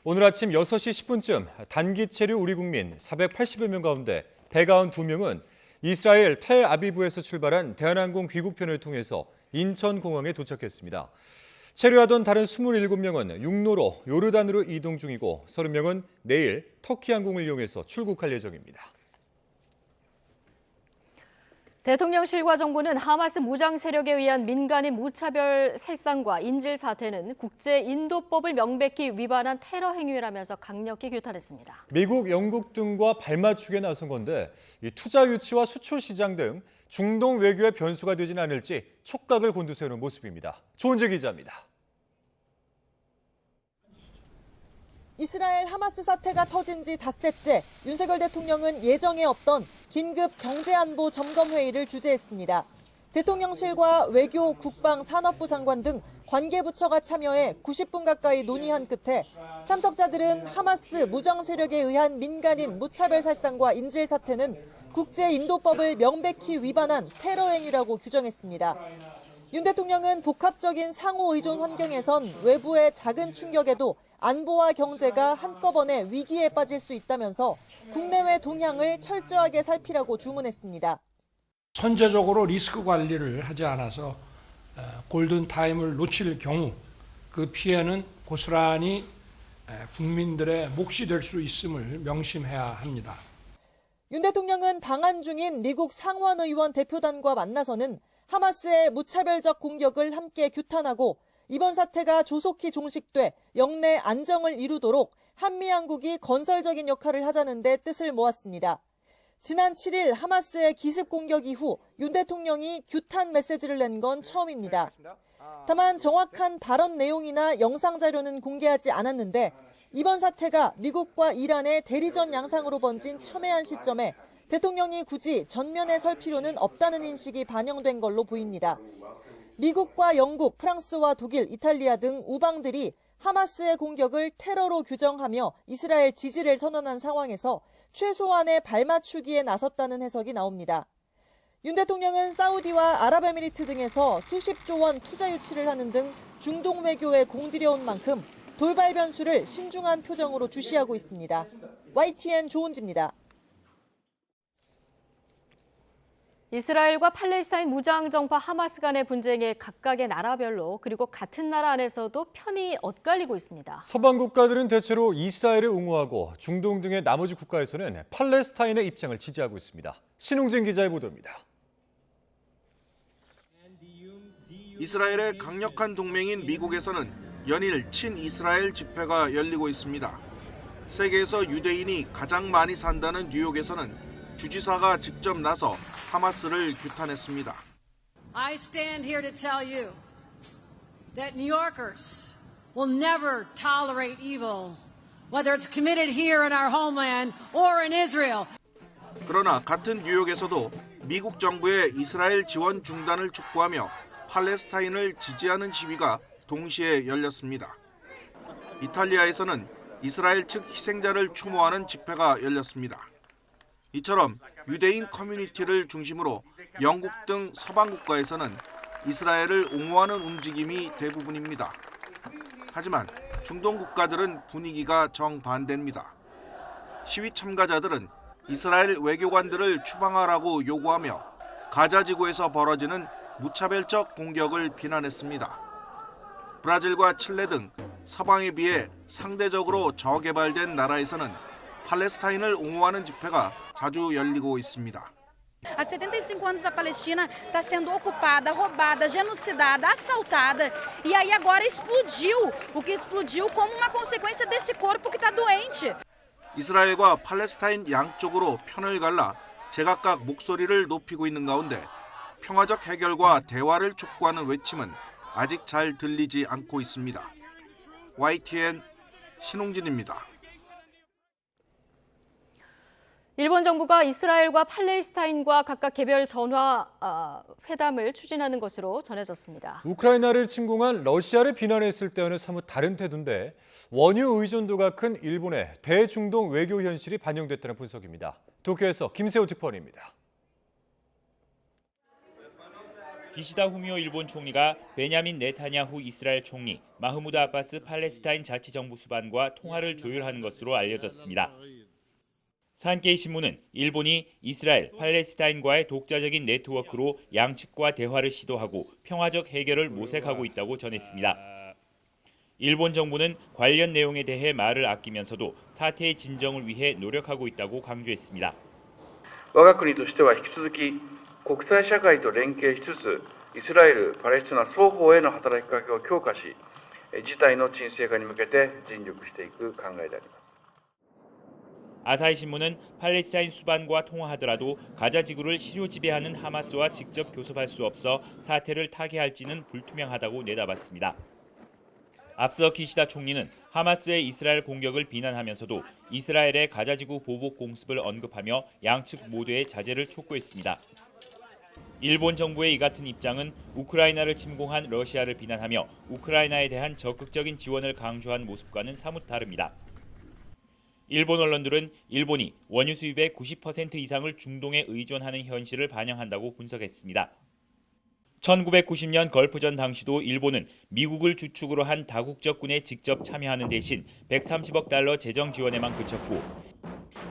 오늘 아침 6시 10분쯤 단기 체류 우리 국민 480여 명 가운데 192명은 이스라엘 텔아비브에서 출발한 대한항공 귀국편을 통해서 인천공항에 도착했습니다. 체류하던 다른 27명은 육로로 요르단으로 이동 중이고 30명은 내일 터키 항공을 이용해서 출국할 예정입니다. 대통령실과 정부는 하마스 무장 세력에 의한 민간인 무차별 살상과 인질 사태는 국제인도법을 명백히 위반한 테러 행위라면서 강력히 규탄했습니다. 미국, 영국 등과 발맞추게 나선 건데 이 투자 유치와 수출 시장 등 중동 외교의 변수가 되지는 않을지 촉각을 곤두세우는 모습입니다. 조은재 기자입니다. 이스라엘 하마스 사태가 터진 지 닷새째 윤석열 대통령은 예정에 없던 긴급 경제안보 점검회의를 주재했습니다. 대통령실과 외교, 국방, 산업부 장관 등 관계부처가 참여해 90분 가까이 논의한 끝에 참석자들은 하마스 무장 세력에 의한 민간인 무차별 살상과 인질 사태는 국제인도법을 명백히 위반한 테러 행위라고 규정했습니다. 윤 대통령은 복합적인 상호 의존 환경에선 외부의 작은 충격에도 안보와 경제가 한꺼번에 위기에 빠질 수 있다면서 국내외 동향을 철저하게 살피라고 주문했습니다. 선제적으로 리스크 관리를 하지 않아서 골든타임을 놓칠 경우 그 피해는 고스란히 국민들의 몫이 될 수 있음을 명심해야 합니다. 윤 대통령은 방한 중인 미국 상원의원 대표단과 만나서는 하마스의 무차별적 공격을 함께 규탄하고 이번 사태가 조속히 종식돼 영내 안정을 이루도록 한미양국이 건설적인 역할을 하자는 데 뜻을 모았습니다. 지난 7일 하마스의 기습 공격 이후 윤 대통령이 규탄 메시지를 낸 건 처음입니다. 다만 정확한 발언 내용이나 영상 자료는 공개하지 않았는데 이번 사태가 미국과 이란의 대리전 양상으로 번진 첨예한 시점에 대통령이 굳이 전면에 설 필요는 없다는 인식이 반영된 걸로 보입니다. 미국과 영국, 프랑스와 독일, 이탈리아 등 우방들이 하마스의 공격을 테러로 규정하며 이스라엘 지지를 선언한 상황에서 최소한의 발맞추기에 나섰다는 해석이 나옵니다. 윤 대통령은 사우디와 아랍에미리트 등에서 수십조 원 투자 유치를 하는 등 중동 외교에 공들여온 만큼 돌발 변수를 신중한 표정으로 주시하고 있습니다. YTN 조은지입니다. 이스라엘과 팔레스타인 무장정파 하마스 간의 분쟁에 각각의 나라별로 그리고 같은 나라 안에서도 편이 엇갈리고 있습니다. 서방 국가들은 대체로 이스라엘을 옹호하고 중동 등의 나머지 국가에서는 팔레스타인의 입장을 지지하고 있습니다. 신웅진 기자의 보도입니다. 이스라엘의 강력한 동맹인 미국에서는 연일 친이스라엘 집회가 열리고 있습니다. 세계에서 유대인이 가장 많이 산다는 뉴욕에서는 주지사가 직접 나서 하마스를 규탄했습니다. I stand here to tell you that New Yorkers will never tolerate evil, whether it's committed here in our homeland or in Israel. 그러나 같은 뉴욕에서도 미국 정부의 이스라엘 지원 중단을 촉구하며 팔레스타인을 지지하는 시위가 동시에 열렸습니다. 이탈리아에서는 이스라엘 측 희생자를 추모하는 집회가 열렸습니다. 이처럼 유대인 커뮤니티를 중심으로 영국 등 서방 국가에서는 이스라엘을 옹호하는 움직임이 대부분입니다. 하지만 중동 국가들은 분위기가 정반대입니다. 시위 참가자들은 이스라엘 외교관들을 추방하라고 요구하며 가자 지구에서 벌어지는 무차별적 공격을 비난했습니다. 브라질과 칠레 등 서방에 비해 상대적으로 저개발된 나라에서는 팔레스타인을 옹호하는 집회가 자주 열리고 있습니다. Há 75 anos a Palestina está sendo ocupada, roubada, genocidada, assaltada. E aí agora explodiu. O que explodiu como uma consequência desse corpo que está doente. 이스라엘과 팔레스타인 양쪽으로 편을 갈라 제각각 목소리를 높이고 있는 가운데 평화적 해결과 대화를 촉구하는 외침은 아직 잘 들리지 않고 있습니다. YTN 신홍진입니다. 일본 정부가 이스라엘과 팔레스타인과 각각 개별 전화 회담을 추진하는 것으로 전해졌습니다. 우크라이나를 침공한 러시아를 비난했을 때와는 사뭇 다른 태도인데 원유 의존도가 큰 일본의 대중동 외교 현실이 반영됐다는 분석입니다. 도쿄에서 김세호 특파원입니다. 기시다 후미오 일본 총리가 베냐민 네타냐후 이스라엘 총리, 마흐무드 아바스 팔레스타인 자치정부 수반과 통화를 조율하는 것으로 알려졌습니다. 산케이 신문은 일본이 이스라엘, 팔레스타인과의 독자적인 네트워크로 양측과 대화를 시도하고 평화적 해결을 모색하고 있다고 전했습니다. 일본 정부는 관련 내용에 대해 말을 아끼면서도 사태의 진정을 위해 노력하고 있다고 강조했습니다. 我が国としては引き続き国際社会と連携しつつイスラエル・パレスチナ双方への働きかけを強化し、事態の沈静化に向けて尽力していく考えであります。 아사히 신문은 팔레스타인 수반과 통화하더라도 가자 지구를 시료 지배하는 하마스와 직접 교섭할 수 없어 사태를 타개할지는 불투명하다고 내다봤습니다. 앞서 기시다 총리는 하마스의 이스라엘 공격을 비난하면서도 이스라엘의 가자 지구 보복 공습을 언급하며 양측 모두의 자제를 촉구했습니다. 일본 정부의 이 같은 입장은 우크라이나를 침공한 러시아를 비난하며 우크라이나에 대한 적극적인 지원을 강조한 모습과는 사뭇 다릅니다. 일본 언론들은 일본이 원유 수입의 90% 이상을 중동에 의존하는 현실을 반영한다고 분석했습니다. 1990년 걸프전 당시도 일본은 미국을 주축으로 한 다국적군에 직접 참여하는 대신 130억 달러 재정 지원에만 그쳤고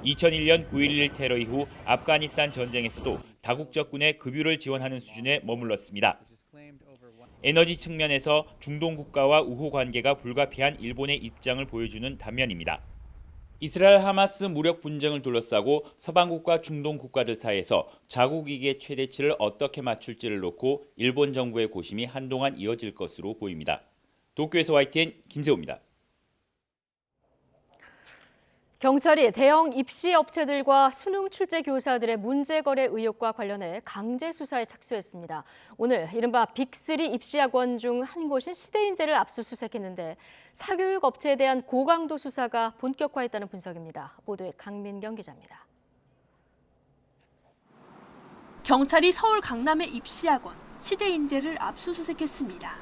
2001년 9.11 테러 이후 아프가니스탄 전쟁에서도 다국적군의 급유를 지원하는 수준에 머물렀습니다. 에너지 측면에서 중동 국가와 우호 관계가 불가피한 일본의 입장을 보여주는 단면입니다. 이스라엘 하마스 무력 분쟁을 둘러싸고 서방국과 중동 국가들 사이에서 자국 이익의 최대치를 어떻게 맞출지를 놓고 일본 정부의 고심이 한동안 이어질 것으로 보입니다. 도쿄에서 YTN 김세호입니다. 경찰이 대형 입시 업체들과 수능 출제 교사들의 문제 거래 의혹과 관련해 강제 수사에 착수했습니다. 오늘 이른바 빅3 입시학원 중 한 곳인 시대인재를 압수수색했는데 사교육 업체에 대한 고강도 수사가 본격화했다는 분석입니다. 보도에 강민경 기자입니다. 경찰이 서울 강남의 입시학원 시대인재를 압수수색했습니다.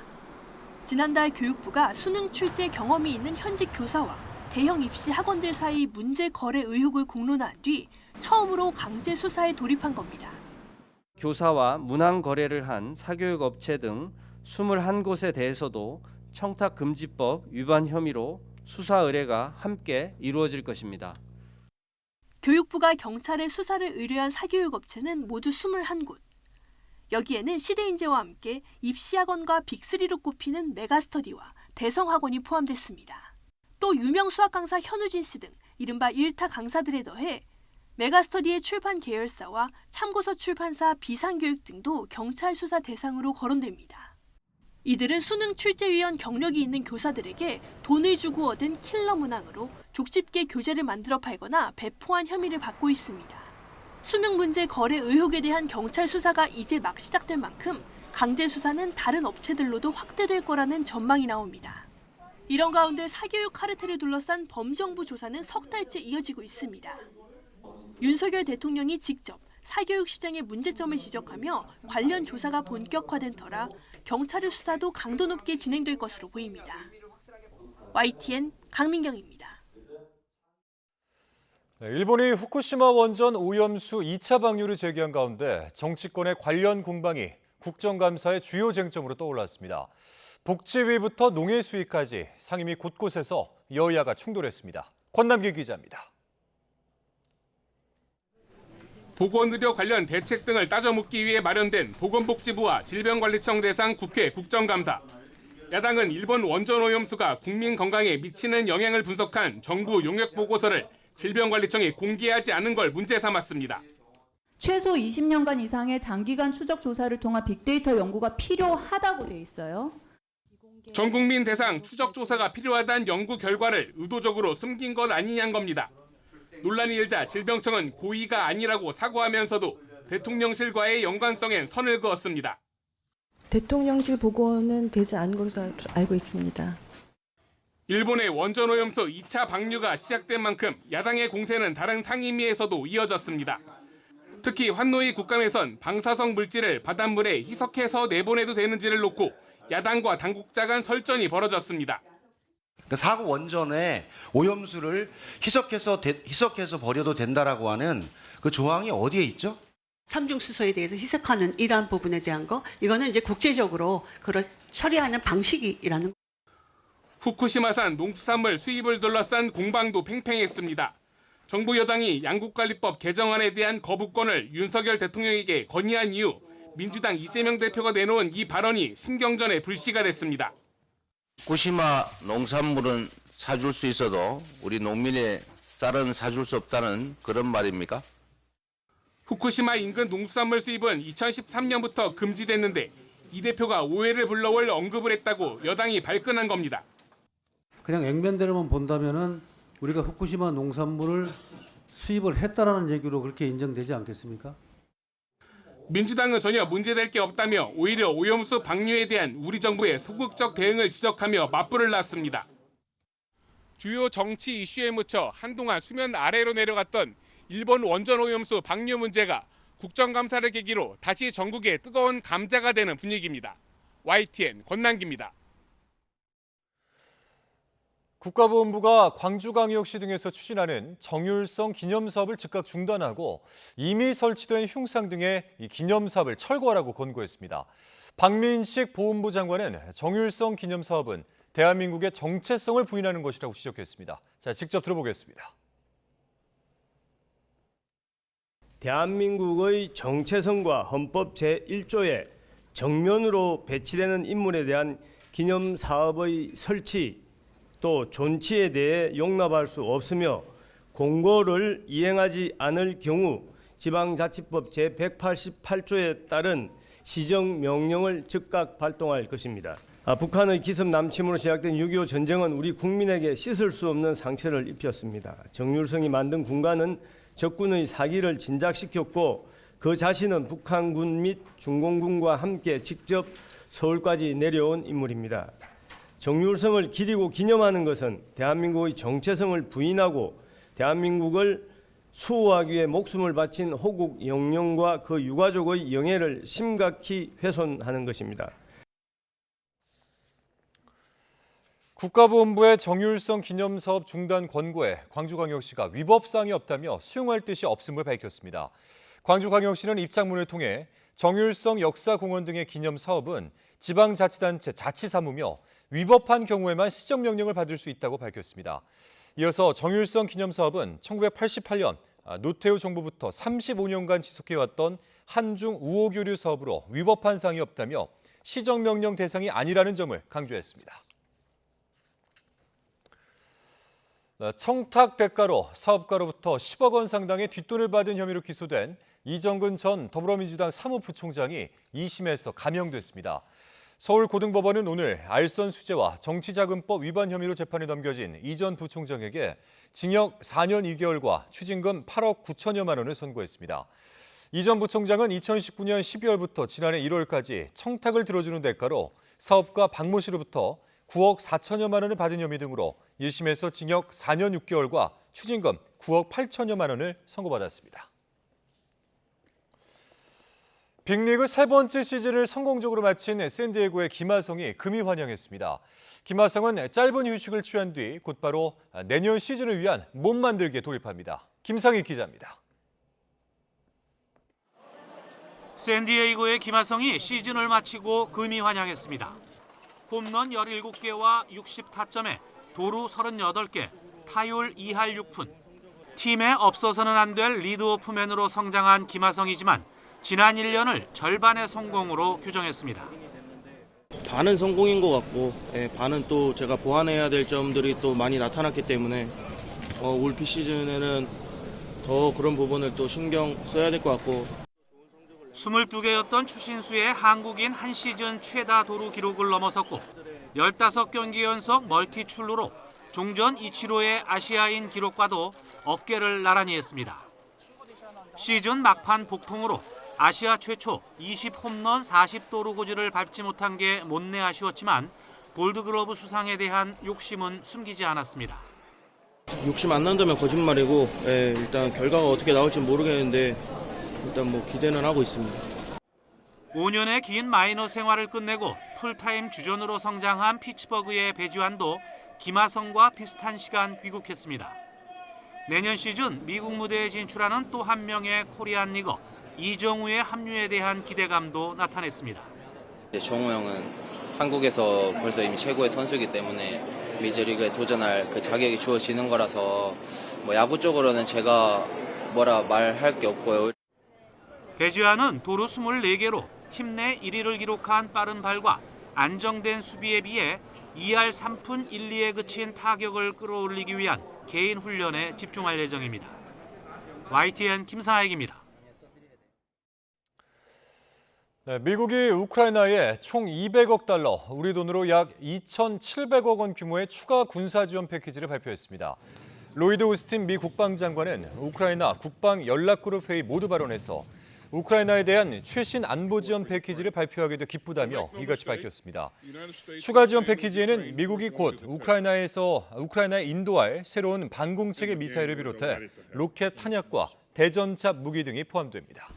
지난달 교육부가 수능 출제 경험이 있는 현직 교사와 대형 입시 학원들 사이 문제 거래 의혹을 공론화한 뒤 처음으로 강제 수사에 돌입한 겁니다. 교사와 문항 거래를 한 사교육 업체 등 21곳에 대해서도 청탁금지법 위반 혐의로 수사 의뢰가 함께 이루어질 것입니다. 교육부가 경찰에 수사를 의뢰한 사교육 업체는 모두 21곳. 여기에는 시대인재와 함께 입시학원과 빅3로 꼽히는 메가스터디와 대성학원이 포함됐습니다. 또 유명 수학 강사 현우진 씨 등 이른바 일타 강사들에 더해 메가스터디의 출판 계열사와 참고서 출판사 비상교육 등도 경찰 수사 대상으로 거론됩니다. 이들은 수능 출제위원 경력이 있는 교사들에게 돈을 주고 얻은 킬러 문항으로 족집게 교재를 만들어 팔거나 배포한 혐의를 받고 있습니다. 수능 문제 거래 의혹에 대한 경찰 수사가 이제 막 시작된 만큼 강제 수사는 다른 업체들로도 확대될 거라는 전망이 나옵니다. 이런 가운데 사교육 카르텔을 둘러싼 범정부 조사는 석 달째 이어지고 있습니다. 윤석열 대통령이 직접 사교육 시장의 문제점을 지적하며 관련 조사가 본격화된 터라 경찰의 수사도 강도 높게 진행될 것으로 보입니다. YTN 강민경입니다. 일본이 후쿠시마 원전 오염수 2차 방류를 제기한 가운데 정치권의 관련 공방이 국정감사의 주요 쟁점으로 떠올랐습니다. 복지위부터 농해 수위까지 상임위 곳곳에서 여야가 충돌했습니다. 권남길 기자입니다. 보건의료 관련 대책 등을 따져 묻기 위해 마련된 보건복지부와 질병관리청 대상 국회 국정감사. 야당은 일본 원전 오염수가 국민 건강에 미치는 영향을 분석한 정부 용역 보고서를 질병관리청이 공개하지 않은 걸 문제 삼았습니다. 최소 20년간 이상의 장기간 추적 조사를 통한 빅데이터 연구가 필요하다고 돼 있어요. 전 국민 대상 추적 조사가 필요하다는 연구 결과를 의도적으로 숨긴 것 아니냐는 겁니다. 논란이 일자 질병청은 고의가 아니라고 사과하면서도 대통령실과의 연관성엔 선을 그었습니다. 대통령실 보고는 되지 않은 것으로 알고 있습니다. 일본의 원전 오염수 2차 방류가 시작된 만큼 야당의 공세는 다른 상임위에서도 이어졌습니다. 특히 환노위 국감에선 방사성 물질을 바닷물에 희석해서 내보내도 되는지를 놓고 야당과 당국자 간 설전이 벌어졌습니다. 사고 원전에 오염수를 희석해서 버려도 된다라고 하는 그 조항이 어디에 있죠? 삼중수소에 대해서 희석하는 이러한 부분에 대한 거, 이거는 이제 국제적으로 그걸 처리하는 방식이라는. 후쿠시마산 농수산물 수입을 둘러싼 공방도 팽팽했습니다. 정부 여당이 양국관리법 개정안에 대한 거부권을 윤석열 대통령에게 건의한 이후 민주당 이재명 대표가 내놓은 이 발언이 신경전의 불씨가 됐습니다. 후쿠시마 농산물은 사줄 수 있어도 우리 농민의 쌀은 사줄 수 없다는 그런 말입니까? 후쿠시마 인근 농수산물 수입은 2013년부터 금지됐는데 이 대표가 오해를 불러올 언급을 했다고 여당이 발끈한 겁니다. 그냥 액면대로만 본다면은 우리가 후쿠시마 농산물을 수입을 했다라는 얘기로 그렇게 인정되지 않겠습니까? 민주당은 전혀 문제될 게 없다며 오히려 오염수 방류에 대한 우리 정부의 소극적 대응을 지적하며 맞불을 놨습니다. 주요 정치 이슈에 묻혀 한동안 수면 아래로 내려갔던 일본 원전 오염수 방류 문제가 국정감사를 계기로 다시 전국에 뜨거운 감자가 되는 분위기입니다. YTN 권남기입니다. 국가보훈부가 광주광역시 등에서 추진하는 정율성 기념사업을 즉각 중단하고 이미 설치된 흉상 등의 기념사업을 철거하라고 권고했습니다. 박민식 보훈부 장관은 정율성 기념사업은 대한민국의 정체성을 부인하는 것이라고 지적했습니다. 자, 직접 들어보겠습니다. 대한민국의 정체성과 헌법 제1조에 정면으로 배치되는 인물에 대한 기념사업의 설치 또 존치에 대해 용납할 수 없으며 공고를 이행하지 않을 경우 지방자치법 제188조에 따른 시정명령을 즉각 발동할 것입니다. 북한의 기습 남침으로 시작된 6.25 전쟁은 우리 국민에게 씻을 수 없는 상처를 입혔습니다. 정율성이 만든 군관은 적군의 사기를 진작시켰고 그 자신은 북한군 및 중공군과 함께 직접 서울까지 내려온 인물입니다. 정율성을 기리고 기념하는 것은 대한민국의 정체성을 부인하고 대한민국을 수호하기 위해 목숨을 바친 호국 영령과 그 유가족의 영예를 심각히 훼손하는 것입니다. 국가보훈부의 정율성 기념사업 중단 권고에 광주광역시가 위법사항이 없다며 수용할 뜻이 없음을 밝혔습니다. 광주광역시는 입장문을 통해 정율성 역사공원 등의 기념 사업은 지방자치단체 자치사무며 위법한 경우에만 시정명령을 받을 수 있다고 밝혔습니다. 이어서 정율성 기념 사업은 1988년 노태우 정부부터 35년간 지속해왔던 한중 우호교류 사업으로 위법한 사항이 없다며 시정명령 대상이 아니라는 점을 강조했습니다. 청탁 대가로 사업가로부터 10억 원 상당의 뒷돈을 받은 혐의로 기소된 이정근 전 더불어민주당 사무부총장이 2심에서 감형됐습니다. 서울고등법원은 오늘 알선 수재와 정치자금법 위반 혐의로 재판에 넘겨진 이 전 부총장에게 징역 4년 2개월과 추징금 8억 9천여만 원을 선고했습니다. 이 전 부총장은 2019년 12월부터 지난해 1월까지 청탁을 들어주는 대가로 사업가 박모 씨로부터 9억 4천여만 원을 받은 혐의 등으로 1심에서 징역 4년 6개월과 추징금 9억 8천여만 원을 선고받았습니다. 빅리그 세 번째 시즌을 성공적으로 마친 샌디에고의 김하성이 금이 환영했습니다. 김하성은 짧은 휴식을 취한 뒤 곧바로 내년 시즌을 위한 몸 만들기에 돌입합니다. 김상희 기자입니다. 샌디에이고의 김하성이 시즌을 마치고 금이 환영했습니다. 홈런 17개와 60타점에 도루 38개, 타율 2할 6푼. 팀에 없어서는 안 될 리드오프맨으로 성장한 김하성이지만 지난 1년을 절반의 성공으로 규정했습니다. 반은 성공인 것 같고 반은 또 제가 보완해야 될 점들이 또 많이 나타났기 때문에 올 비시즌에는 더 그런 부분을 또 신경 써야 될 것 같고 22개였던 추신수의 한국인 한 시즌 최다 도루 기록을 넘어섰고 15경기 연속 멀티 출루로 종전 이치로의 아시아인 기록과도 어깨를 나란히 했습니다. 시즌 막판 복통으로 아시아 최초 20홈런 40도루 고지를 밟지 못한 게 못내 아쉬웠지만 골드글러브 수상에 대한 욕심은 숨기지 않았습니다. 욕심 안 난다면 거짓말이고 일단 결과가 어떻게 나올지 모르겠는데 일단 뭐 기대는 하고 있습니다. 5년의 긴 마이너 생활을 끝내고 풀타임 주전으로 성장한 피츠버그의 배주환도 김하성과 비슷한 시간 귀국했습니다. 내년 시즌 미국 무대에 진출하는 또 한 명의 코리안 리거 이정우의 합류에 대한 기대감도 나타냈습니다. 정우 형은 한국에서 벌써 이미 최고의 선수이기 때문에 메이저리그에 도전할 그 자격이 주어지는 거라서 뭐 야구 쪽으로는 제가 뭐라 말할 게 없고요. 배지환은 도루 24개로 팀 내 1위를 기록한 빠른 발과 안정된 수비에 비해 2할 3푼 1, 2에 그친 타격을 끌어올리기 위한 개인 훈련에 집중할 예정입니다. YTN 김상학입니다. 네, 미국이 우크라이나에 총 200억 달러, 우리 돈으로 약 2,700억 원 규모의 추가 군사 지원 패키지를 발표했습니다. 로이드 오스틴 미 국방장관은 우크라이나 국방연락그룹 회의 모두 발언에서 우크라이나에 대한 최신 안보 지원 패키지를 발표하게 돼 기쁘다며 이같이 밝혔습니다. 추가 지원 패키지에는 미국이 곧 우크라이나에 인도할 새로운 반공체계 미사일을 비롯해 로켓 탄약과 대전차 무기 등이 포함됩니다.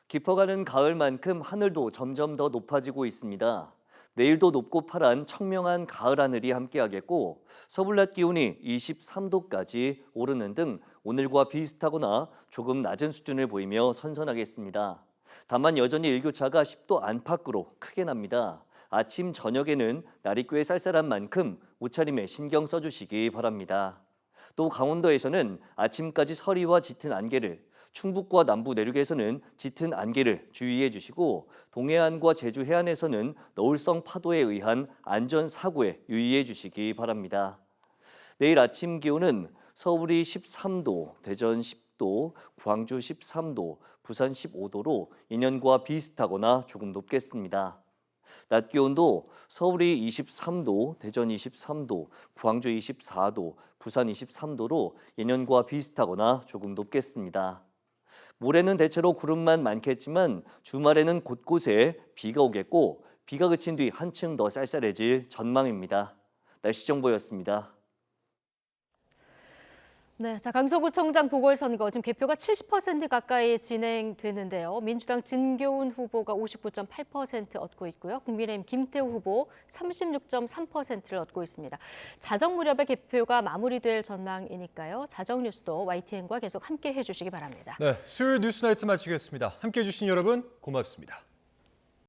깊어가는 가을만큼 하늘도 점점 더 높아지고 있습니다. 내일도 높고 파란 청명한 가을 하늘이 함께하겠고 서울 낮 기온이 23도까지 오르는 등 오늘과 비슷하거나 조금 낮은 수준을 보이며 선선하겠습니다. 다만 여전히 일교차가 10도 안팎으로 크게 납니다. 아침, 저녁에는 날이 꽤 쌀쌀한 만큼 옷차림에 신경 써주시기 바랍니다. 또 강원도에서는 아침까지 서리와 짙은 안개를, 충북과 남부 내륙에서는 짙은 안개를 주의해 주시고 동해안과 제주 해안에서는 너울성 파도에 의한 안전사고에 유의해 주시기 바랍니다. 내일 아침 기온은 서울이 13도, 대전 10도, 광주 13도, 부산 15도로 예년과 비슷하거나 조금 높겠습니다. 낮 기온도 서울이 23도, 대전 23도, 광주 24도, 부산 23도로 예년과 비슷하거나 조금 높겠습니다. 모레는 대체로 구름만 많겠지만 주말에는 곳곳에 비가 오겠고 비가 그친 뒤 한층 더 쌀쌀해질 전망입니다. 날씨 정보였습니다. 네, 자 강서구청장 보궐선거 지금 개표가 70% 가까이 진행되는데요. 민주당 진교훈 후보가 59.8% 얻고 있고요. 국민의힘 김태우 후보 36.3%를 얻고 있습니다. 자정 무렵에 개표가 마무리될 전망이니까요. 자정 뉴스도 YTN과 계속 함께 해주시기 바랍니다. 네, 수요일 뉴스나이트 마치겠습니다. 함께해 주신 여러분 고맙습니다.